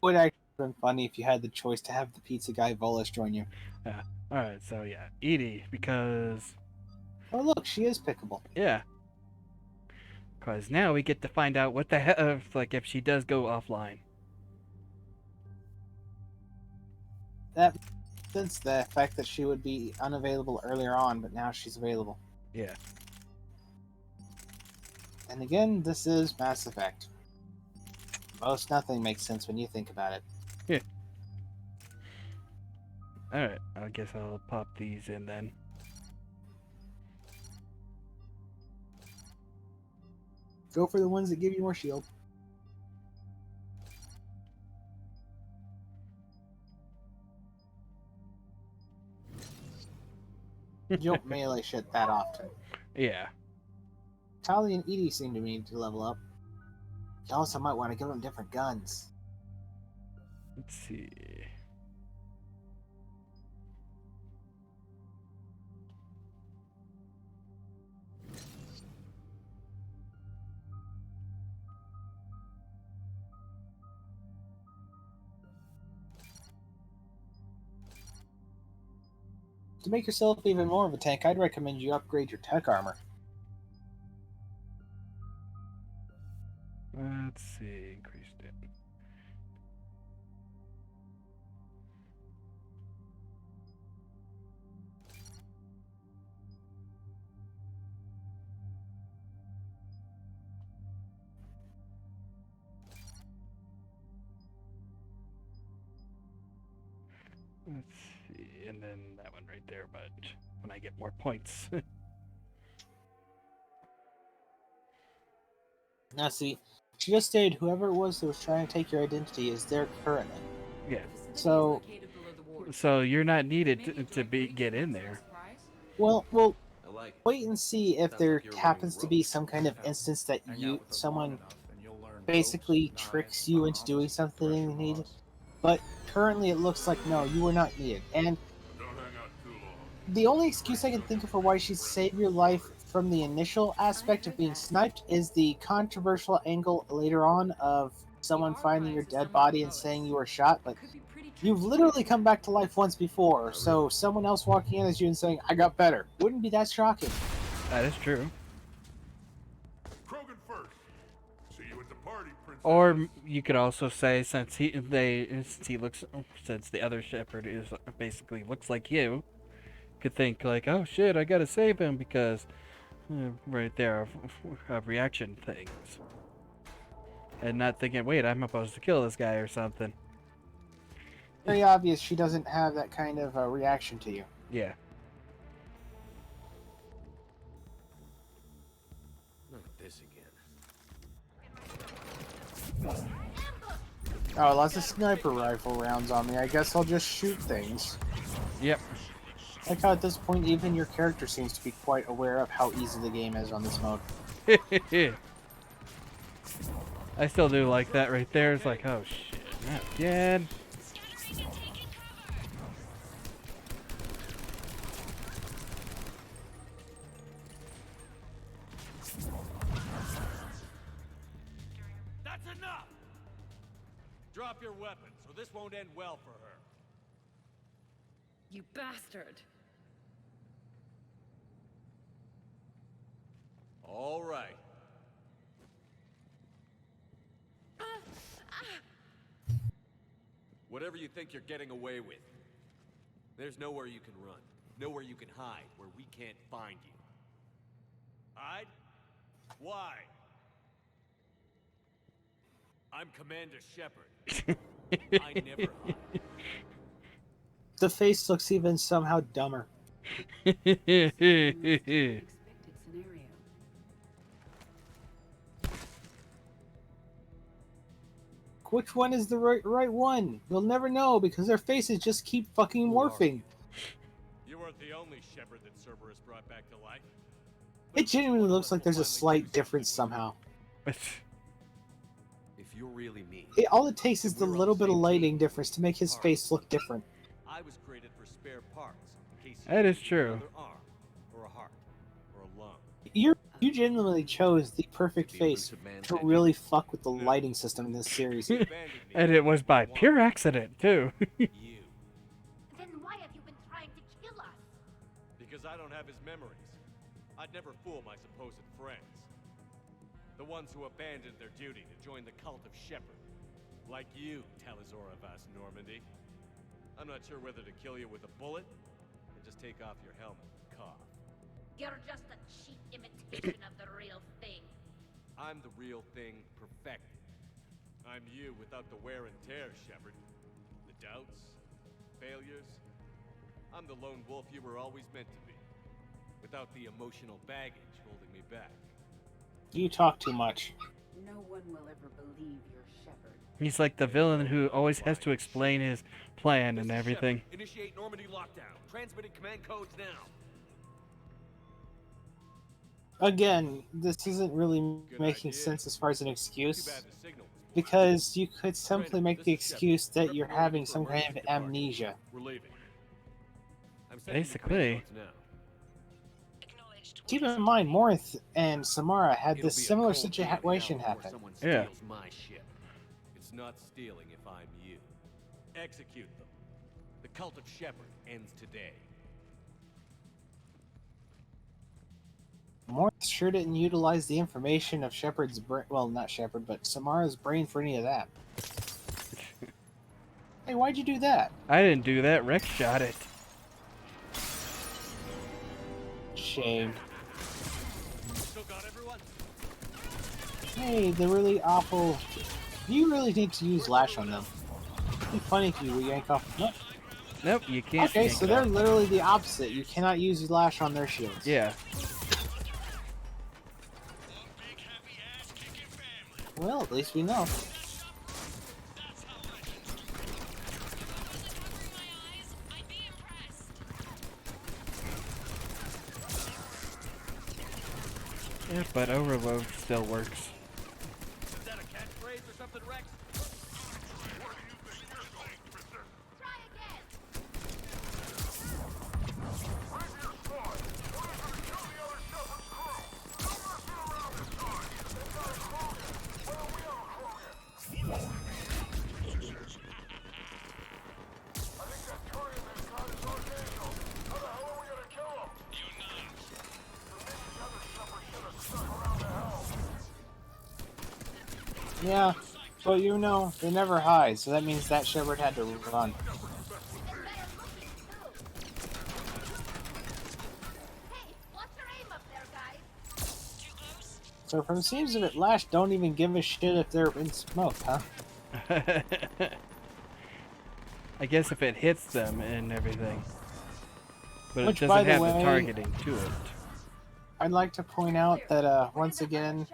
Would actually have been funny if you had the choice to have the pizza guy Volus join you. Yeah. Alright, so yeah, Edie, because... Oh look, she is pickable. Yeah. Because now we get to find out what the hell, like, if she does go offline. That since the fact that she would be unavailable earlier on, but now she's available. Yeah. And again, this is Mass Effect. Most nothing makes sense when you think about it. Yeah. Alright, I guess I'll pop these in then. Go for the ones that give you more shield. You don't melee shit that often. Yeah. Tali and Edie seem to need to level up. You also might want to give them different guns. Let's see. To make yourself even more of a tank, I'd recommend you upgrade your tech armor. Let's see, increased it. Let's see, and then that one right there, but when I get more points. Now see, She just stated whoever it was that was trying to take your identity is there currently. Yeah. So, So you're not needed to get in there. well, I like it. wait and see if Sounds there like you're learning happens to be ropes. some kind of instance that Hang out with us long someone enough and you'll learn basically ropes, tricks knives, you into autonomous, doing something pressure you need. bars. But currently it looks like no, you were not needed. And Don't hang out too long. the only excuse I can think of for why she'd save your life from the initial aspect of being sniped is the controversial angle later on of someone finding your dead body and saying you were shot, but you've literally come back to life once before, so someone else walking in as you and saying, I got better, wouldn't be that shocking. That is true. Krogan first. See you at the party, Princess. Or you could also say since the other shepherd is basically looks like you, could think like, oh shit, I gotta save him because right there of reaction things, and not thinking, wait, I'm supposed to kill this guy or something. Very obvious she doesn't have that kind of reaction to you. Yeah. Not this again. Oh, lots of sniper rifle rounds on me. I guess I'll just shoot things. Yep. Like how at this point even your character seems to be quite aware of how easy the game is on this mode. I still do like that right there. It's like, oh shit, not again. That's enough! Drop your weapons, or this won't end well for her. You bastard! All right. Whatever you think you're getting away with, there's nowhere you can run, nowhere you can hide where we can't find you. Hide? Why? I'm Commander Shepard. I never hide. The face looks even somehow dumber. Which one is the right one? You'll never know because their faces just keep fucking morphing. You weren't the only Shepard that Cerberus brought back to life. It genuinely looks like there's a slight difference somehow. If you're really me, All it takes is the little bit of lighting difference to make his face look different. I was created for spare parts in case That is need true. another arm, or a heart, or a lung. You genuinely chose the perfect face to really fuck with the lighting system in this series. And it was by pure accident too. Then why have you been trying to kill us? Because I don't have his memories. I'd never fool my supposed friends. The ones who abandoned their duty to join the cult of Shepard. Like you, Talizor of Vas Normandy. I'm not sure whether to kill you with a bullet, or just take off your helmet and cough. You're just a cheap imitation of the real thing. I'm the real thing perfected. I'm you without the wear and tear, Shepard. The doubts, failures. I'm the lone wolf you were always meant to be. Without the emotional baggage holding me back. You talk too much. No one will ever believe you're Shepard. He's like the villain who always has to explain his plan and everything. Shepard, initiate Normandy lockdown. Transmitting command codes now. Again, this isn't really making sense as far as an excuse, because you could simply make the excuse that you're having some kind of amnesia. We're leaving. Basically. Keep in mind, Morith and Samara had this similar situation happen. Yeah. My ship. It's not stealing if I'm you. Execute them. The cult of Shepard ends today. Morth sure didn't utilize the information of Shepard's brain. Well, not Shepard, but Samara's brain for any of that. Hey, why'd you do that? I didn't do that. Rex shot it. Shame. Still got everyone? Hey, the really awful. You really need to use Lash on them. It'd be funny if you yank off. Nope. Nope, you can't. Okay, so they're literally the opposite. You cannot use Lash on their shields. Yeah. Well, at least we know. Yeah, but overload still works. Is that a catchphrase or something, Rex? Yeah, but you know, they never hide, so that means that Shepard had to run. So from the seams of it, Lash don't even give a shit if they're in smoke, huh? I guess if it hits them and everything. But Which, it by doesn't the have way, the targeting to it. I'd like to point out that, once again,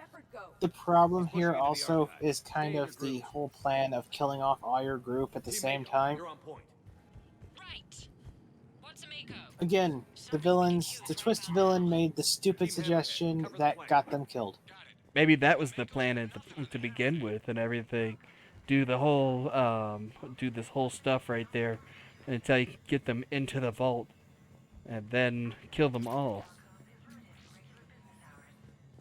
the problem here also is kind of the whole plan of killing off all your group at the same time. Again, the twisted villain made the stupid suggestion that got them killed. Maybe that was the plan to begin with and everything. Do the whole, do this whole stuff right there until you get them into the vault. And then kill them all.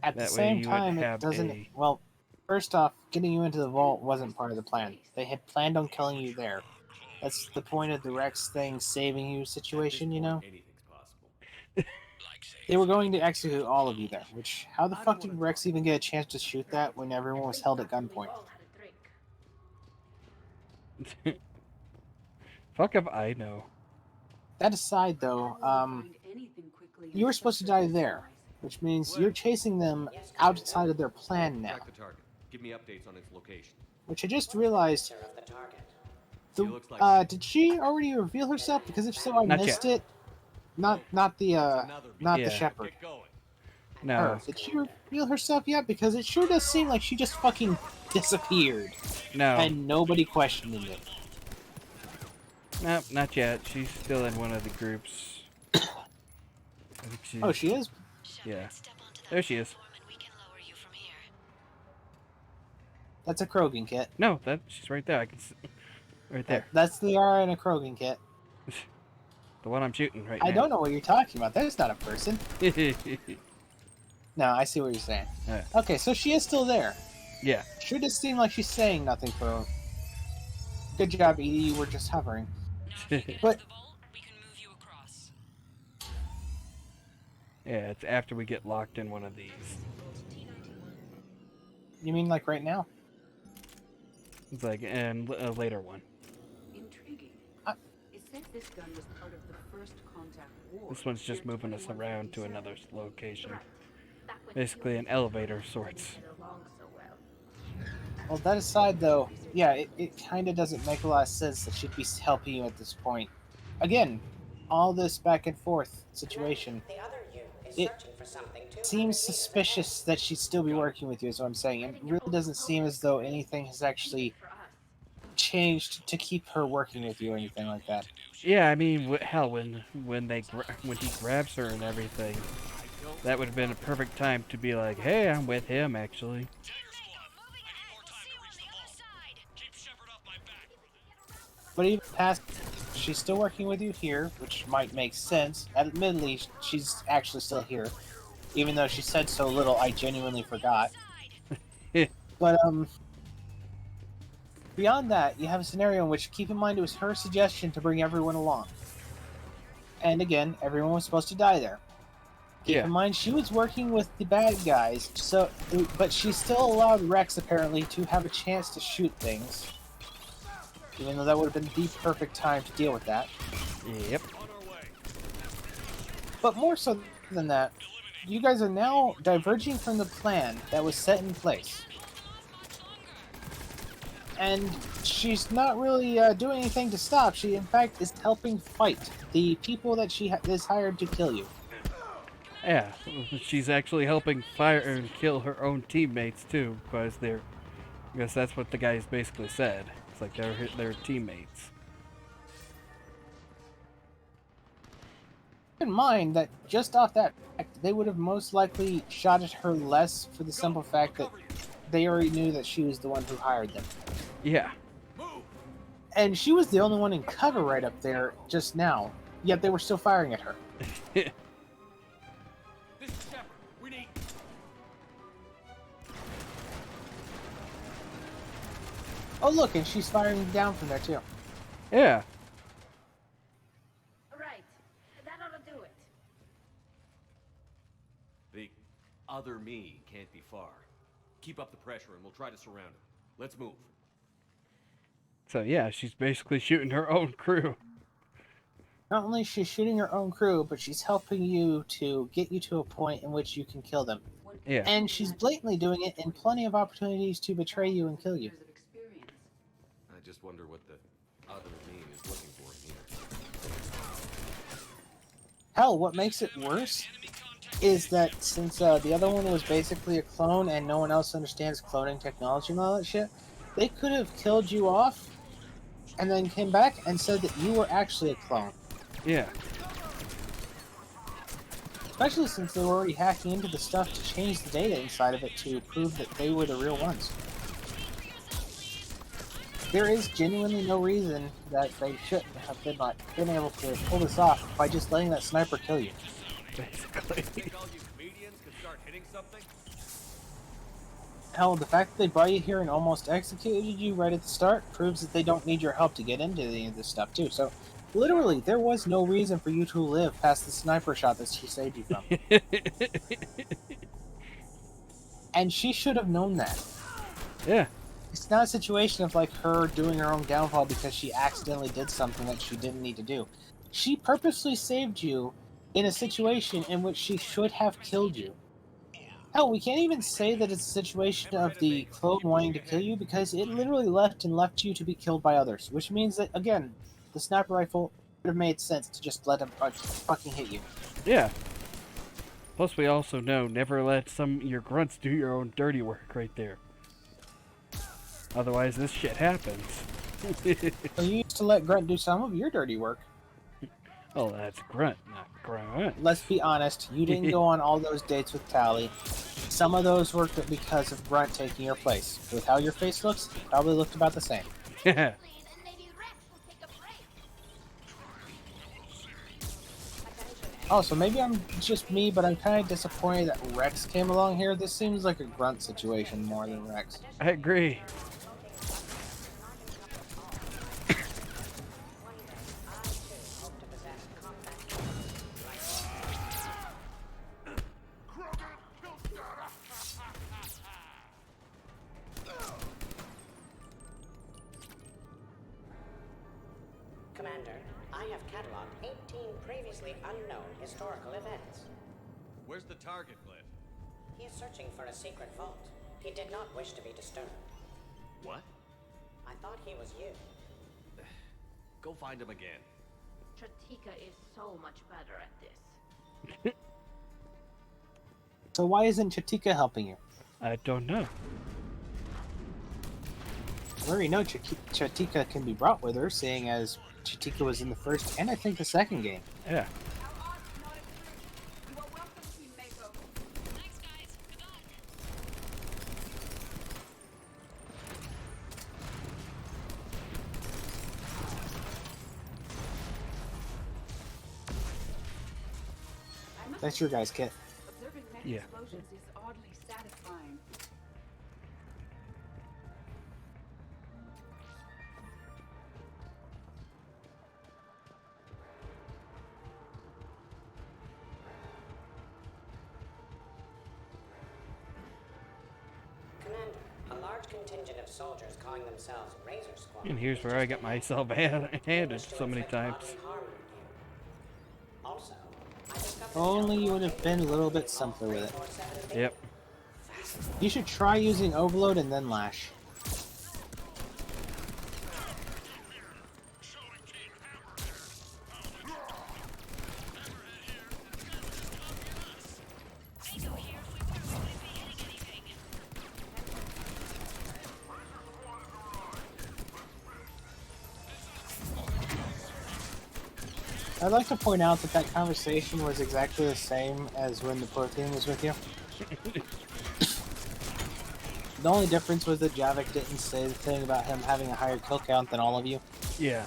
At the That way same you would time, it have doesn't... a... Well, first off, getting you into the vault wasn't part of the plan. They had planned on killing you there. That's the point of the Rex thing saving you situation, you know? They were going to execute all of you there, which... How the fuck did Rex even get a chance to shoot that when everyone was held at gunpoint? Fuck if I know. That aside, though, you were supposed to die there, which means you're chasing them outside of their plan now. Track the target. Give me updates on its location. Which I just realized... did she already reveal herself? Because if so, I Not missed yet. it. Not the Yeah. Shepherd. No. Her. Did she reveal herself yet? Because it sure does seem like she just fucking disappeared. No. And nobody questioned it. Nope, not yet. She's still in one of the groups. I think she's... Oh, she is? Yeah. There she is. That's a Krogan kit. No, she's right there. I can see... Right there. That's the Yara and a Krogan kit. The one I'm shooting right now. I don't know what you're talking about. That's not a person. No, I see what you're saying. Yeah. Okay, so she is still there. Yeah. Sure does seem like she's saying nothing for... Good job, Edie. You were just hovering. But... Yeah, it's after we get locked in one of these. You mean like right now? It's like a later one. Intriguing. It says this gun was part of the first contact war. This one's just moving us around to another location. Basically an elevator of sorts. Well, that aside, though, yeah, it kind of doesn't make a lot of sense that she'd be helping you at this point. Again, all this back and forth situation. It seems suspicious that she'd still be working with you, is what I'm saying. It really doesn't seem as though anything has actually changed to keep her working with you or anything like that. Yeah, I mean, hell, when he grabs her and everything, that would have been a perfect time to be like, hey, I'm with him, actually. But even past, she's still working with you here, which might make sense. Admittedly, she's actually still here. Even though she said so little, I genuinely forgot. But, beyond that, you have a scenario in which, keep in mind, it was her suggestion to bring everyone along. And again, everyone was supposed to die there. Keep in mind, she was working with the bad guys, but she still allowed Rex, apparently, to have a chance to shoot things. Even though that would have been the perfect time to deal with that. Yep. But more so than that, you guys are now diverging from the plan that was set in place. And she's not really doing anything to stop. She, in fact, is helping fight the people that she is hired to kill you. Yeah, she's actually helping fire and kill her own teammates, too, because they're I guess that's what the guys basically said. It's like they're teammates. Keep in mind that just off that fact, they would have most likely shot at her less for the simple fact that they already knew that she was the one who hired them. Yeah. And she was the only one in cover right up there just now, yet they were still firing at her. This is Shepard. We need. Oh look, and she's firing down from there too. Yeah. Right. That ought to do it. The other me can't be far. Keep up the pressure and we'll try to surround him. Let's move. So yeah, she's basically shooting her own crew. Not only is she shooting her own crew, but she's helping you to get you to a point in which you can kill them. Yeah. And she's blatantly doing it in plenty of opportunities to betray you and kill you. I just wonder what the other me is looking for here. Hell, what makes it worse is that since the other one was basically a clone and no one else understands cloning technology and all that shit, they could have killed you off and then came back and said that you were actually a clone. Yeah. Especially since they were already hacking into the stuff to change the data inside of it to prove that they were the real ones. There is genuinely no reason that they shouldn't have been able to pull this off by just letting that sniper kill you. Basically. Think all you comedians could start hitting something? Hell, the fact that they brought you here and almost executed you right at the start proves that they don't need your help to get into any of this stuff too. So, literally, there was no reason for you to live past the sniper shot that she saved you from. And she should have known that. Yeah. It's not a situation of like her doing her own downfall because she accidentally did something that she didn't need to do. She purposely saved you in a situation in which she should have killed you. Hell, we can't even say that it's a situation of the clone wanting to kill you because it literally left you to be killed by others, which means that, again, the sniper rifle would have made sense to just let him fucking hit you. Yeah. Plus, we also know never let your grunts do your own dirty work right there. Otherwise, this shit happens. So you used to let Grunt do some of your dirty work. Oh, that's Grunt, not Grunt. Let's be honest, you didn't go on all those dates with Tally. Some of those were because of Grunt taking your place. With how your face looks, it probably looked about the same. Yeah. Oh, so maybe I'm just me, but I'm kind of disappointed that Rex came along here. This seems like a Grunt situation more than Rex. I agree. Commander, I have cataloged 18 previously unknown historical events. Where's the target, Glyph? He is searching for a secret vault. He did not wish to be disturbed. What? I thought he was you. Go find him again. Chatika is so much better at this. So why isn't Chatika helping you? I don't know. We already know Chatika can be brought with her, seeing as Chatika was in the first and I think the second game. Yeah. That's your guy's kit. Observing many Yeah. explosions is oddly satisfying. Commander, a large contingent of soldiers calling themselves Razor Squad. And here's where I got myself handed so many times. Also, I discovered Only you would have been a little bit simpler with it. Yep. You should try using Overload and then Lash. I'd like to point out that that conversation was exactly the same as when the Prothean was with you. The only difference was that Javik didn't say the thing about him having a higher kill count than all of you. Yeah.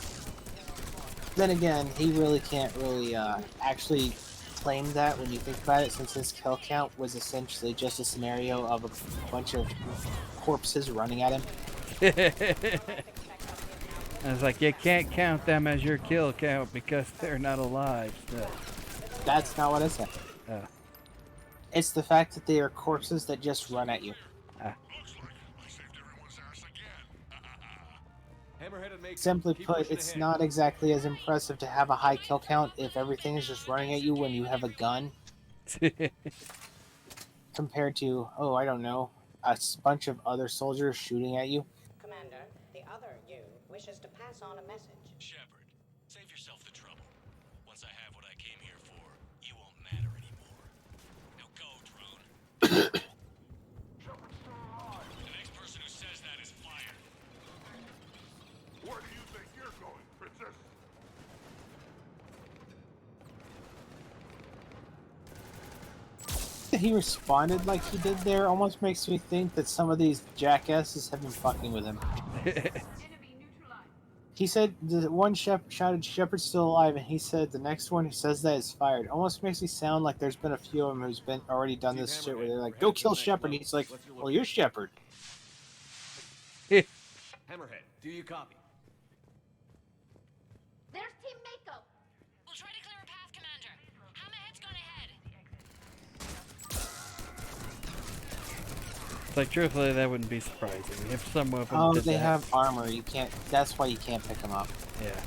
Then again, he really can't really actually claim that when you think about it, since his kill count was essentially just a scenario of a bunch of corpses running at him. I was like, you can't count them as your kill count because they're not alive still. That's not what I said. Oh. It's the fact that they are corpses that just run at you. Simply put, it's not exactly as impressive to have a high kill count if everything is just running at you when you have a gun. Compared to, oh, I don't know, a bunch of other soldiers shooting at you. Commander, the other you wishes to pass on a message. Shepard, save yourself the trouble. Once I have what I came here for, you won't matter anymore. Now go, drone. The next person who says that is fired. Where do you think you're going, Princess? He responded like he did there almost makes me think that some of these jackasses have been fucking with him. He said the one shouted Shepard's still alive, and he said the next one who says that is fired. Almost makes me sound like there's been a few of them who's been already done this shit where they're like, go kill Shepard, and he's like, well, you're Shepard. Hammerhead, do you copy? There's Team Mako. We'll try to clear a path, Commander. Hammerhead's gone ahead. It's like, truthfully, that wouldn't be surprising if some of them Oh, did they that. have armor. You can't. That's why you can't pick them up. Yeah.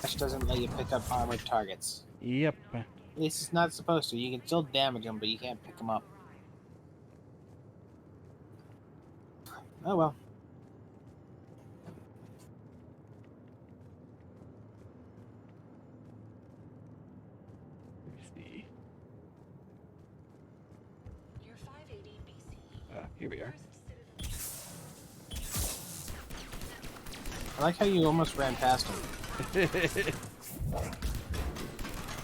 Which doesn't let you pick up armored targets. Yep. At least it's not supposed to. You can still damage them, but you can't pick them up. Oh well. Let me see. You're 580 BC. Here we are. I like how you almost ran past him.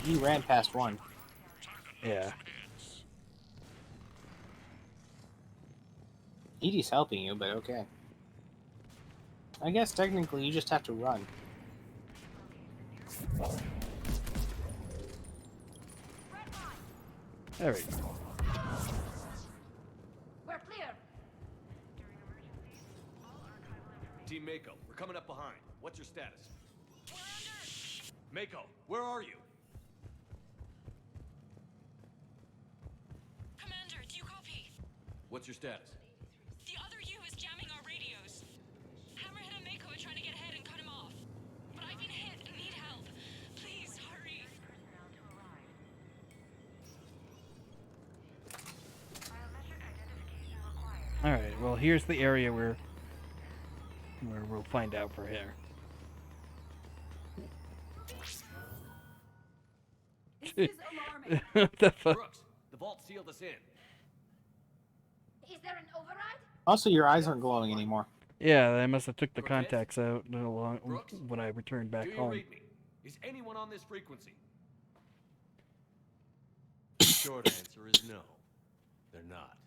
You ran past one. Yeah. Edie's helping you, but okay. I guess technically you just have to run. There we go. We're clear. Team Mako, we're coming up behind. What's your status? Mako, where are you? Commander, do you copy? What's your status? The other U is jamming our radios. Hammerhead and Mako are trying to get ahead and cut him off. But I've been hit and need help. Please, hurry. Alright, well, here's the area where we'll find out for here. This is alarming. What the fuck? Brooks, the vault sealed us in. Is there an override? Also, your eyes aren't glowing anymore. Yeah, they must have took the contacts out when I returned Do back you home. read me? Is anyone on this frequency? The short answer is no. They're not.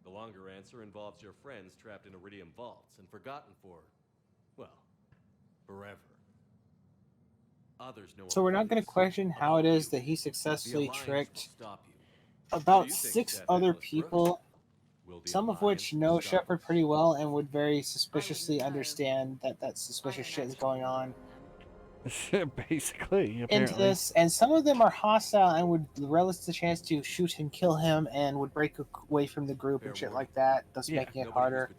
The longer answer involves your friends trapped in Iridium vaults and forgotten for, well, forever. Others know. So we're not going to question how it is that he successfully tricked about 6 other people, some of which know Shepard pretty well and would very suspiciously understand that that suspicious shit is going on Basically, into apparently. this, and some of them are hostile and would relish the chance to shoot and kill him and would break away from the group and shit like that, thus Yeah. making it harder.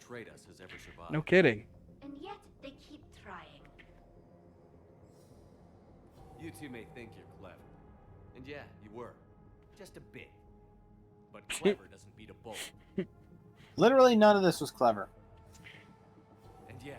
No kidding. And yet they keep trying. You two may think you're clever. And yeah, you were. Just a bit. But clever doesn't beat a bull. Literally none of this was clever. And yeah,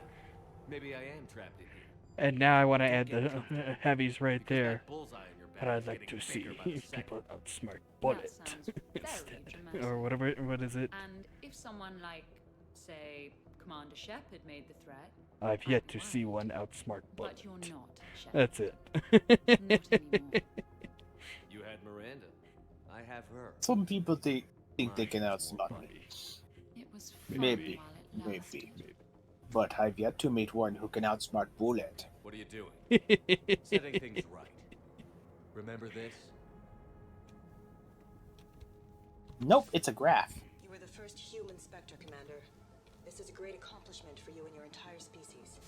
maybe I am trapped in here. And now I want to add the heavies right there. Bullseye on your But I'd like to see people outsmart Bullet sounds very instead. dramatic. Or whatever, what is it? And if someone like, say, Commander Shepard made the threat, I've yet to see one outsmart Bullet. but you're not, Shepard. That's it. Not anymore. You had Miranda. I have her. Some people think they can outsmart me. It was fun Maybe, while it lasted. maybe. But I've yet to meet one who can outsmart Bullet. What are you doing? Setting things right. Remember this? Nope, it's a graph. You were the first human Spectre, Commander. This is a great accomplishment for you and your entire species.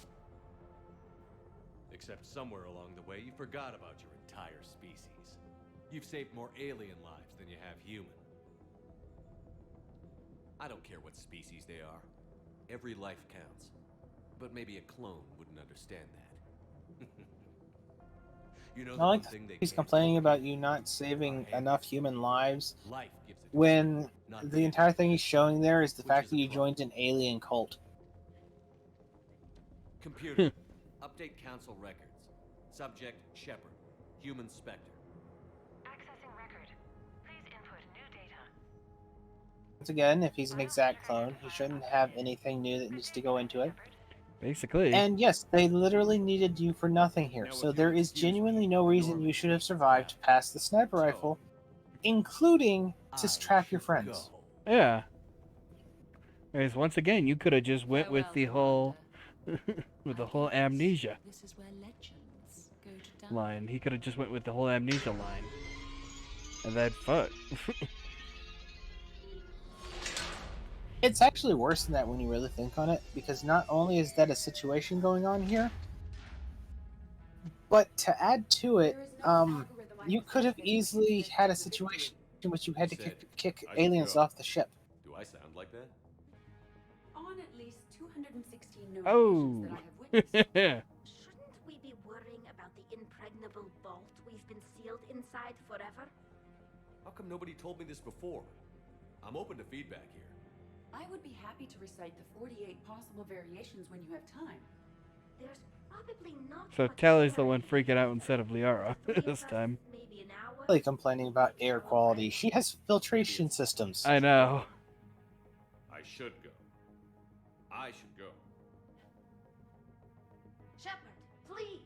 Except somewhere along the way, you forgot about your entire species. You've saved more alien lives than you have human. I don't care what species they are. Every life counts. But maybe a clone wouldn't understand that. You know, I like he's complaining about you not saving enough human lives when the entire thing he's showing there is the fact that you joined an alien cult. Computer, update council records. Subject, Shepard. Human Spectre. Accessing record. Please input new data. Once again, if he's an exact clone, he shouldn't have anything new that needs to go into it. Basically. And yes, they literally needed you for nothing here, so there is genuinely no reason you should have survived past the sniper rifle, including to trap your friends. Yeah. Whereas once again, you could have just went with the whole, with the whole amnesia This is where legends go to die. line. He could have just went with the whole amnesia line, and that fuck. It's actually worse than that when you really think on it, because not only is that a situation going on here, but to add to it, you could have easily had a situation in which you had to kick aliens off the ship. Do I sound like that? On at least 216 notifications Oh. that I have witnessed. Shouldn't we be worrying about the impregnable vault we've been sealed inside forever? How come nobody told me this before? I'm open to feedback here. I would be happy to recite the 48 possible variations when you have time. There's probably not So Tally's the one freaking out instead of Liara this time. Really complaining about air quality. She has filtration systems. I know. I should go. I should go. Shepard, please.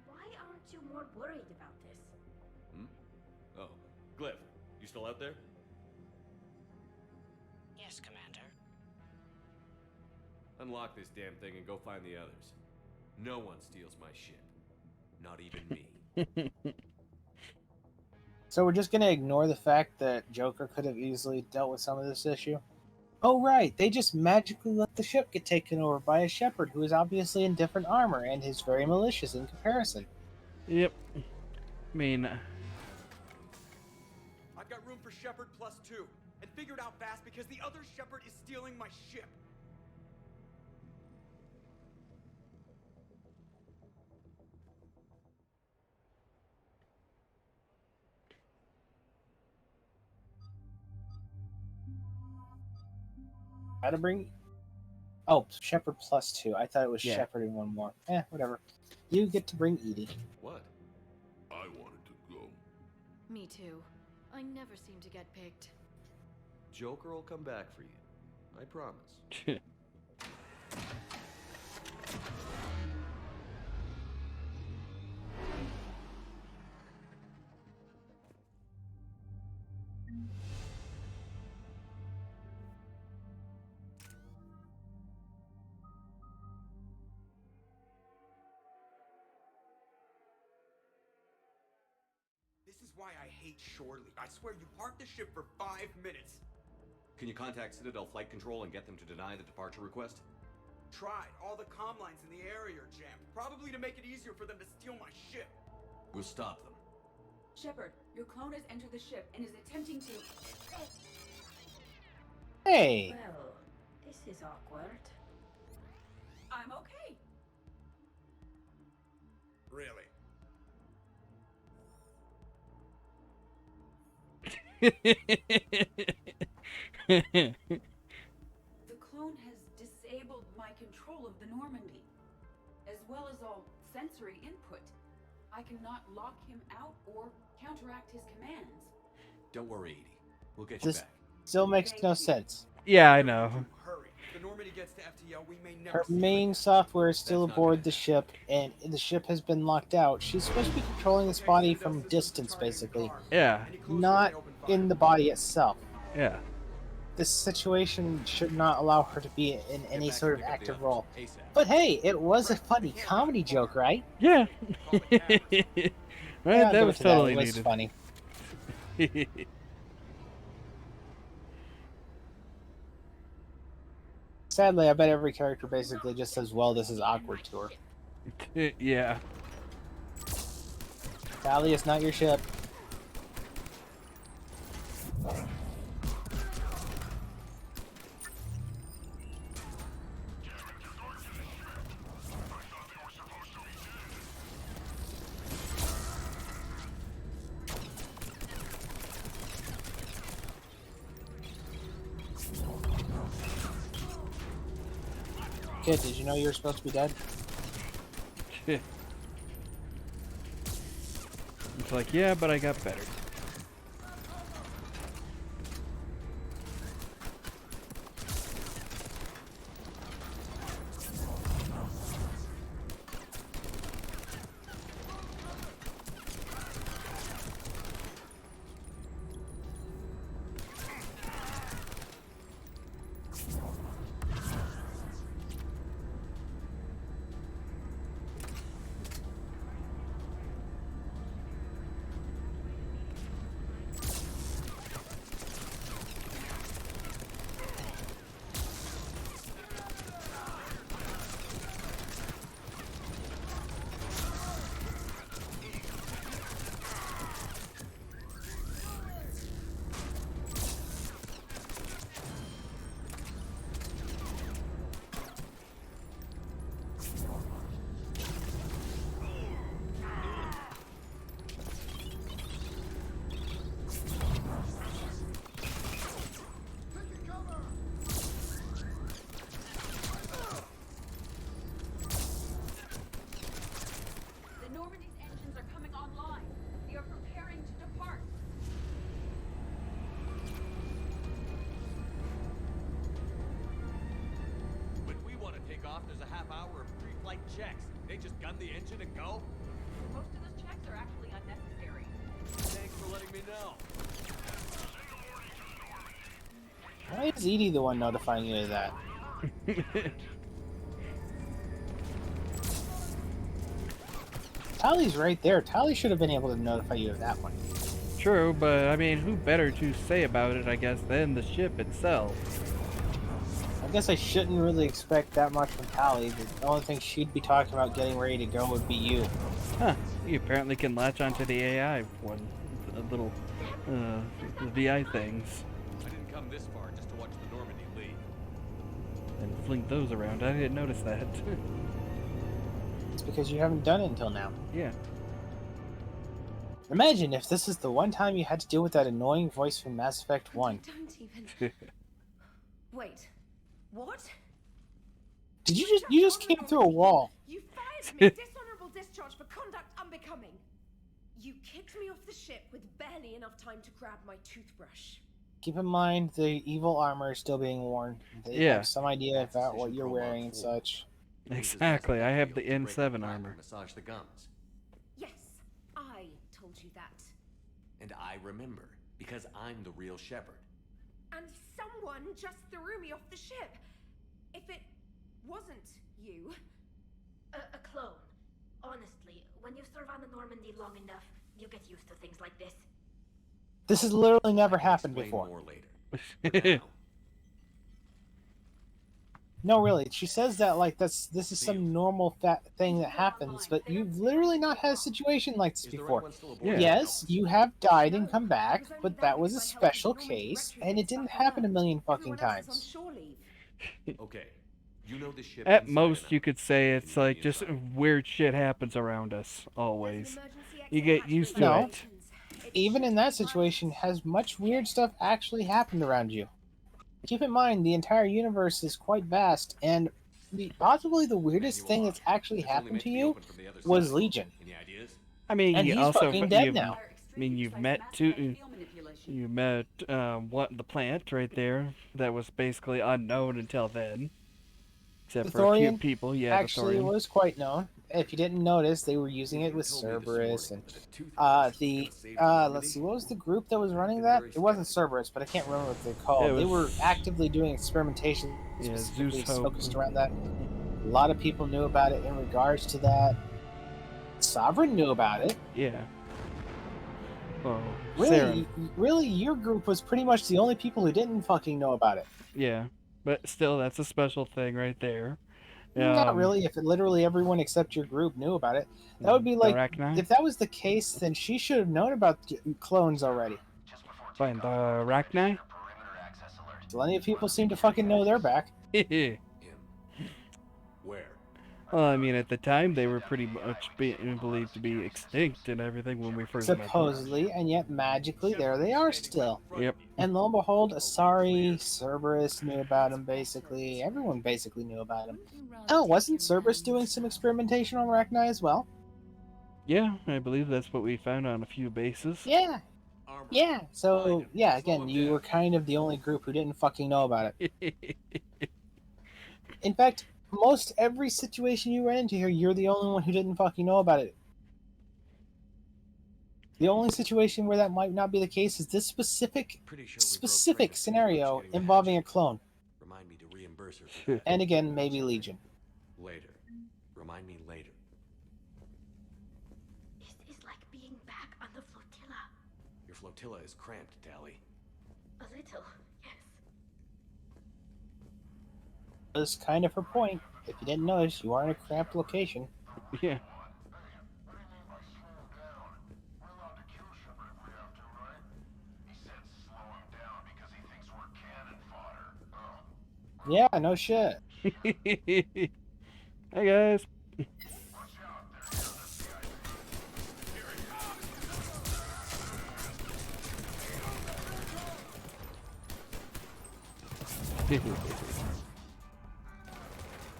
Why aren't you more worried about this? Oh, Glyph, you still out there? Yes, Commander. Unlock this damn thing and go find the others. No one steals my ship. Not even me. So we're just going to ignore the fact that Joker could have easily dealt with some of this issue? Oh right, they just magically let the ship get taken over by a Shepard who is obviously in different armor and is very malicious in comparison. Yep. I mean, I've got room for Shepard +2, and figured out fast because the other Shepard is stealing my ship. How to bring... Oh, Shepard +2. I thought it was Yeah. Shepard and one more. Whatever. You get to bring Edie. What? I wanted to go. Me too. I never seem to get picked. Joker will come back for you. I promise. This is why I hate Shore Leave. I swear you parked the ship for 5 minutes. Can you contact Citadel Flight Control and get them to deny the departure request? Tried. All the comm lines in the area are jammed. Probably to make it easier for them to steal my ship. We'll stop them. Shepard, your clone has entered the ship and is attempting to... Hey! Well, this is awkward. I'm okay. Really? The clone has disabled my control of the Normandy, as well as all sensory input. I cannot lock him out or counteract his commands. Don't worry, Edie. We'll get you This back. still makes no sense. Yeah, I know. Hurry. If the Normandy gets to FTL, we may never Her see main software is still aboard the ship, and the ship has been locked out. She's supposed to be controlling this body from distance, basically. Yeah. Not in the body itself. Yeah. This situation should not allow her to be in any sort of active role. But hey, it was a funny comedy joke, right? Yeah. Right? Yeah, That was totally It was needed. funny. Sadly, I bet every character basically just says, well, this is awkward to her. Yeah. Tally, it's not your ship. Kid, did you know you were supposed to be dead? It's like, yeah, but I got better. The Normandy's engines are coming online. We are preparing to depart. When we want to take off, there's a half hour of pre-flight checks. They just gun the engine and go? Most of those checks are actually unnecessary. Thanks for letting me know. Why is Edie the one notifying you of that? Tally's right there. Tally should have been able to notify you of that one. True, but I mean, who better to say about it, I guess, than the ship itself? I guess I shouldn't really expect that much from Tally. The only thing she'd be talking about getting ready to go would be you. Huh. You apparently can latch onto the AI one. The little, the VI things. I didn't come this far just to watch the Normandy leave. And fling those around. I didn't notice that. It's because you haven't done it until now. Yeah. Imagine if this is the one time you had to deal with that annoying voice from Mass Effect 1. Don't even... Wait. What? Did you just came through a wall? You fired me dishonorable discharge for conduct unbecoming. You kicked me off the ship with barely enough time to grab my toothbrush. Keep in mind the evil armor is still being worn. They have some idea about what you're wearing and such. Exactly. I have the N7 armor. Massage the guns. Yes, I told you that. And I remember, because I'm the real Shepard. And someone just threw me off the ship. If it wasn't you... A clone. Honestly, when you serve on the Normandy long enough, you get used to things like this. This has literally never happened before. More later. No, really. She says that like this is some normal thing that happens, but you've literally not had a situation like this before. Yeah. Yes, you have died and come back, but that was a special case, and it didn't happen a million fucking times. Okay. You know the ship At most, you could say it's like just weird shit happens around us, always. You get used to it. Even in that situation, has much weird stuff actually happened around you. Keep in mind, the entire universe is quite vast, and possibly the weirdest thing that's actually happened to you was Legion. Any ideas? I mean, And you he's also fucking dead you've, now. I mean, you've met two. You met what the plant right there that was basically unknown until then, except The for a few thorian people. Yeah, the actually thorian. was quite known. If you didn't notice, they were using it with Cerberus and let's see, what was the group that was running that? It wasn't Cerberus, but I can't remember what they're called. They were actively doing experimentation specifically Zeus Hope. focused around that. A lot of people knew about it in regards to that. Sovereign knew about it. Yeah. Oh, really, your group was pretty much the only people who didn't fucking know about it. Yeah, but still, that's a special thing right there. Not really. If literally everyone except your group knew about it, that would be like, if that was the case, then she should have known about clones already. Fine, the Arachni? Plenty of people seem to fucking know they're back. Where? Well, I mean, at the time, they were pretty much believed to be extinct and everything when we first met them. Supposedly, and yet magically, there they are still. Yep. And lo and behold, Asari, Cerberus knew about him, basically. Everyone basically knew about him. Oh, wasn't Cerberus doing some experimentation on Arachni as well? Yeah, I believe that's what we found on a few bases. Yeah. Yeah, so, yeah, again, you were kind of the only group who didn't fucking know about it. In fact, most every situation you ran into here, you're the only one who didn't fucking know about it. The only situation where that might not be the case is this specific scenario involving a clone. Remind me to reimburse her. And again, maybe Legion. Later. Remind me later. It is like being back on the flotilla. Your flotilla is cramped, Tally. A little, yes. That's kind of her point. If you didn't notice, you are in a cramped location. Yeah. Yeah, no shit. Hey guys.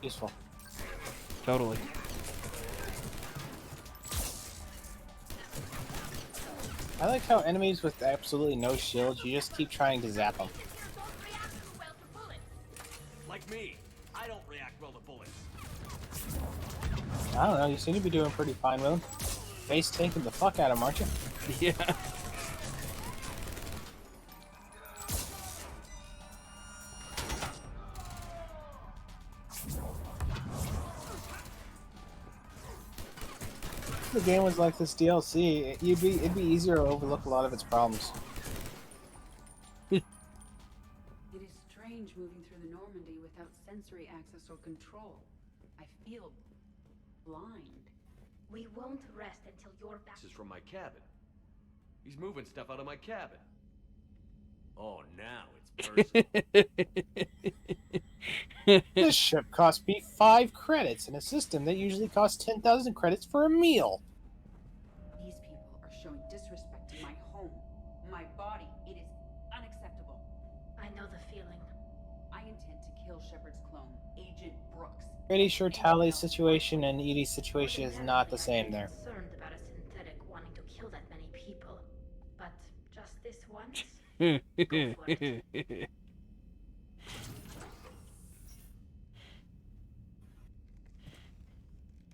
Useful. Totally. I like how enemies with absolutely no shields, you just keep trying to zap them. Like me, I don't react well to bullets. I don't know, you seem to be doing pretty fine with them. Face tanking the fuck out of them, aren't you? Yeah. If the game was like this DLC, it'd be easier to overlook a lot of its problems. It is strange moving through the Normandy without sensory access or control. I feel blind. We won't rest until you're back. This is from my cabin. He's moving stuff out of my cabin. Oh, now it's personal. This ship cost me 5 credits in a system that usually costs 10,000 credits for a meal. These people are showing disrespect to my home, my body. It is unacceptable. I know the feeling. I intend to kill Shepard's clone, Agent Brooks. Pretty sure Tally's situation and Edie's situation is not the same there. Concerned about a synthetic wanting to kill that many people, but just this once. Go for it.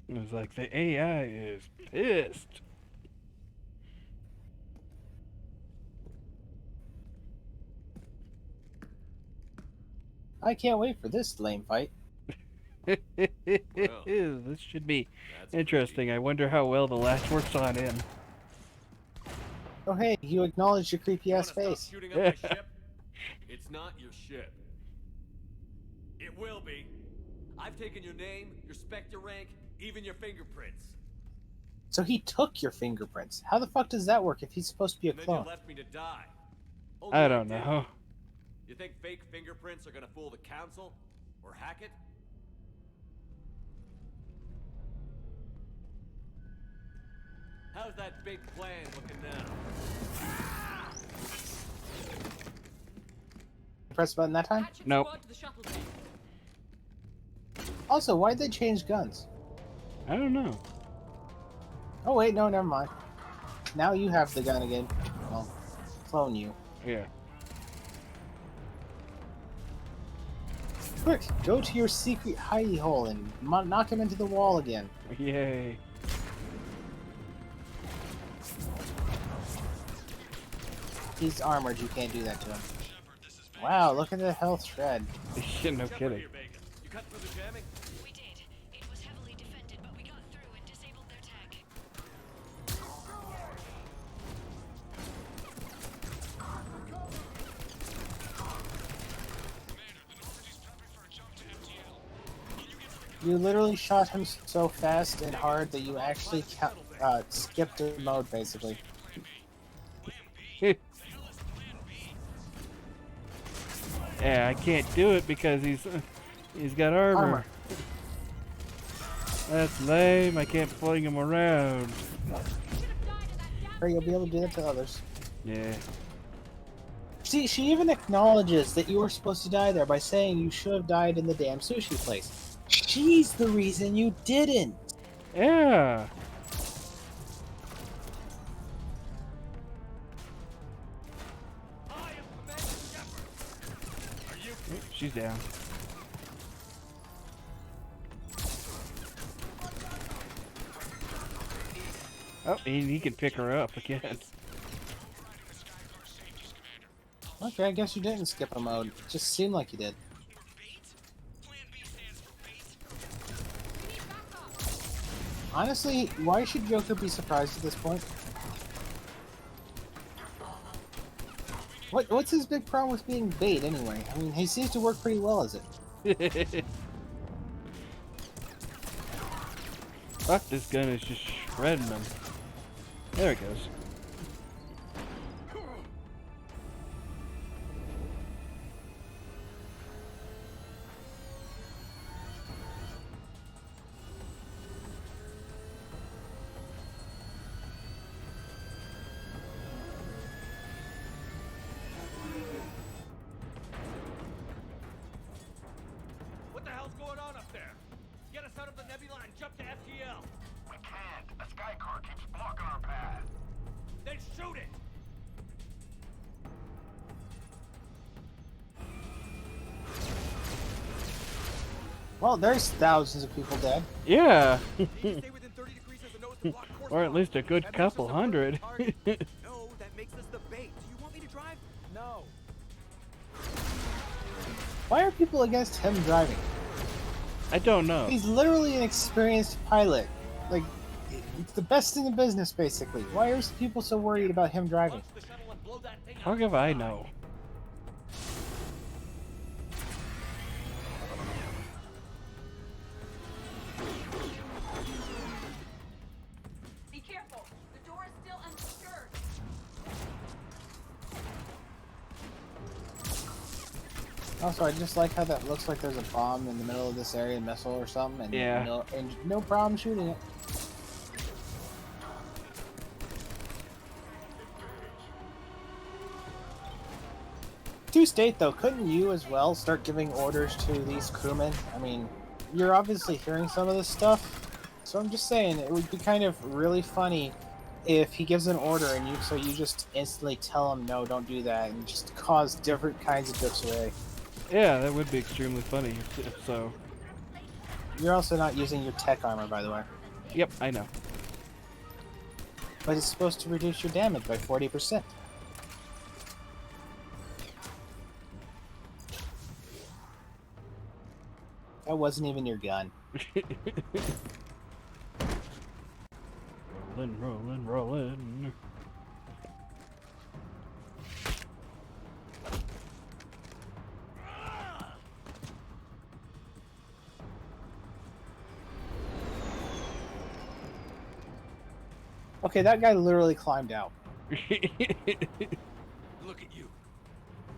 It was like the AI is pissed. I can't wait for this lame fight. This should be interesting. I wonder how well the latch works on in. Oh hey, you acknowledged your creepy ass face. Shooting up my ship? It's not your ship. It will be. I've taken your name, your Spectre rank, even your fingerprints. So he took your fingerprints. How the fuck does that work if he's supposed to be a And then clone? you left me to die. I don't know. You think fake fingerprints are gonna fool the council? Or hack it? How's that big plan looking now? Press the button that time? Nope. Also, why'd they change guns? I don't know. Oh wait, no, never mind. Now you have the gun again. Well, clone you. Yeah. Quick, go to your secret hidey hole and knock him into the wall again. Yay. He's armored, you can't do that to him. Wow, look at the health shred. No kidding. You cut through the jamming? We did. It was heavily defended, but we got through and disabled their tech. You literally shot him so fast and hard that you actually skipped a mode, basically. Yeah, I can't do it because he's got armor. That's lame. I can't fling him around. Or you'll be able to do that to others. Yeah. See, she even acknowledges that you were supposed to die there by saying you should have died in the damn sushi place. She's the reason you didn't. Yeah. She's down. Oh, he can pick her up again. Okay, I guess you didn't skip a mode. It just seemed like you did. Honestly, why should Joker be surprised at this point? What's his big problem with being bait, anyway? I mean, he seems to work pretty well as it. Fuck, this gun is just shredding them. There it goes. What the hell's going on up there? Get us out of the nebula and jump to FTL. We can't. A sky car keeps blocking our path. Then shoot it! Well, there's thousands of people dead. Yeah. Or at least a good couple hundred. No, that makes us the bait. Do you want me to drive? No. Why are people against him driving? I don't know. He's literally an experienced pilot. Like, it's the best in the business, basically. Why are people so worried about him driving? How have I know? Be careful. The door is still unsecured. Also, I just like how that looks like there's a bomb in the middle of this area, a missile or something, and Yeah. no problem shooting it. To state though, couldn't you as well start giving orders to these crewmen? I mean, you're obviously hearing some of this stuff, so I'm just saying it would be kind of really funny if he gives an order and you just instantly tell him no, don't do that, and just cause different kinds of disarray. Yeah, that would be extremely funny if so. You're also not using your tech armor, by the way. Yep, I know. But it's supposed to reduce your damage by 40%. That wasn't even your gun. Rolling, rolling, rolling. Okay, that guy literally climbed out. Look at you.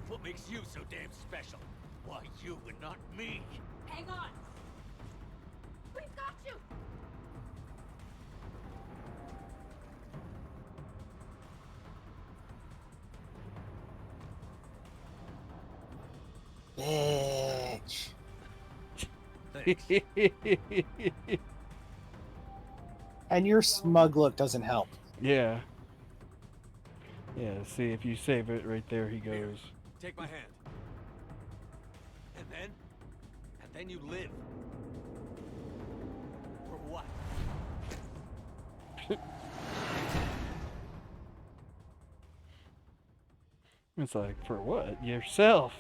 What makes you so damn special? Why you and not me? Hang on. We've got you. Bitch. Thanks. And your smug look doesn't help. Yeah. Yeah, see, if you save it right there, he goes. Take my hand. And then you live. For what? It's like, for what? Yourself.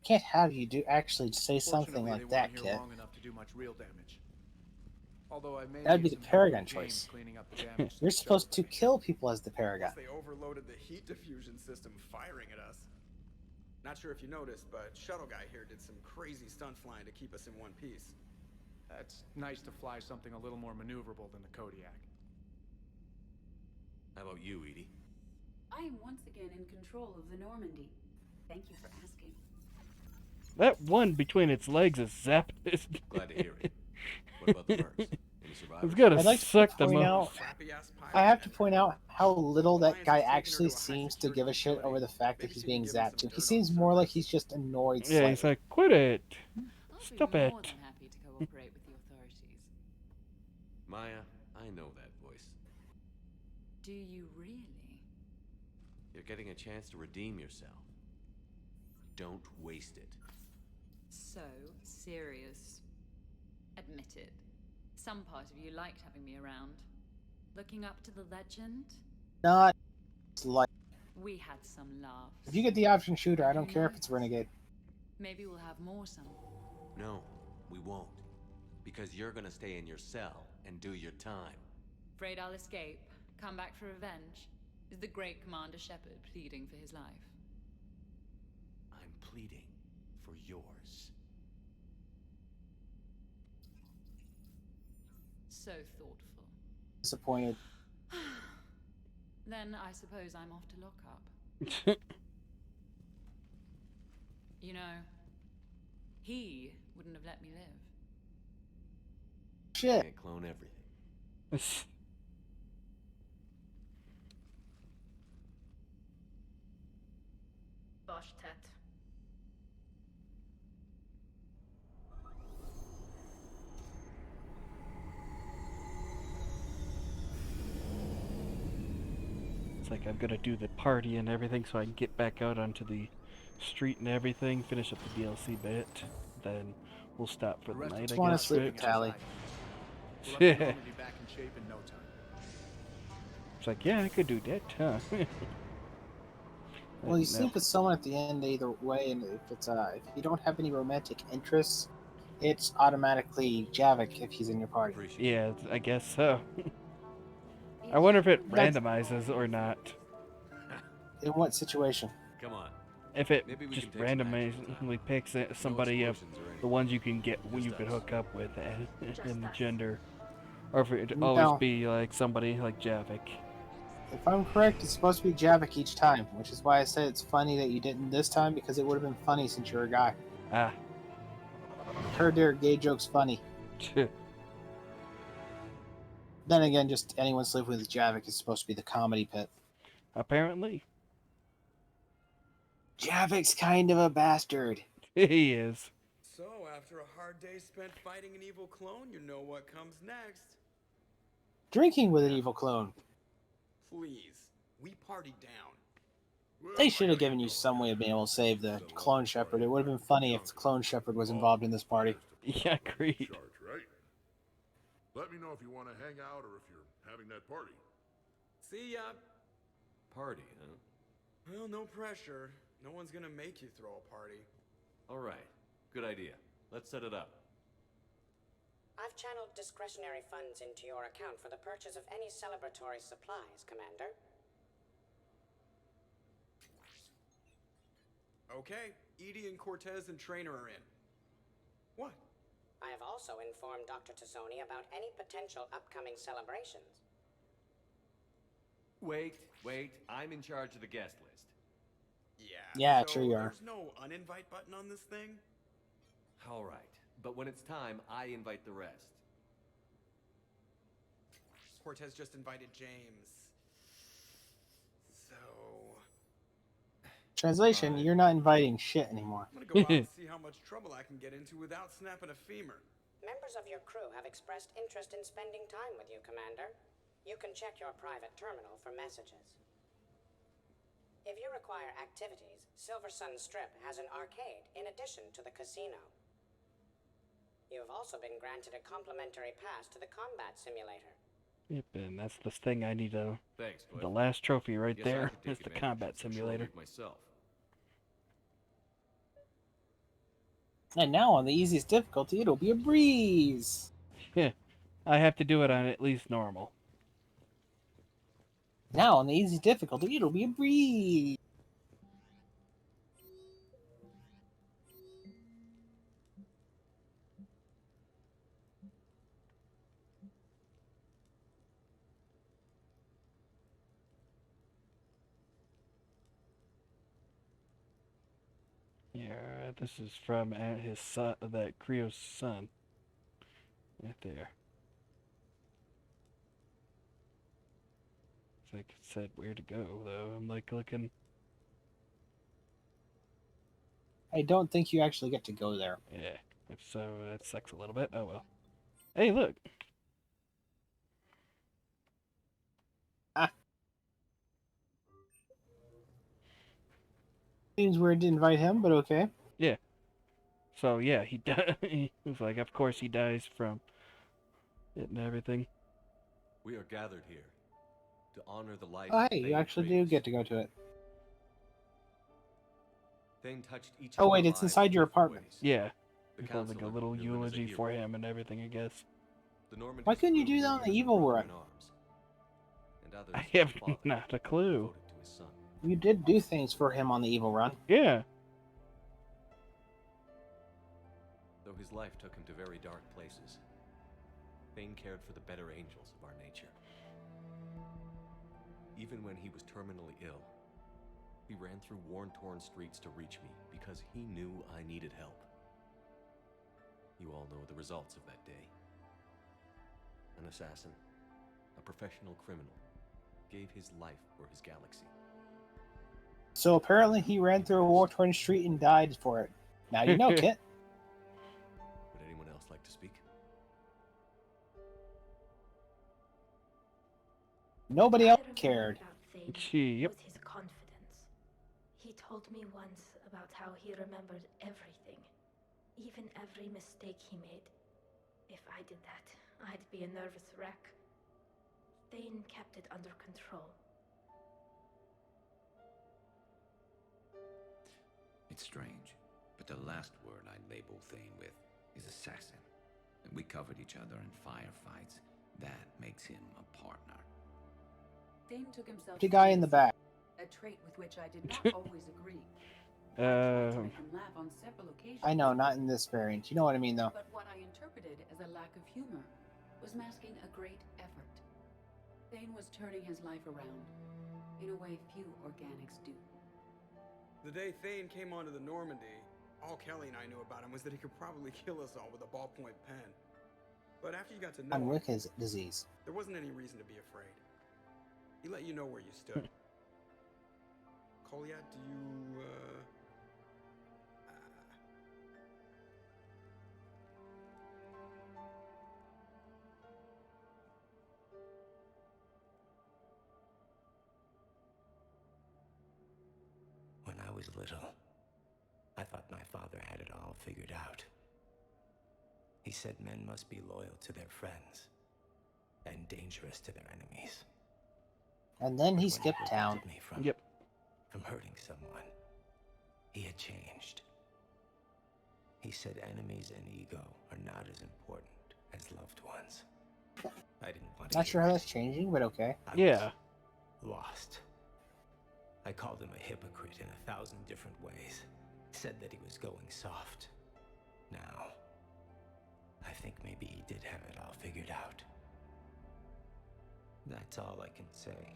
Can't have you do actually say something Fortunately, like they that, weren't here Kit. long enough to do much real damage. Although I may That'd be need the some help paragon with James choice. cleaning up the damage to You're the supposed shuttle to bay. kill people as the paragon. Plus, they overloaded the heat diffusion system, firing at us. Not sure if you noticed, but Shuttle Guy here did some crazy stunt flying to keep us in one piece. That's nice to fly something a little more maneuverable than the Kodiak. How about you, Edie? I am once again in control of the Normandy. Thank you for asking. That one between its legs is zapped. Glad to hear it. What about the mercs? Any survivors? It's gotta I'd like suck to the point out. most. I have to point out how little that guy actually seems to give a shit over the fact that he's being zapped to. He seems more like he's just annoyed Yeah, slightly. he's like, quit it. I'll Stop be it. more than happy to cooperate with the authorities. Maya, I know that voice. Do you really? You're getting a chance to redeem yourself. Don't waste it. So serious. Admit it. Some part of you liked having me around. Looking up to the legend? Not like. We had some laughs. If you get the option shooter, I don't care if it's Renegade. Maybe we'll have more some. No, we won't. Because you're gonna stay in your cell and do your time. Afraid I'll escape, come back for revenge? Is the great Commander Shepard pleading for his life? I'm pleading for yours. So thoughtful. Disappointed. Then I suppose I'm off to lock up. You know, he wouldn't have let me live. Shit. Can't clone everything. Boshtet. It's like I've got to do the party and everything so I can get back out onto the street and everything, finish up the DLC bit, then we'll stop for the night, I want to guess. sleep Right? with Tally. We'll have the Normandy back in shape in no time. It's like, yeah, I could do that, huh? Well, you No. sleep with someone at the end either way, and if you don't have any romantic interests, it's automatically Javik if he's in your party. Yeah, I guess so. I wonder if it That's- randomizes or not. In what situation? Come on. If it Maybe we just can take some randomly picks somebody of explosions or anything. the ones you can get, you could hook up with, and the gender, or if it'd No. always be like somebody like Javik. If I'm correct, it's supposed to be Javik each time, which is why I said it's funny that you didn't this time, because it would have been funny since you're a guy. Ah. Heard their gay jokes funny. Then again, just anyone sleeping with Javik is supposed to be the comedy pit. Apparently. Javik's kind of a bastard. He is. So, after a hard day spent fighting an evil clone, you know what comes next. Drinking with an evil clone. Please, we partied down. They should have given you some way of being able to save the clone shepherd. It would have been funny if the clone shepherd was involved in this party. Yeah, agreed. Charge, right? Let me know if you want to hang out or if you're having that party. See ya. Party, huh? Well, no pressure. No one's gonna make you throw a party. All right. Good idea. Let's set it up. I've channeled discretionary funds into your account for the purchase of any celebratory supplies, Commander. Okay, Edie and Cortez and Trainer are in. What? I have also informed Dr. Tassoni about any potential upcoming celebrations. Wait. I'm in charge of the guest list. Yeah, so sure you are. There's no uninvite button on this thing? All right. But when it's time, I invite the rest. Cortez just invited James. So... Translation: You're not inviting shit anymore. I'm gonna go out and see how much trouble I can get into without snapping a femur. Members of your crew have expressed interest in spending time with you, Commander. You can check your private terminal for messages. If you require activities, Silver Sun Strip has an arcade in addition to the casino. You have also been granted a complimentary pass to the combat simulator. Yep, and that's the thing I need to. Thanks, Cliff. The last trophy right Guess I there should take is the advantage combat of some shore simulator. leave myself. And now on the easiest difficulty, it'll be a breeze. Yeah, I have to do it on at least normal. Now on the easy difficulty, it'll be a breeze. Yeah, this is from his son, that Creo's son. Right there. It's like it said where to go, though. I'm like looking. I don't think you actually get to go there. Yeah, if so, that sucks a little bit. Oh well. Hey, look. Seems weird to invite him, but okay. Yeah. So yeah, he died. It was like, of course he dies from it and everything. We are gathered here to honor the life Oh, of hey, you Thane actually do Graves. get to go to it. Thane touched each Oh of wait, our it's lives inside in your different apartment. ways. Yeah. The It's called like a counselor little knew him as a eulogy hero. for him and everything, I guess. The Normandy's Why couldn't you crew do that knew on him the as a evil brother run? in arms, and others I as a have father not a clue. devoted to his son. You did do things for him on the evil run. Yeah. Though his life took him to very dark places, Thane cared for the better angels of our nature. Even when he was terminally ill, he ran through worn-torn streets to reach me because he knew I needed help. You all know the results of that day. An assassin, a professional criminal, gave his life for his galaxy. So apparently he ran through a war-torn street and died for it. Now you know, Kit. Would anyone else like to speak? Nobody else cared. Yep. Was his confidence. He told me once about how he remembered everything, even every mistake he made. If I did that, I'd be a nervous wreck. Thane kept it under control. It's strange, but the last word I'd label Thane with is assassin. And we covered each other in firefights. That makes him a partner. Thane took himself The guy in the back. a trait with which I did not always agree. I tried to make him laugh on several occasions. I know, not in this variant. You know what I mean, though. But what I interpreted as a lack of humor was masking a great effort. Thane was turning his life around in a way few organics do. The day Thane came onto the Normandy, all Kelly and I knew about him was that he could probably kill us all with a ballpoint pen. But after you got to know On him, Wicca's disease. there wasn't any reason to be afraid. He let you know where you stood. Kolyat, do you, When I was little, I thought my father had it all figured out. He said men must be loyal to their friends and dangerous to their enemies. And then he When skipped town. prevented me from hurting someone, he had changed. He said enemies and ego are not as important as loved ones. I didn't want to Not sure hear how it. that's changing, but okay. I Yeah. was lost. I called him a hypocrite in 1,000 different ways. Said that he was going soft. Now, I think maybe he did have it all figured out. That's all I can say.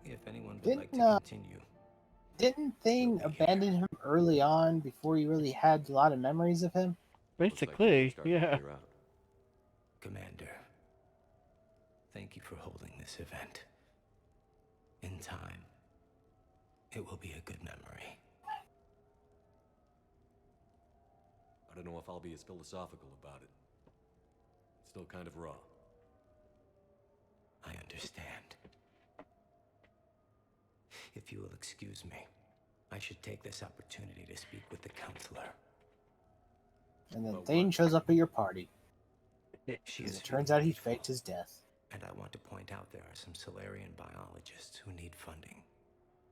If anyone would like to continue. Didn't Thane abandon him early on before you really had a lot of memories of him? Basically, yeah. Commander, thank you for holding this event. In time, It will be a good memory. I don't know if I'll be as philosophical about it. It's still kind of raw. I understand. If you will excuse me, I should take this opportunity to speak with the counselor. And then Thane shows up at your party. She As is it turns out, he faked his death. And I want to point out there are some Solarian biologists who need funding.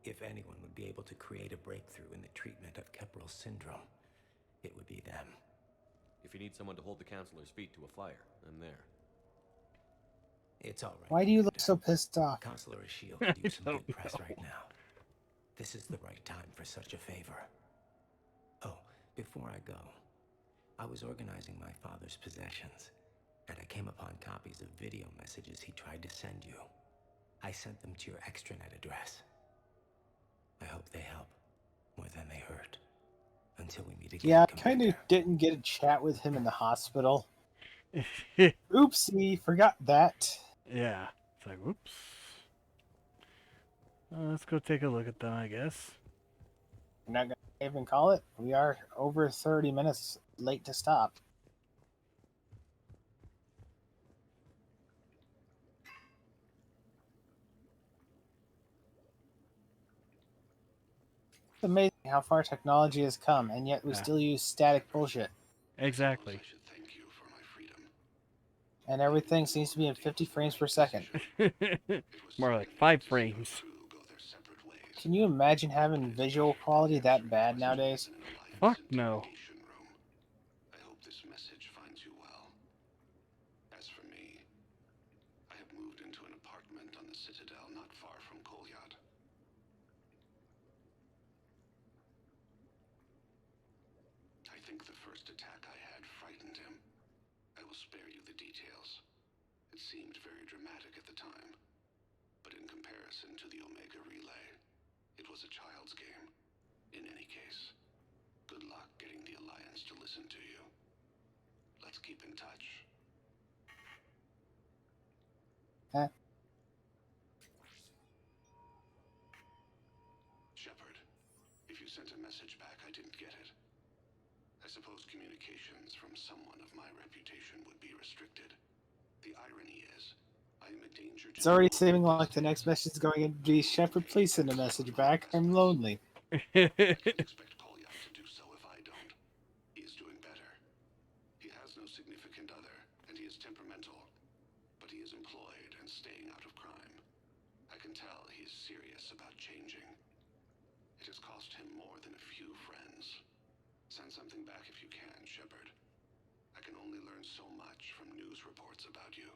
If anyone would be able to create a breakthrough in the treatment of Kepler's syndrome, it would be them. If you need someone to hold the counselor's feet to a fire, I'm there. It's all right. Why do you look so pissed off? Counselor Ashiel could use some good press right now. This is the right time for such a favor. Oh, before I go, I was organizing my father's possessions, and I came upon copies of video messages he tried to send you. I sent them to your extranet address. I hope they help more than they hurt. Until we meet again. Yeah, I kind of didn't get a chat with him in the hospital. Oopsie, forgot that. Yeah, it's like, whoops. Let's go take a look at them, I guess. We're not going to even call it. We are over 30 minutes late to stop. It's amazing how far technology has come, and yet we still use static bullshit. Exactly. And everything seems to be in 50 frames per second. More like 5 frames. Can you imagine having visual quality that bad nowadays? Fuck no. I hope this message finds you well. As for me, I have moved into an apartment on the Citadel not far from Kolyat. I think the first attack I had frightened him. I will spare you the details. It seemed very dramatic at the time, but in comparison to the Omega Relay, it was a child's game. In any case, good luck getting the Alliance to listen to you. Let's keep in touch. Huh? Shepard, if you sent a message back, I didn't get it. I suppose communications from someone of my reputation would be restricted. The irony is, I am a danger to... It's already seeming like the next message is going to be, Shepard, please send a message back. I'm lonely. Expect Kolyat to do so if I don't. He is doing better. He has no significant other, and he is temperamental. But he is employed and staying out of crime. I can tell he is serious about changing. It has cost him more than a few friends. Send something back if you can, Shepard. I can only learn so much from news reports about you.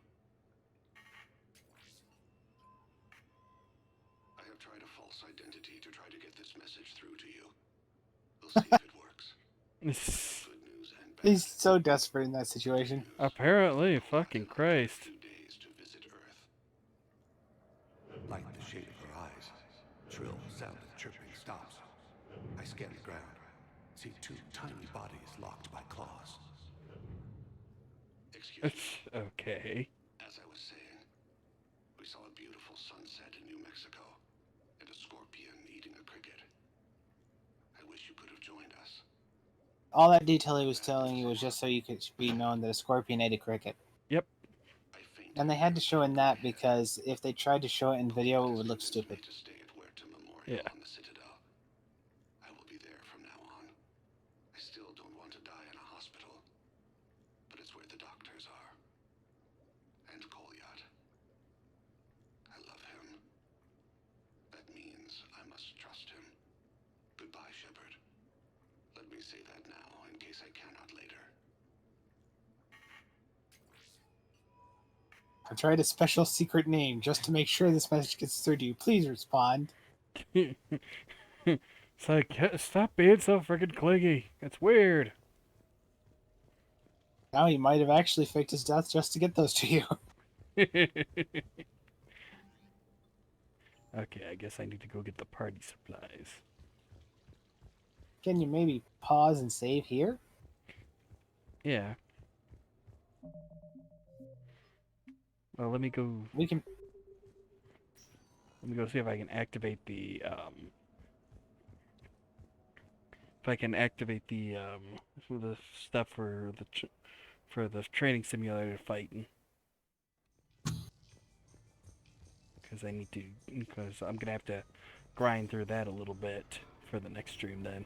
I have tried a false identity to try to get this message through to you. We'll see if it works. Good news and bad. He's so desperate in that situation. Apparently, fucking Christ. Light the shade of her eyes. Shrill sound of chirping stops. I scan the ground. See 2 tiny bodies locked by claws. Okay. As I was saying, we saw a beautiful sunset in New Mexico, and a scorpion eating a cricket. I wish you could have joined us. All that detail he was telling you was just so you could be known that a scorpion ate a cricket. Yep. And they had to show in that because if they tried to show it in video, it would look stupid. Yeah. On the Citadel. I will be there from now on. I still don't want to die in a hospital, but it's where the doctors are. And Kolyat. I love him. That means I must trust him. Goodbye, Shepard. Let me say that now, in case I cannot later. I've tried a special secret name just to make sure this message gets through to you. Please respond. It's like, stop being so freaking clingy. It's weird. Now he might have actually faked his death just to get those to you. Okay, I guess I need to go get the party supplies. Can you maybe pause and save here? Yeah. Well, let me go. We can. Let me go see if I can activate the if I can activate the stuff for the training simulator fighting. Because I'm gonna have to grind through that a little bit for the next stream then.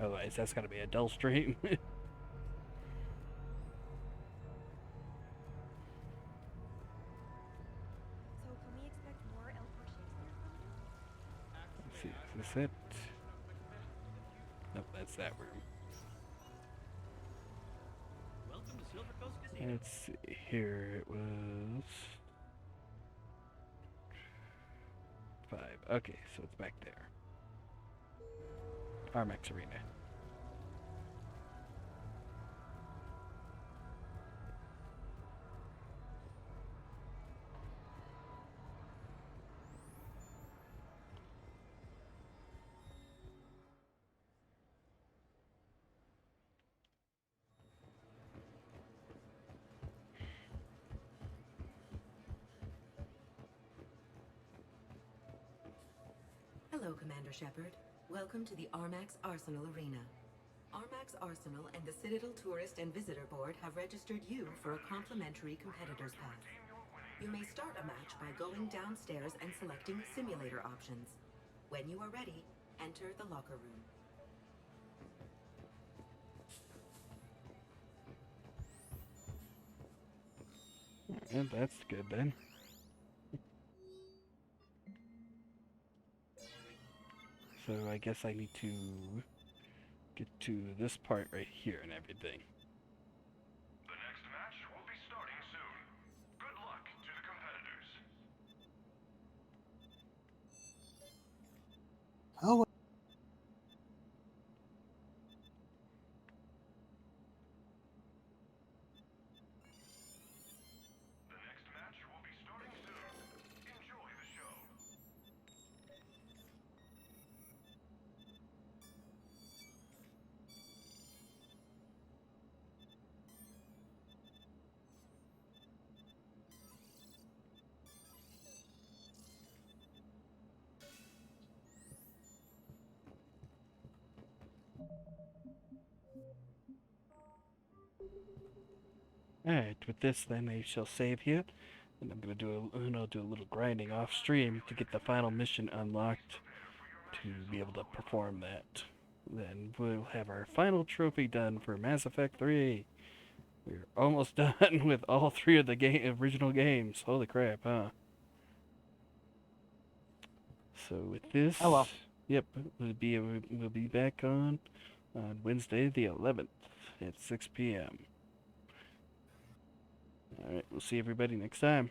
Otherwise, that's gonna be a dull stream. So can we expect more L4 Shakespeare from you? Let's see, is this it? Nope, that's that room. Welcome to Silver Coast Casino. Let's see, here it was 5. Okay, so it's back there. Armax Arena. Hello, Commander Shepard. Welcome to the Armax Arsenal Arena. Armax Arsenal and the Citadel Tourist and Visitor Board have registered you for a complimentary competitor's pass. You may start a match by going downstairs and selecting simulator options. When you are ready, enter the locker room. And that's good then. So I guess I need to get to this part right here and everything. The next match will be starting soon. Good luck to the competitors. Oh. The next match will be starting soon. Enjoy the show. Alright, with this then I shall save here. And I'm gonna do a little grinding off stream to get the final mission unlocked to be able to perform that. Then we'll have our final trophy done for Mass Effect 3. We're almost done with all 3 of the original games. Holy crap, huh? So with this, oh well. Yep, we'll be back on Wednesday the 11th at 6 p.m. Alright, we'll see everybody next time.